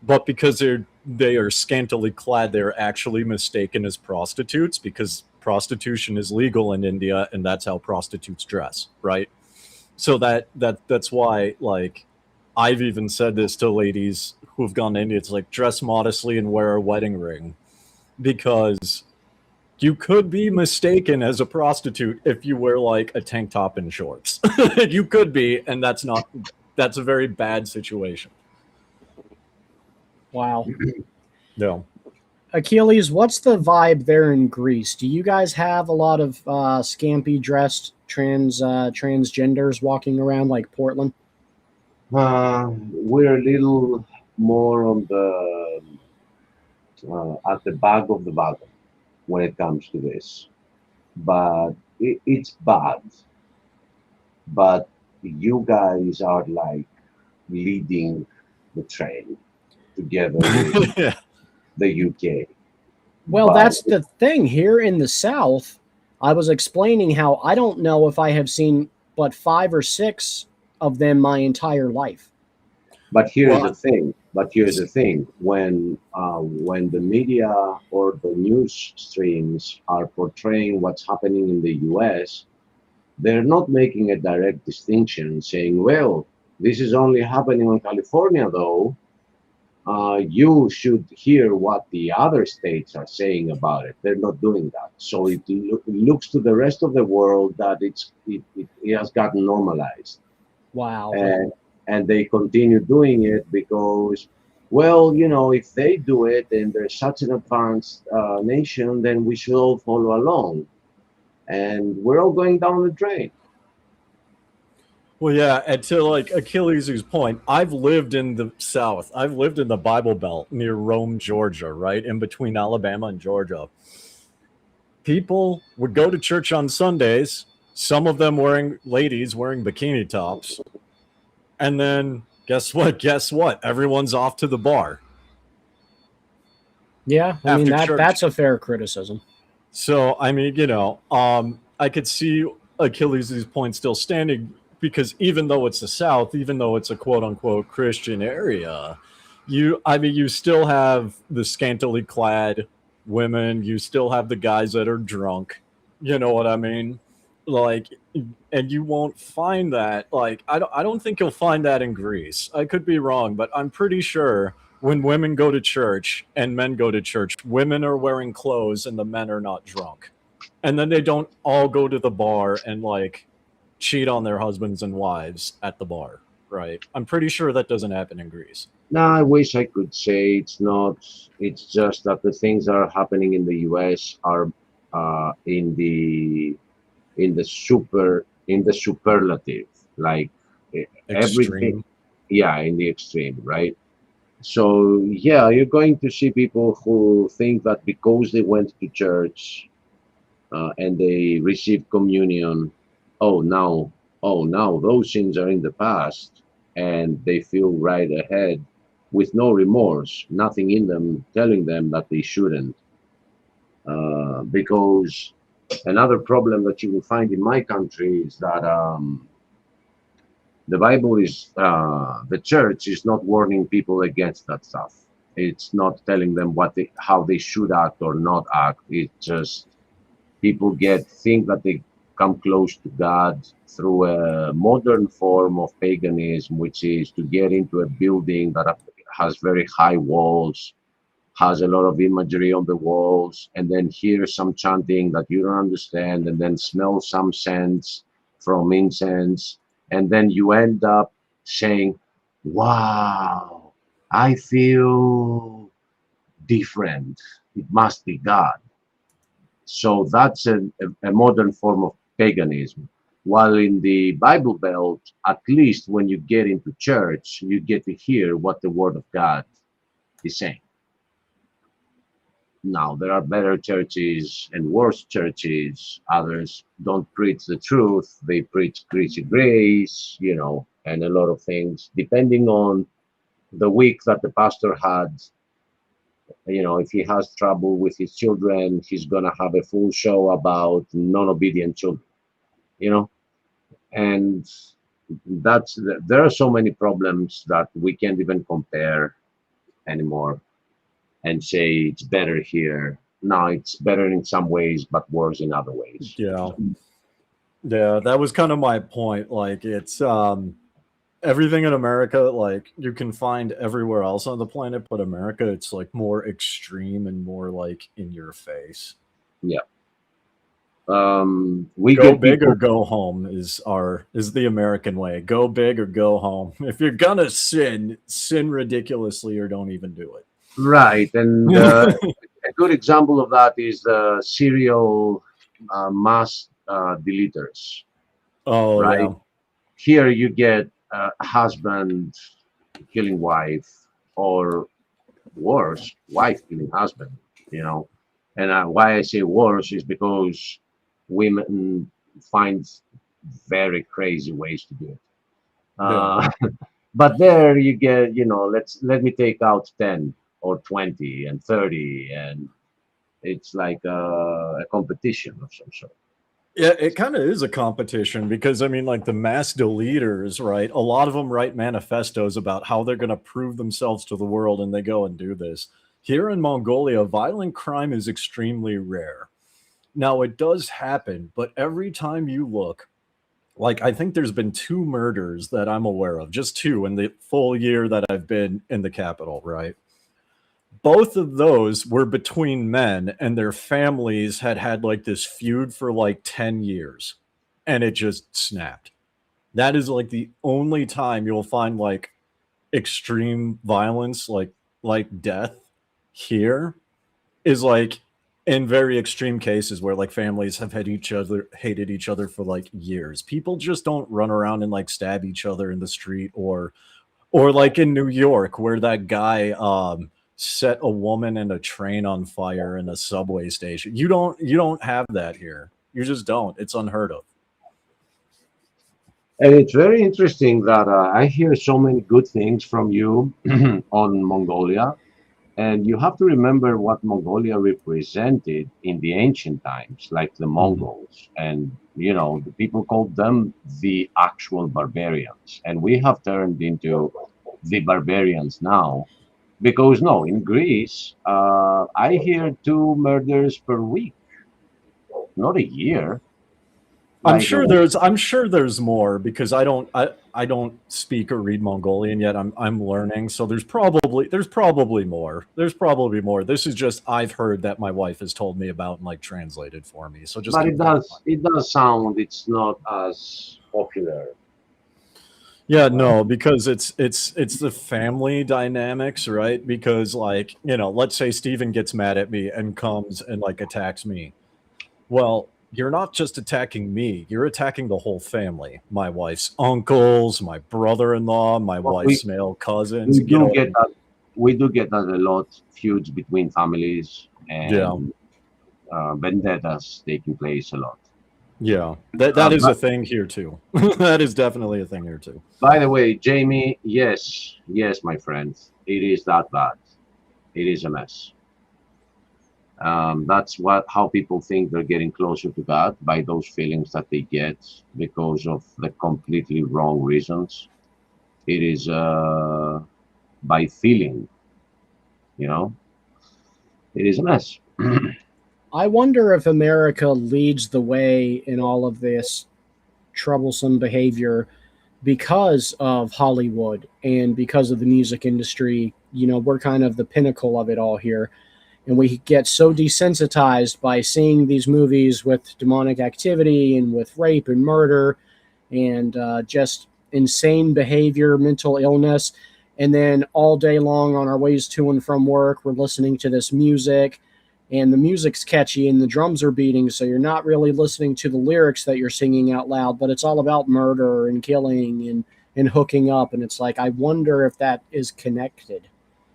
but because they are scantily clad, they're actually mistaken as prostitutes, because prostitution is legal in India, and that's how prostitutes dress, right? So that's why, like, I've even said this to ladies who've gone to India. It's like, dress modestly and wear a wedding ring, because you could be mistaken as a prostitute if you wear like a tank top and shorts. You could be, and that's a very bad situation. Wow. No. Achilles, what's the vibe there in Greece? Do you guys have a lot of scampy dressed transgenders walking around like Portland? We're a little more on the at the back of the wagon when it comes to this, but it's bad. But you guys are like leading the train together with the UK. Well, But that's the thing. Here in the South, I was explaining how I don't know if I have seen but 5 or 6 of them my entire life. But here's the thing. When the media or the news streams are portraying what's happening in the U.S., they're not making a direct distinction, saying, "Well, this is only happening in California, though. You should hear what the other states are saying about it." They're not doing that. So it looks to the rest of the world that it has gotten normalized. Wow. And they continue doing it because, well, if they do it and they're such an advanced nation, then we should all follow along. And we're all going down the drain. Well, yeah, and to like Achilles' point, I've lived in the South. I've lived in the Bible Belt near Rome, Georgia, right in between Alabama and Georgia. People would go to church on Sundays, some of them ladies wearing bikini tops. And then guess what? Everyone's off to the bar. Yeah, I mean, that's a fair criticism. So, I mean, I could see Achilles' point still standing, because even though it's the South, even though it's a quote unquote Christian area, you still have the scantily clad women. You still have the guys that are drunk. You know what I mean? Like, and you won't find that. Like, I don't think you'll find that in Greece. I could be wrong, but I'm pretty sure when women go to church and men go to church, women are wearing clothes and the men are not drunk. And then they don't all go to the bar and like cheat on their husbands and wives at the bar, right? I'm pretty sure that doesn't happen in Greece. No, I wish I could say it's not. It's just that the things that are happening in the U.S. are in the superlative, like everything. Extreme. Yeah, in the extreme, right? So yeah, you're going to see people who think that because they went to church and they received communion, oh now, oh now those sins are in the past, and they feel right ahead with no remorse, nothing in them telling them that they shouldn't. Because another problem that you will find in my country is that the Bible is the church is not warning people against that stuff. It's not telling them how they should act or not act. It's just people think that they come close to God through a modern form of paganism, which is to get into a building that has very high walls, has a lot of imagery on the walls, and then hear some chanting that you don't understand, and then smell some scents from incense, and then you end up saying, wow, I feel different. It must be God. So that's a modern form of paganism. While in the Bible Belt, at least when you get into church, you get to hear what the Word of God is saying. Now, there are better churches and worse churches. Others don't preach the truth. They preach greasy grace, and a lot of things, depending on the week that the pastor had. If he has trouble with his children, he's going to have a full show about non-obedient children, and there are so many problems that we can't even compare anymore and say it's better here. No, it's better in some ways, but worse in other ways. Yeah. Yeah, that was kind of my point. Like, it's everything in America, like, you can find everywhere else on the planet, but America, it's like more extreme and more like in your face. Yeah. We go get big people, or go home is the American way. Go big or go home. If you're gonna sin ridiculously or don't even do it. right, and a good example of that is the serial mass deleters. Oh, right? yeah. Here you get a husband killing wife, or worse, wife killing husband. And why I say worse is because women find very crazy ways to do it. But there you get, let me take out 10 or 20 and 30, and it's like a competition of some sort. Yeah, it kind of is a competition because, I mean, like the mass deleters, right? A lot of them write manifestos about how they're going to prove themselves to the world, and they go and do this. Here in Mongolia, violent crime is extremely rare. Now, it does happen, but every time you look, like, I think there's been 2 murders that I'm aware of, just 2 in the full year that I've been in the capital, right? Both of those were between men, and their families had like this feud for like 10 years, and it just snapped. That is like the only time you'll find like extreme violence, like death here, is like in very extreme cases where like families have hated each other for like years. People just don't run around and like stab each other in the street, or like in New York where that guy set a woman and a train on fire in a subway station. You don't have that here. You just don't. It's unheard of. And it's very interesting that I hear so many good things from you on Mongolia. And you have to remember what Mongolia represented in the ancient times, like the Mongols. And, the people called them the actual barbarians. And we have turned into the barbarians now. Because no, in Greece, I hear 2 murders per week, not a year. I'm Like, sure there's more because I don't speak or read Mongolian yet. I'm learning, so there's probably more. There's probably more. This is just I've heard that my wife has told me about and like translated for me. So just but keep that in mind. it does sound it's not as popular. Yeah, no, because it's the family dynamics, right? Because like, let's say Steven gets mad at me and comes and like attacks me. Well, you're not just attacking me, you're attacking the whole family. My wife's uncles, my brother-in-law, my But wife's male cousins, we you know do what I get mean? that we do get that a lot, feuds between families Yeah. and vendettas taking place a lot. Yeah. That is a But thing here too. That is definitely a thing here too. by the way, Jamie, yes, my friend, it is that bad. It is a mess. That's how people think they're getting closer to God, by those feelings that they get because of the completely wrong reasons. It is by feeling, you know, it is a mess. I wonder if America leads the way in all of this troublesome behavior because of Hollywood and because of the music industry. We're kind of the pinnacle of it all here. And we get so desensitized by seeing these movies with demonic activity and with rape and murder and just insane behavior, mental illness. And then all day long on our ways to and from work, we're listening to this music, and the music's catchy and the drums are beating. So you're not really listening to the lyrics that you're singing out loud, but it's all about murder and killing and hooking up. And it's like, I wonder if that is connected.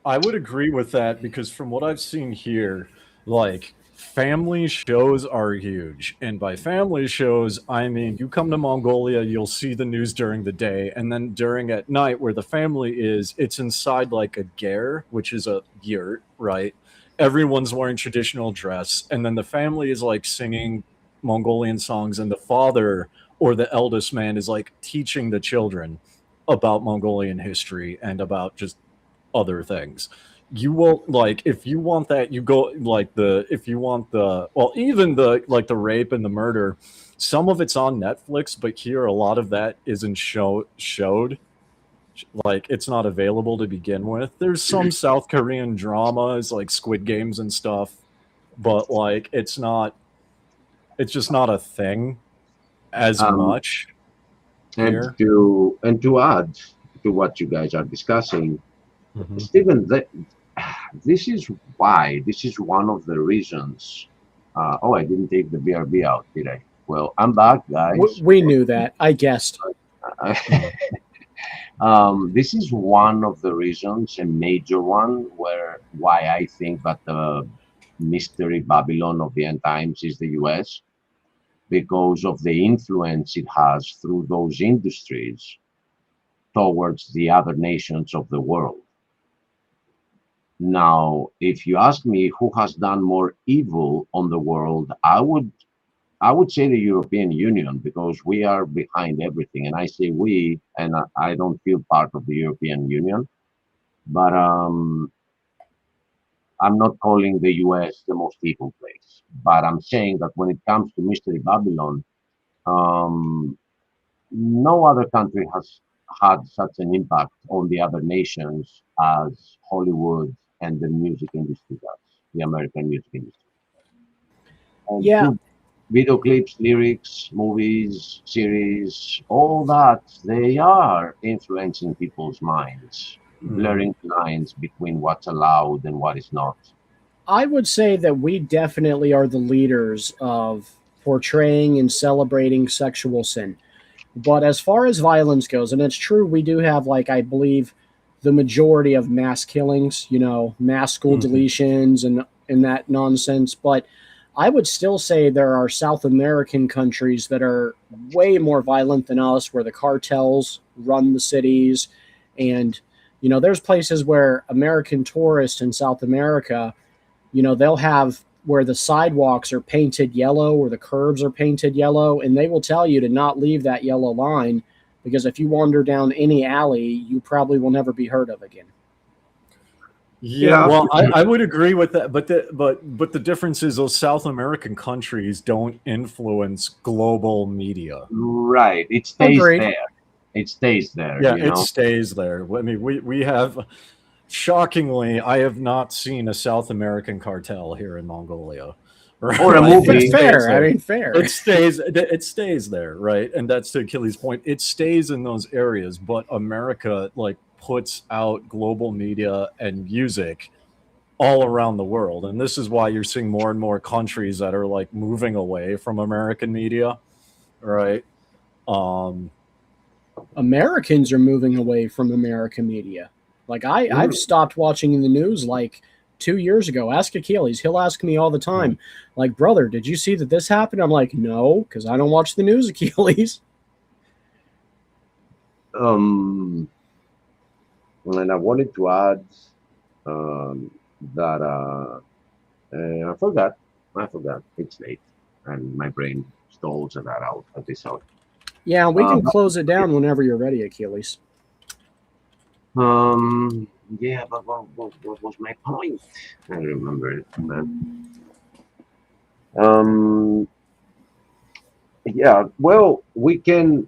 I would agree with that because from what I've seen here, like family shows are huge. And by family shows, I mean you come to Mongolia, you'll see the news during the day, and then during at night where the family is, it's inside like a ger, which is a yurt, right? Everyone's wearing traditional dress, and then the family is like singing Mongolian songs, and the father or the eldest man is like teaching the children about Mongolian history and about just other things. You will like if you want that, you go like if you want even the like the rape and the murder, some of it's on Netflix, but here a lot of that isn't showed. Like it's not available to begin with. There's some South Korean dramas like Squid Games and stuff, but like it's just not a thing as much And here. to add to what you guys are discussing, Stephen, this is one of the reasons. I didn't take the BRB out, did I? Well, I'm back, guys. We knew that. I guessed. This is one of the reasons, a major one, why I think that the mystery Babylon of the end times is the US, because of the influence it has through those industries towards the other nations of the world. Now, if you ask me who has done more evil on the world, I would say the European Union, because we are behind everything. And I say we, and I don't feel part of the European Union, but I'm not calling the US the most evil place. But I'm saying that when it comes to Mystery Babylon, no other country has had such an impact on the other nations as Hollywood and the music industry does, the American music industry. And Yeah. video clips, lyrics, movies, series, all that, they are influencing people's minds, blurring the lines between what's allowed and what is not. I would say that we definitely are the leaders of portraying and celebrating sexual sin. But as far as violence goes, and it's true, we do have, like, I believe, the majority of mass killings, mass school deletions and that nonsense. But I would still say there are South American countries that are way more violent than us, where the cartels run the cities. And, there's places where American tourists in South America, they'll have where the sidewalks are painted yellow or the curbs are painted yellow, and they will tell you to not leave that yellow line, because if you wander down any alley, you probably will never be heard of again. Yeah, well, I would agree with that, but the difference is those South American countries don't influence global media. Right. It stays Agreed. there. It stays there. Yeah, You it know. stays there. I mean, we have, shockingly, I have not seen a South American cartel here in Mongolia. Right? Or a movie. It's fair. I mean, fair. It stays there, right? And that's to Achilles' point. It stays in those areas, but America like puts out global media and music all around the world, and this is why you're seeing more and more countries that are like moving away from American media, right? Americans are moving away from American media. Like I've stopped watching the news like 2 years ago. Ask Achilles. He'll ask me all the time, like, brother, did you see that this happened? I'm like, no, because I don't watch the news, Achilles. And I wanted to add that I forgot. It's late, and my brain stalls that out at this hour. Yeah, we can close it down whenever you're ready, Achilles. Yeah, but what was my point? I remember it. Yeah, well, we can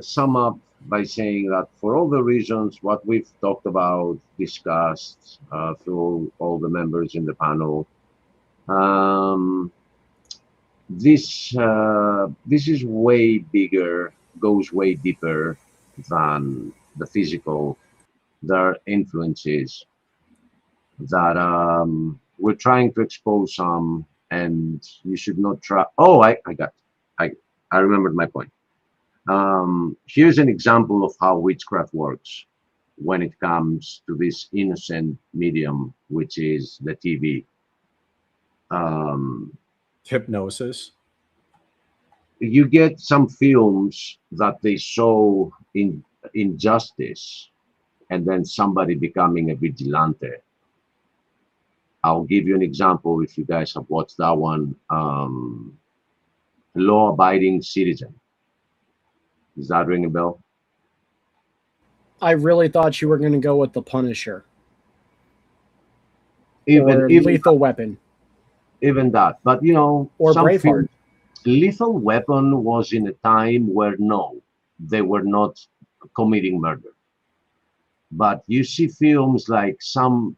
sum up by saying that for all the reasons what we've talked about, discussed through all the members in the panel, this is way bigger, goes way deeper than the physical. There are influences that we're trying to expose some, and you should not try. Oh, I remembered my point. Here's an example of how witchcraft works when it comes to this innocent medium, which is the TV. Hypnosis. You get some films that they show in injustice, and then somebody becoming a vigilante. I'll give you an example if you guys have watched that one. Law-abiding citizen. Does that ring a bell? I really thought you were going to go with The Punisher. Even Lethal Weapon. Even that. But, you know, or Braveheart. Lethal Weapon was in a time where, no, they were not committing murder. But you see films like some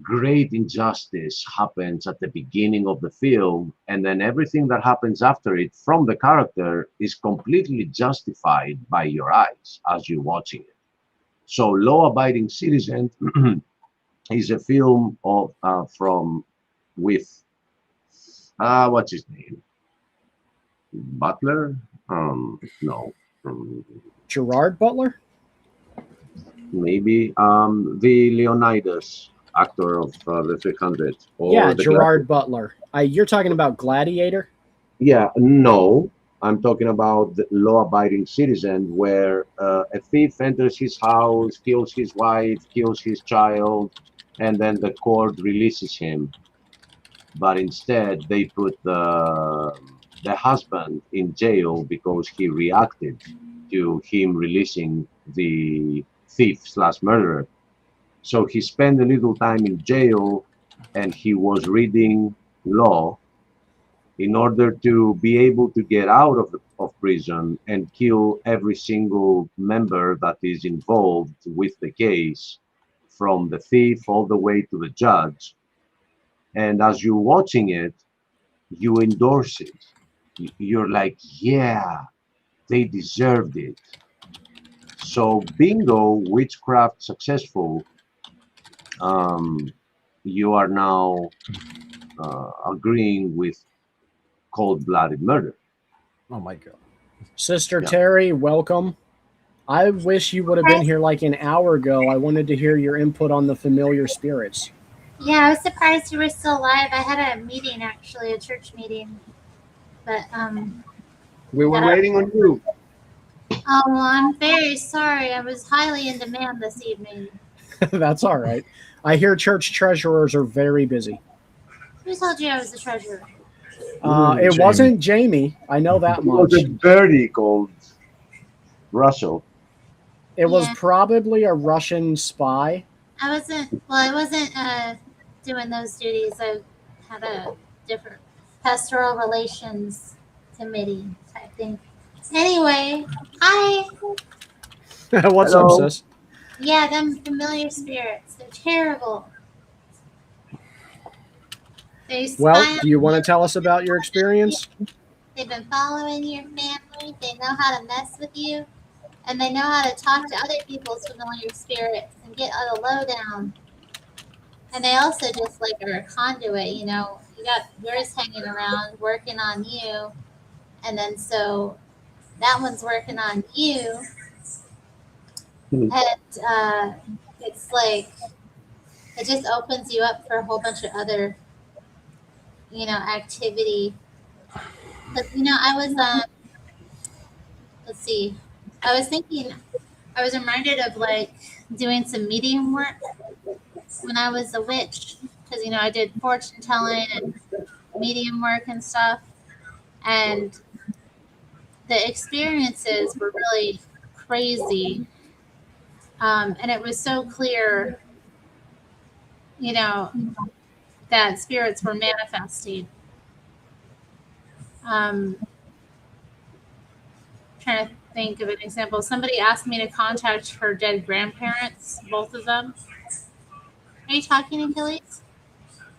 great injustice happens at the beginning of the film, and then everything that happens after it from the character is completely justified by your eyes as you're watching it. So Law-Abiding Citizen is a film of with what's his name? Butler? No. Gerard Butler? Maybe the Leonidas actor of the 300. Yeah, Gerard Butler. You're talking about Gladiator? Yeah, no. I'm talking about the Law-Abiding Citizen, where a thief enters his house, kills his wife, kills his child, and then the court releases him. But instead, they put the husband in jail because he reacted to him releasing the thief/murderer. So he spent a little time in jail, and he was reading law in order to be able to get out of prison and kill every single member that is involved with the case, from the thief all the way to the judge. And as you're watching it, you endorse it. You're like, yeah, they deserved it. So bingo, witchcraft successful. You are now agreeing with cold-blooded murder. Oh my God. Sister Terry, welcome. I wish you would have been here like an hour ago. I wanted to hear your input on the familiar spirits. Yeah, I was surprised you were still alive. I had a meeting, actually, a church meeting. But, we were waiting on you. Oh, well, I'm very sorry. I was highly in demand this evening. That's all right. I hear church treasurers are very busy. Who told you I was the treasurer? It wasn't Jamie. I know that much. It was a birdie called Russell. It was probably a Russian spy I wasn't doing those duties. I had a different pastoral relations committee type thing. Anyway, hi. What's up, Hello. sis? Yeah, them familiar spirits. They're terrible. They Well, spy do you on want to tell us about your experience? you. They've been following your family. They know how to mess with you. And they know how to talk to other people's familiar spirits and get the lowdown. And they also just like are a conduit, you know. You got yours hanging around working on you. And then so that one's working on you. Hmm. And it's like, it just opens you up for a whole bunch of other, you know, activity. Because, you know, I was, let's see, I was thinking, I was reminded of like doing some medium work when I was a witch. Because, you know, I did fortune telling and medium work and stuff. And the experiences were really crazy. And it was so clear, you know, that spirits were manifesting. Trying to think of an example. Somebody asked me to contact her dead grandparents, both of them. Are you talking, Achilles?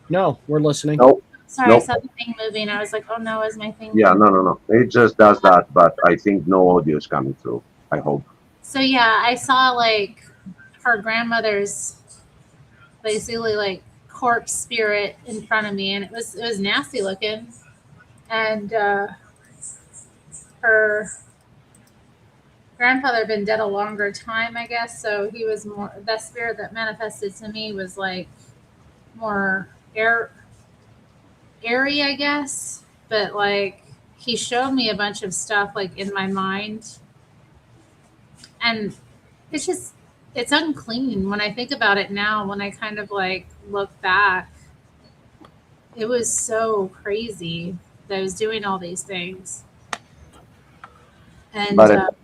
No, we're listening. No. Sorry, I No. saw the thing moving. I was like, oh no, is my thing Yeah, moving? no. It just does that, but I think no audio is coming through. I hope. So yeah, I saw like her grandmother's basically like corpse spirit in front of me, and it was nasty looking. And her grandfather had been dead a longer time, I guess. So he was more, that spirit that manifested to me was like more airy, I guess. But like he showed me a bunch of stuff like in my mind, and it's just, it's unclean when I think about it now. When I kind of like look back, it was so crazy that I was doing all these things. And But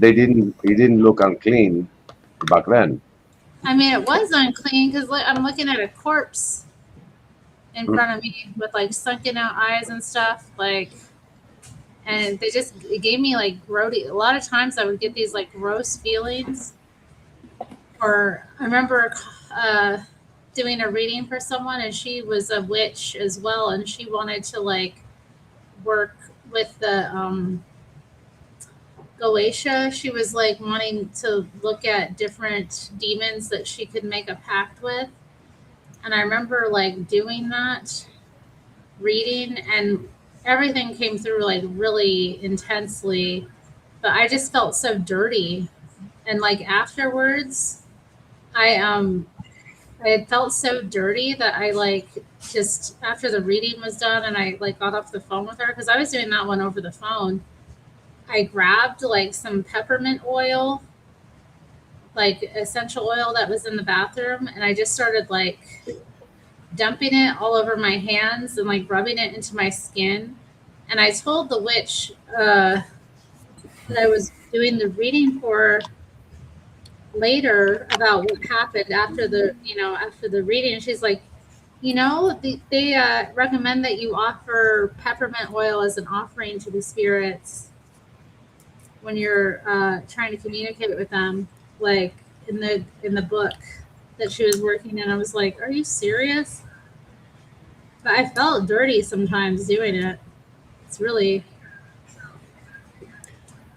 it didn't look unclean back then. I mean, it was unclean because I'm looking at a corpse in front of me with like sunken out eyes and stuff. Like, and they just, it gave me like grody. A lot of times I would get these like gross feelings. Or I remember doing a reading for someone, and she was a witch as well, and she wanted to like work with the Galatia. She was like wanting to look at different demons that she could make a pact with. And I remember like doing that reading, and everything came through like really intensely, but I just felt so dirty. And like afterwards, I had felt so dirty that I like just after the reading was done and I like got off the phone with her, because I was doing that one over the phone. I grabbed like some peppermint oil, like essential oil that was in the bathroom, and I just started like dumping it all over my hands and like rubbing it into my skin. And I told the witch that I was doing the reading for later about what happened after the, you know, after the reading. And she's like, you know, they recommend that you offer peppermint oil as an offering to the spirits when you're trying to communicate with them, like in the book that she was working in. I was like, are you serious? But I felt dirty sometimes doing it. It's really.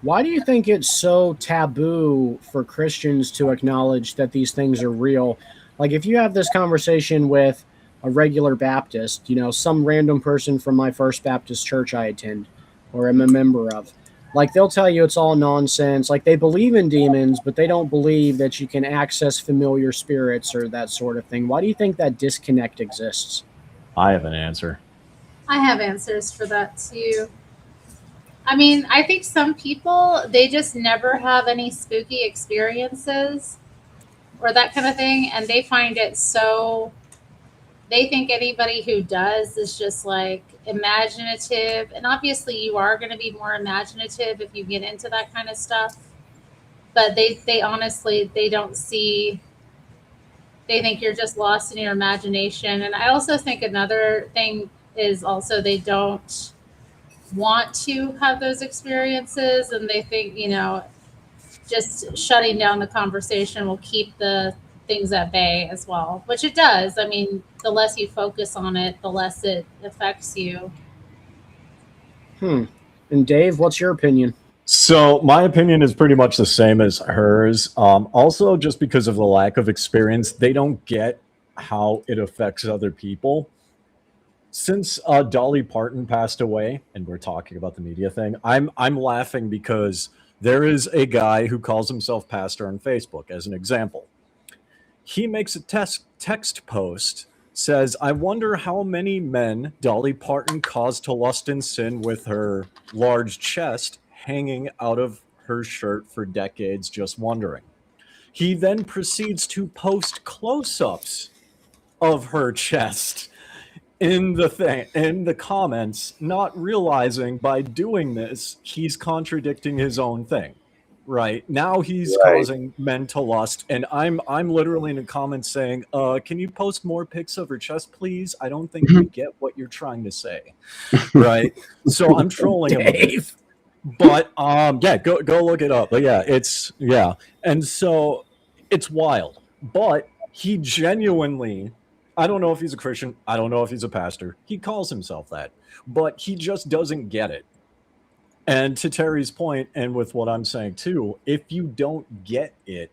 Why do you think it's so taboo for Christians to acknowledge that these things are real? Like, if you have this conversation with a regular Baptist, you know, some random person from my First Baptist church I attend or am a member of, like, they'll tell you it's all nonsense. Like, they believe in demons, but they don't believe that you can access familiar spirits or that sort of thing. Why do you think that disconnect exists? I have an answer. I have answers for that too. I mean, I think some people, they just never have any spooky experiences or that kind of thing. And they find it so, they think anybody who does is just like imaginative. And obviously you are going to be more imaginative if you get into that kind of stuff. But they honestly, they don't see they think you're just lost in your imagination. And I also think another thing is also they don't want to have those experiences, and they think, you know, just shutting down the conversation will keep the things at bay as well, which it does. I mean, the less you focus on it, the less it affects you. And Dave, what's your opinion? So my opinion is pretty much the same as hers. Also, just because of the lack of experience, they don't get how it affects other people. Since Dolly Parton passed away, and we're talking about the media thing, I'm laughing because there is a guy who calls himself pastor on Facebook, as an example. He makes a text post, says, "I wonder how many men Dolly Parton caused to lust and sin with her large chest hanging out of her shirt for decades, just wondering." He then proceeds to post close-ups of her chest in the comments, not realizing by doing this he's contradicting his own thing. Right now, he's causing men to lust, and I'm literally in the comments saying, "Can you post more pics of her chest, please? I don't think we get what you're trying to say." Right? So I'm trolling him a bit. But yeah, go look it up. But yeah, and so it's wild. But he genuinely, I don't know if he's a Christian, I don't know if he's a pastor. He calls himself that, but he just doesn't get it. And to Terry's point, and with what I'm saying too, if you don't get it,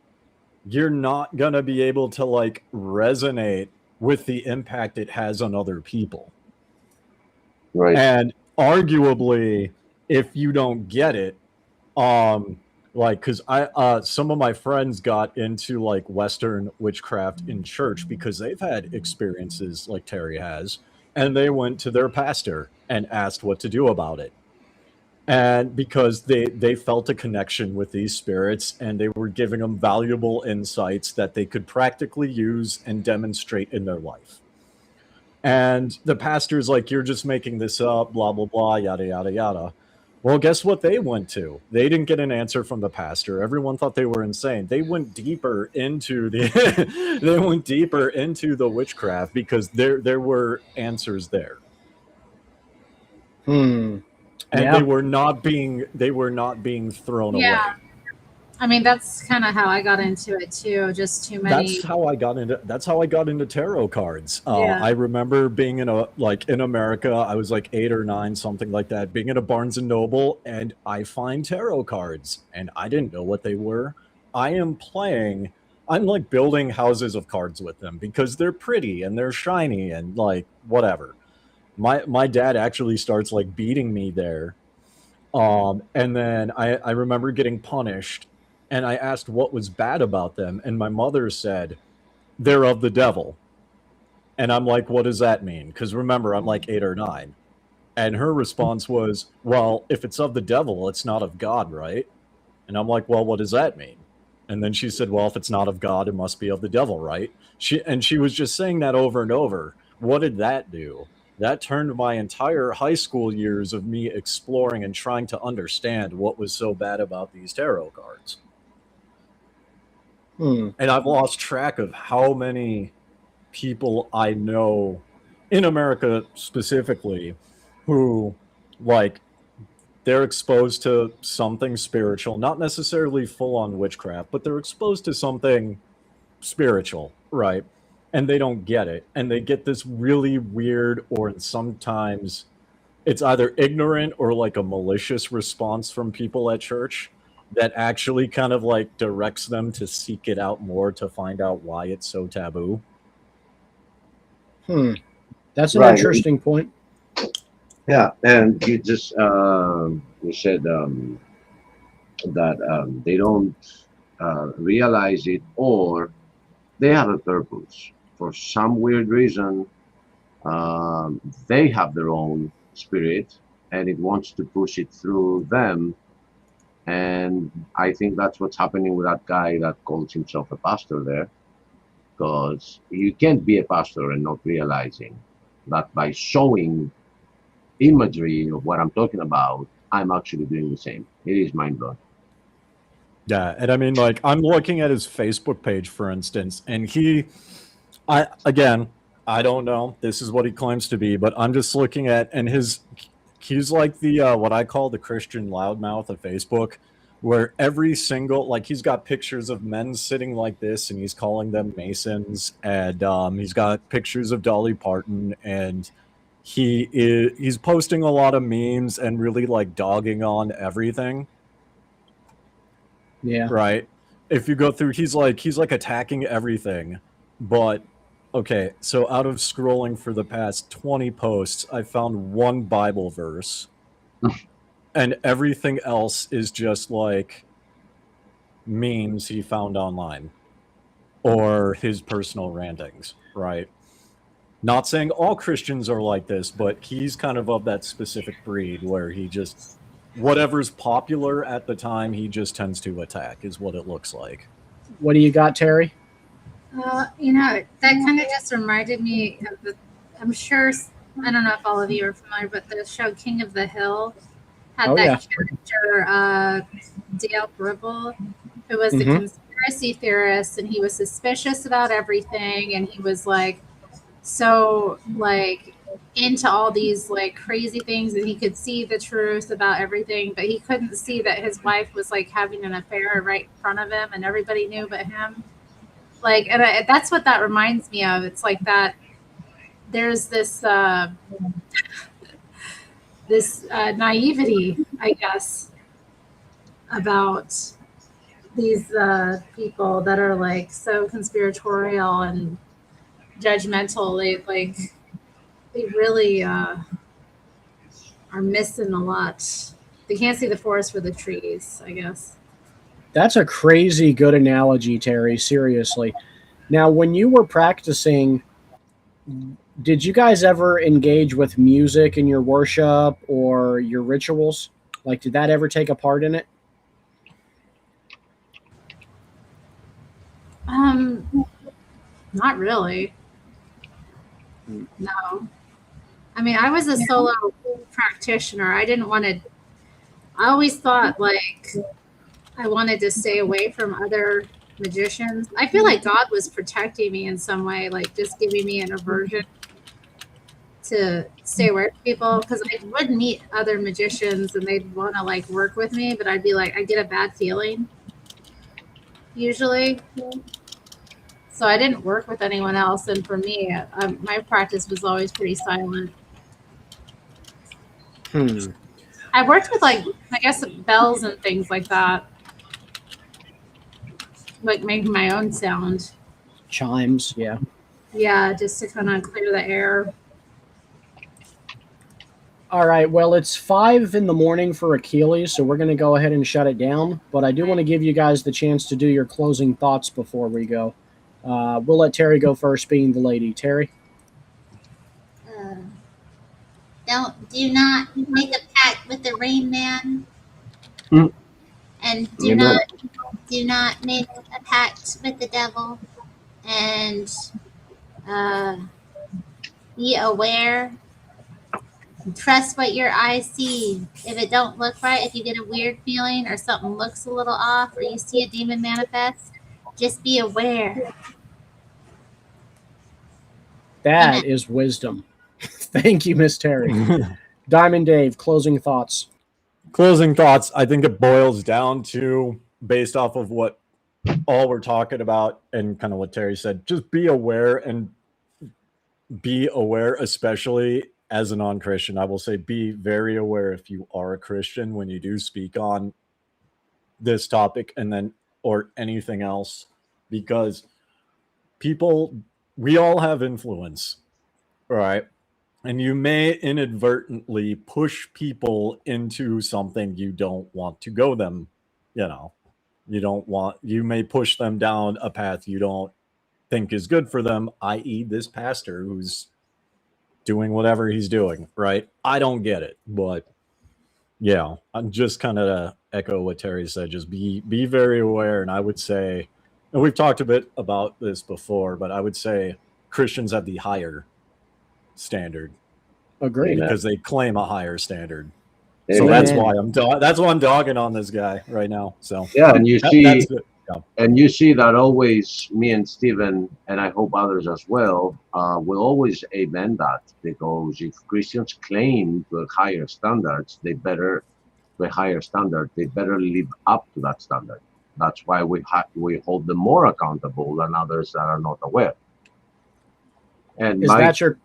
you're not gonna be able to like resonate with the impact it has on other people. Right. And arguably, if you don't get it, like, because I some of my friends got into like Western witchcraft in church because they've had experiences like Terry has, and they went to their pastor and asked what to do about it. And because they felt a connection with these spirits, and they were giving them valuable insights that they could practically use and demonstrate in their life. And the pastor's like, "You're just making this up, blah blah blah, yada yada yada." Well, guess what they went to? They didn't get an answer from the pastor. Everyone thought they were insane. They went deeper into the they went deeper into the witchcraft because there were answers there. And Yeah. they were not being thrown away. Yeah. I mean, that's kind of how I got into it too. Just too many. That's how I got into tarot cards. Yeah. I remember being in America, I was like 8 or 9, something like that, being in a Barnes and Noble, and I find tarot cards, and I didn't know what they were. I'm like building houses of cards with them because they're pretty and they're shiny and like whatever. My dad actually starts like beating me there. And then I remember getting punished, and I asked what was bad about them, and my mother said, "They're of the devil." And I'm like, "What does that mean?" Because remember, I'm like 8 or 9. And her response was, "Well, if it's of the devil, it's not of God, right?" And I'm like, "Well, what does that mean?" And then she said, "Well, if it's not of God, it must be of the devil, right?" She was just saying that over and over. What did that do? That turned my entire high school years of me exploring and trying to understand what was so bad about these tarot cards. And I've lost track of how many people I know in America specifically who, like, they're exposed to something spiritual, not necessarily full-on witchcraft, but they're exposed to something spiritual, right? And they don't get it. And they get this really weird, or sometimes it's either ignorant or like a malicious response from people at church that actually kind of like directs them to seek it out more to find out why it's so taboo. That's an interesting point. Yeah, and you just you said that they don't realize it, or they have a purpose for some weird reason. They have their own spirit, and it wants to push it through them. And I think that's what's happening with that guy that calls himself a pastor there, because you can't be a pastor and not realizing that by showing imagery of what I'm talking about, I'm actually doing the same. It is mind blowing. Yeah, and I mean, like, I'm looking at his Facebook page, for instance, and I don't know. This is what he claims to be, but I'm just looking at, and he's like the what I call the Christian loudmouth of Facebook, where every single, like, he's got pictures of men sitting like this, and he's calling them Masons, and he's got pictures of Dolly Parton, and he's posting a lot of memes and really like dogging on everything. Yeah. Right. If you go through, he's like attacking everything. But okay, so out of scrolling for the past 20 posts, I found one Bible verse. And everything else is just like memes he found online or his personal rantings, right? Not saying all Christians are like this, but he's kind of that specific breed where he just, whatever's popular at the time, he just tends to attack, is what it looks like. What do you got, Terry? You know, that kind of just reminded me of I'm sure, I don't know if all of you are familiar, but the show King of the Hill had character, Dale Gribble, who was the conspiracy theorist, and he was suspicious about everything, and he was like, so like into all these like crazy things, and he could see the truth about everything, but he couldn't see that his wife was like having an affair right in front of him, and everybody knew but him. Like, and that's what that reminds me of. It's like that there's this naivety, I guess, about these people that are like so conspiratorial and judgmental. They really are missing a lot. They can't see the forest for the trees, I guess. That's a crazy good analogy, Terry. Seriously. Now, when you were practicing, did you guys ever engage with music in your worship or your rituals? Like, did that ever take a part in it? Not really. No. I mean, I was a solo practitioner. I didn't want to, I always thought like I wanted to stay away from other magicians. I feel like God was protecting me in some way, like just giving me an aversion to stay away from people, because I would meet other magicians and they'd want to like work with me, but I'd be like, I get a bad feeling usually. So I didn't work with anyone else. And for me, my practice was always pretty silent. I worked with like, I guess, bells and things like that. Like making my own sound. Chimes, yeah. Yeah, just to kind of clear the air. All right, well, it's 5 a.m. for Achilles, so we're going to go ahead and shut it down. But I do want to give you guys the chance to do your closing thoughts before we go. We'll let Terry go first, being the lady. Terry? Do not make a pact with the Rain Man. And do not make a pact with the devil. And be aware. Trust what your eyes see. If it don't look right, if you get a weird feeling or something looks a little off, or you see a demon manifest, just be aware. That is wisdom. Thank you, Miss Terry. Diamond Dave, closing thoughts. Closing thoughts. I think it boils down to, based off of what all we're talking about and kind of what Terry said, just be aware, and be aware, especially as a non-Christian. I will say be very aware if you are a Christian when you do speak on this topic and then or anything else, because we all have influence, right? And you may inadvertently push people into something you don't want to go them, you may push them down a path you don't think is good for them, i.e. this pastor who's doing whatever he's doing, right? I don't get it, but yeah, I'm just kind of to echo what Terry said, just be very aware. And I would say, and we've talked a bit about this before, but I would say Christians have the higher standard. Agreed. Because they claim a higher standard. So that's Amen. why that's why I'm dogging on this guy right now. So Yeah, and you see, that's good. Yeah. and you see that always me and Stephen, and I hope others as well, will always amen that, because if Christians claim to higher standards, they better live up to that standard. That's why we hold them more accountable than others that are not aware. And Is that your?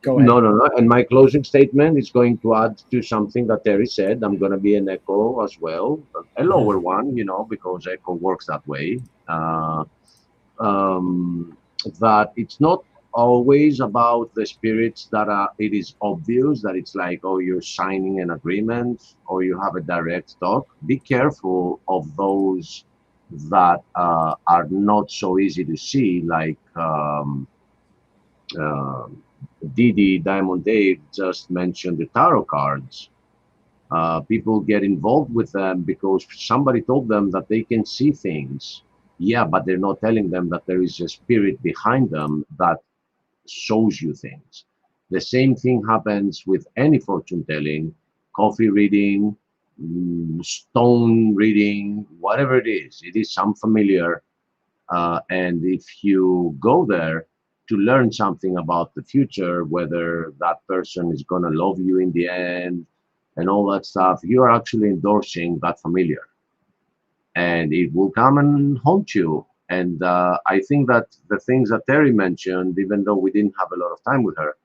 Go ahead. No. And my closing statement is going to add to something that Terry said. I'm going to be an echo as well, a lower one, because echo works that way. That it's not always about the spirits that it is obvious that it's like, oh, you're signing an agreement or you have a direct talk. Be careful of those that are not so easy to see, like Didi, Diamond Dave just mentioned the tarot cards. People get involved with them because somebody told them that they can see things. Yeah, but they're not telling them that there is a spirit behind them that shows you things. The same thing happens with any fortune telling, coffee reading, stone reading, whatever it is some familiar. And if you go there to learn something about the future, whether that person is going to love you in the end and all that stuff, you are actually endorsing that familiar. And it will come and haunt you. And I think that the things that Terry mentioned, even though we didn't have a lot of time with her,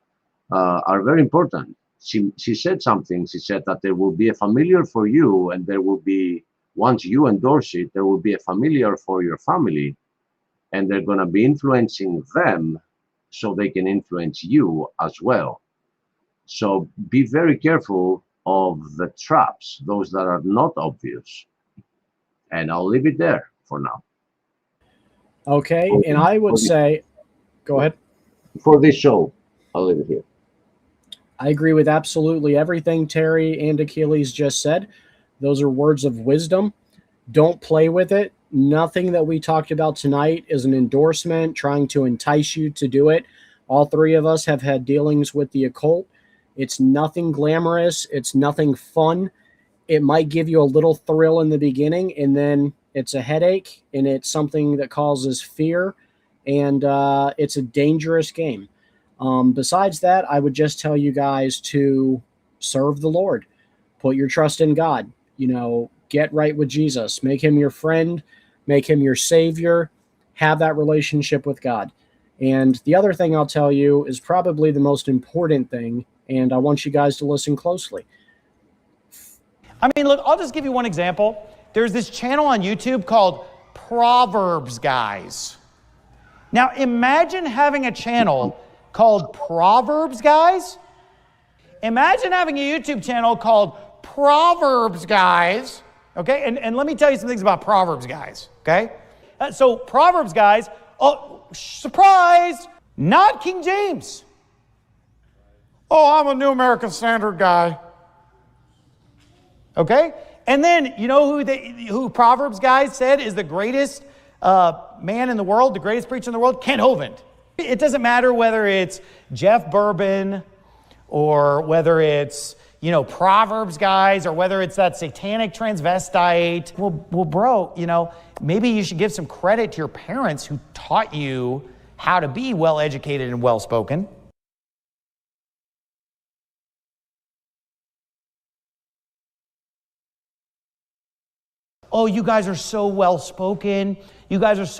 are very important. She said something. She said that there will be a familiar for you, and there will be, once you endorse it, there will be a familiar for your family, and they're going to be influencing them so they can influence you as well. So be very careful of the traps, those that are not obvious. And I'll leave it there for now. Okay, and I would say, go ahead. For this show, I'll leave it here. I agree with absolutely everything Terry and Achilles just said. Those are words of wisdom. Don't play with it. Nothing that we talked about tonight is an endorsement trying to entice you to do it. All three of us have had dealings with the occult. It's nothing glamorous. It's nothing fun. It might give you a little thrill in the beginning, and then it's a headache, and it's something that causes fear, and it's a dangerous game. Besides that, I would just tell you guys to serve the Lord. Put your trust in God. Get right with Jesus. Make him your friend. Make him your savior. Have that relationship with God. And the other thing I'll tell you is probably the most important thing, and I want you guys to listen closely. I mean, look, I'll just give you one example. There's this channel on YouTube called ProverbsGuys. Now, imagine having a channel called ProverbsGuys. Imagine having a YouTube channel called ProverbsGuys. Okay, and let me tell you some things about ProverbsGuys. Okay, so ProverbsGuys, oh, surprise, not King James. Oh, I'm a New American Standard guy. Okay, and then you know who ProverbsGuys said is the greatest man in the world, the greatest preacher in the world? Kent Hovind. It doesn't matter whether it's Jeff Bourbon or whether it's ProverbsGuys, or whether it's that satanic transvestite. Well, bro, maybe you should give some credit to your parents who taught you how to be well-educated and well-spoken. Oh, you guys are so well-spoken. You guys are so